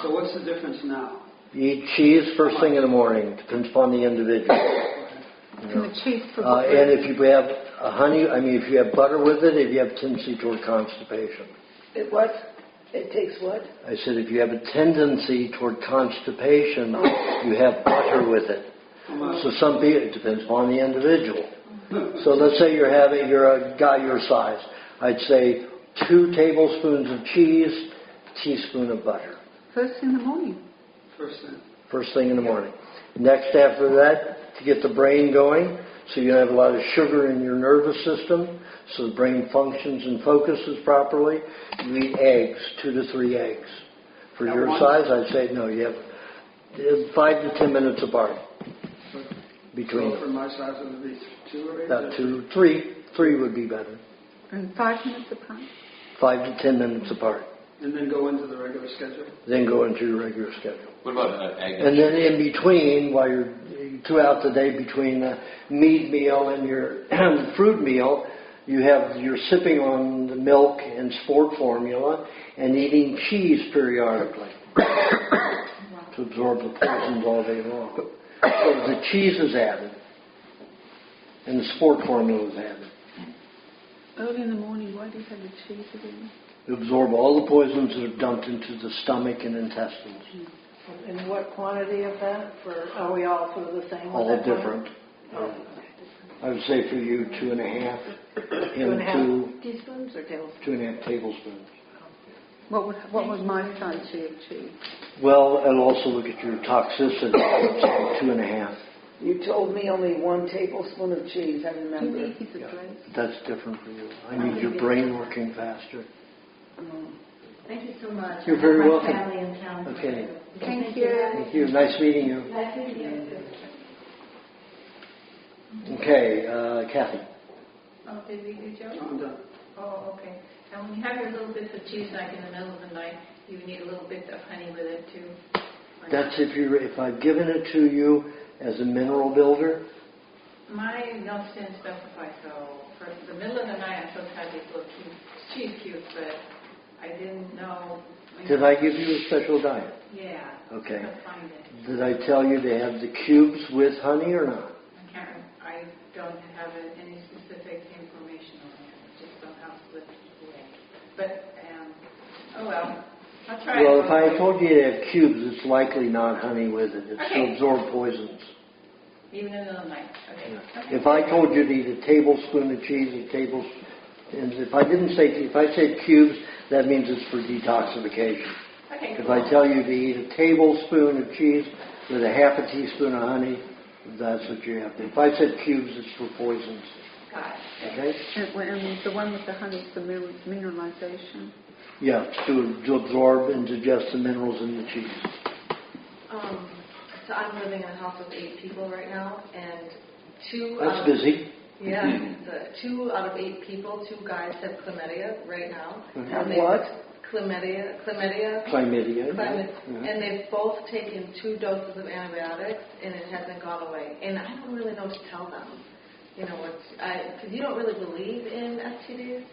So what's the difference now? You eat cheese first thing in the morning. Depends upon the individual. And the cheese for and if you have if you have butter with it, if you have a tendency toward constipation. It what? It takes what? I said if you have a tendency toward constipation, you have butter with it. So some people, it depends upon the individual. So let's say you're a guy your size. I'd say 2 tablespoons of cheese, a teaspoon of butter. First thing in the morning. First thing in the morning. Next after that, to get the brain going, so you don't have a lot of sugar in your nervous system, so the brain functions and focuses properly, you eat eggs, 2 to 3 eggs. For your size, I'd say no, you have 5 to 10 minutes apart. Between So for my size, it would be 2 or 8? about 2, 3. 3 would be better. And 5 minutes apart? 5 to 10 minutes apart. And then go into the regular schedule? Then go into your regular schedule. What about egg? And then in between, while you're throughout the day between the meat meal and your fruit meal, you're sipping on the milk and sport formula and eating cheese periodically to absorb the poisons all day long. So the cheese is added and the sport formula is added. Early in the morning, why do you have the cheese again? To absorb all the poisons that are dumped into the stomach and intestines. And what quantity of that? Are we all sort of the same? All different. I would say for you 2.5. 2.5 teaspoons or tablespoons? 2.5 tablespoons. What would my son achieve? Well, and also look at your toxicity. It's like 2.5. You told me only 1 tablespoon of cheese, I remember. That's different for you. I need your brain working faster. Thank you so much. You're very My welcome. family in town. Okay. Thank you. Thank you. Nice meeting you. Nice meeting you. Okay, Kathy. Oh, did we do Joe? I'm done. Oh, okay. And when you have your little bits of cheese like in the middle of the night, you need a little bit of honey with it too. That's if I've given it to you as a mineral builder. My notes didn't specify, so for the middle of the night I'm supposed to have these little cheese cubes, but I didn't know. Did I give you a special diet? Yeah. Okay. I couldn't find it. Did I tell you to have the cubes with honey or not? I don't have any specific information on it. It just somehow slipped away. But, oh well. I'll try Well, it. if I told you to have cubes, it's likely not honey with it. It's Okay. to absorb poisons. Even in the middle of the night. Okay. Yeah. Okay. If I told you to eat a tablespoon of cheese, and if I said cubes, that means it's for detoxification. Okay, If cool. I tell you to eat a tablespoon of cheese with a half a teaspoon of honey, that's what you have to. If I said cubes, it's for poisons. Got it. Okay? And the one with the honey is the mineralization. Yeah, to absorb and digest the minerals in the cheese. So I'm living in a house with 8 people right now, and 2. That's busy. Yeah, 2 out of 8 people, 2 guys have chlamydia right now. Have what? Chlamydia. Chlamydia. And they've both taken 2 doses of antibiotics, and it hasn't gone away. And I don't really know what to tell them. You know, because you don't really believe in STDs,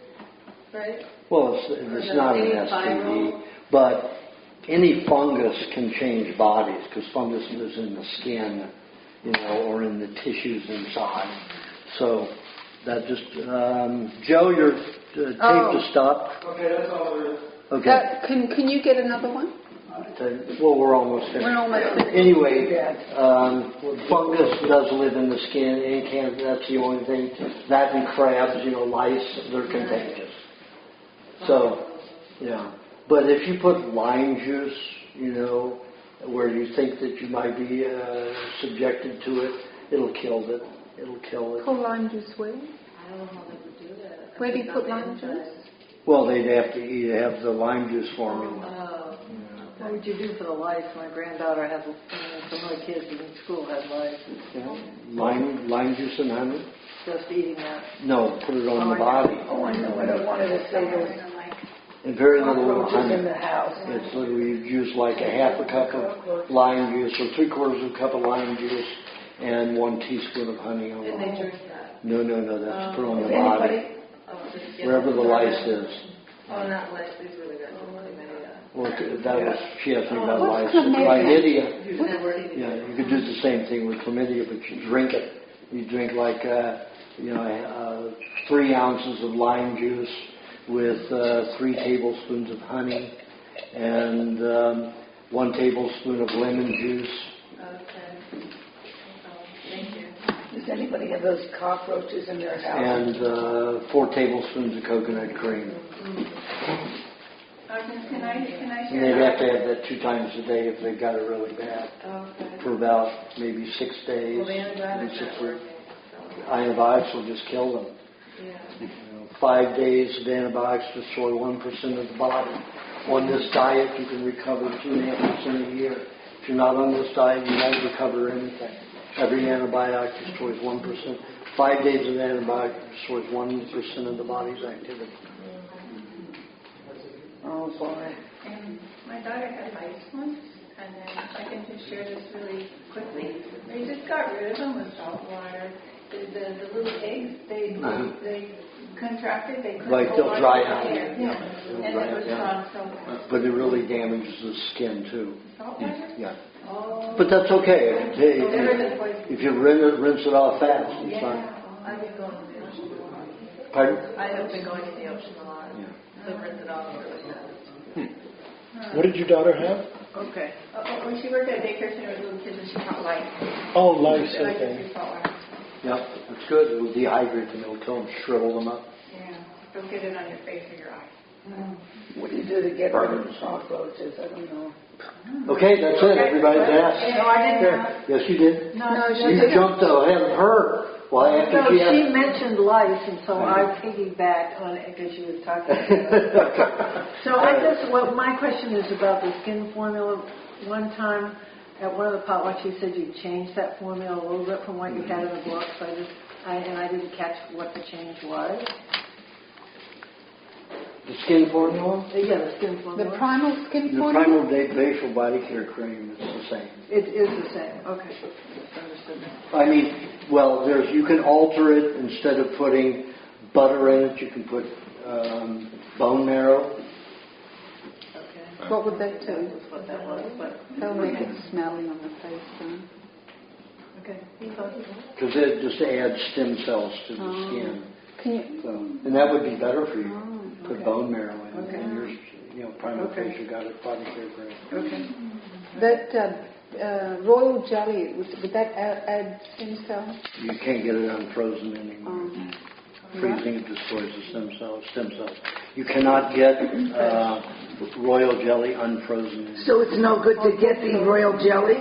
right? Well, it's not an STD, but any fungus can change bodies because fungus lives in the skin, or in the tissues inside. So that just Joe, your tape just stopped. Okay, that's all there is. Okay. Can you get another one? Well, we're almost finished. We're almost finished. Anyway, fungus does live in the skin and that's the only thing. That and crabs, lice, they're contagious. So, yeah. But if you put lime juice, where you think that you might be subjected to it, it'll kill it. It'll kill it. Put lime juice where? I don't know how they would do that. Where do you put lime juice? Well, they'd have to have the lime juice formula. What would you do for the lice? My granddaughter has, some of the kids in school had lice. Lime juice and honey? Just eating that. No, put it on the body. Oh, I know what I wanted to say. Those And very little cockroaches honey. in the house. It's literally you'd use like a half a cup of lime juice or 3/4 of a cup of lime juice and 1 teaspoon of honey on And they it. drink that. No, that's put on the Anybody? body. Wherever the lice is. Oh, not lice. These really good. Chlamydia. Well, that was, she asked me about lice. What's chlamydia? Chlamydia. Yeah, you could do the same thing with chlamydia, but you drink it. You drink like, 3 ounces of lime juice with 3 tablespoons of honey and 1 tablespoon of lemon juice. Okay. Thank you. Does anybody have those cockroaches in their house? And 4 tablespoons of coconut cream. Can I And share they'd that? have to have that 2 times a day if they got it really bad. Okay. For about maybe 6 days. Well, the antibiotics maybe 6 aren't weeks. working. Antibiotics will just kill them. Yeah. 5 days of antibiotics destroy 1% of the body. On this diet, you can recover 2.5% a year. If you're not on this diet, you won't recover anything. Every antibiotic destroys 1%. 5 days of antibiotic destroys 1% of the body's activity. Oh, boy. And my daughter had lice once, and then I can just share this really quickly. They just got rid of them with salt water. The little eggs, they contracted. They couldn't Like hold they'll on dry to the out. hair. Yeah. They'll And dry it out, was yeah. gone so fast. But it really damages the skin too. Salt water? Yeah. Oh. But that's okay. If you rinse it off fast, it's Yeah. fine. I've been going to the ocean a lot. Pardon? I have been going to the ocean a lot. So rinse it off really fast. What did your daughter have? Okay. When she worked at a daycare center with little kids, and she caught lice. Oh, lice, Like okay. through salt water. Yep, that's good. It will dehydrate them. It will kill them, shrivel them up. Yeah. Don't get it on your face or your eye. What do you do to get rid of the cockroaches? I don't know. Okay, that's it. Everybody's asked. No, I didn't ask. Yes, you did. No, You jumped ahead of her. Well, after no, she she asked. mentioned lice, and so I piggybacked on it because she was talking about it. So my question is about the skin formula. One time at one of the potlucks, you said you changed that formula a little bit from what you had in the book, so I didn't catch what the change was. The skin formula? Yeah, the skin formula. The primal skin The formula? primal facial body care cream is the same. It is the same. Okay. Understood. I mean, well, you can alter it. Instead of putting butter in it, you can put bone marrow. Okay. What would that do? That's what that was. But That'll make it smelly on the face, then. okay. Because it just adds stem cells to the skin. Can you? So, and that would be better for you. Put okay. bone marrow in it. Okay. And yours, primal facial got it, body care cream. Okay. That royal jelly, would that add stem cells? You can't get it unfrozen anymore. Freezing it destroys the stem cells. You cannot get royal jelly unfrozen. So it's no good to get the royal jelly?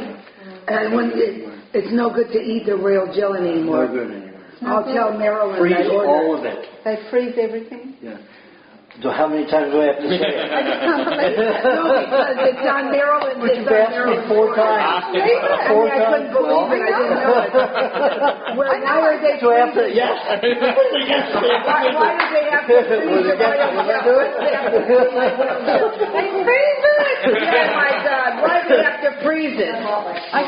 It's no good to eat the royal jelly anymore? No good anymore. I'll tell Marilyn. Freeze all of it. They freeze everything? Yeah. So how many times do I have to say it? I just can't believe it. No, because it's on Maryland. But you've asked me 4 times. I couldn't believe it. I didn't know it. Well, why are they So after, yes. Why do they have to freeze it? They freeze it! Oh my God, why do they have to freeze it?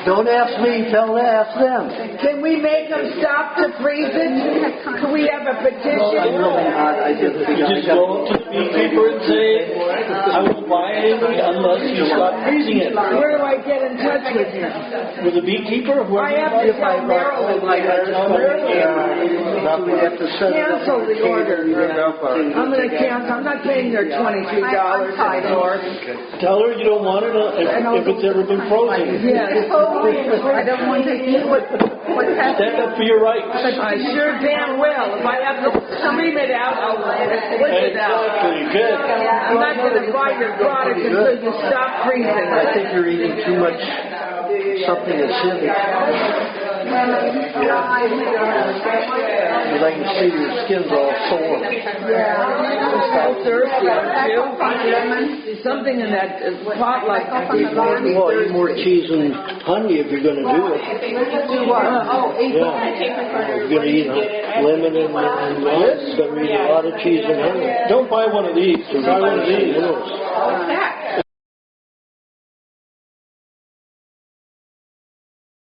Don't ask me, ask them. Can we make them stop to freeze it? Can we have a petition? I just go to the beekeeper and say, I will buy it unless you stop freezing it. Where do I get in touch with him? With the beekeeper? I have to tell Marilyn. Cancel the order. I'm going to cancel. I'm not paying their $23 anymore. Tell her you don't want it if it's ever been frozen. Yes. I don't want to eat what's happening. Stand up for your rights. I sure damn will. If I have to scream it out, I'll push it out. Exactly. Good. I'm not going to buy your product until you stop freezing. I think you're eating too much something acidic. Because I can see your skin's all sore. Yeah, I'm so thirsty, aren't you? Something in that pot like that. Well, eat more cheese and honey if you're going to do it. Do what? Yeah. If you're going to eat lemon and this, you're going to eat a lot of cheese and honey. Don't buy one of these. Buy one of these.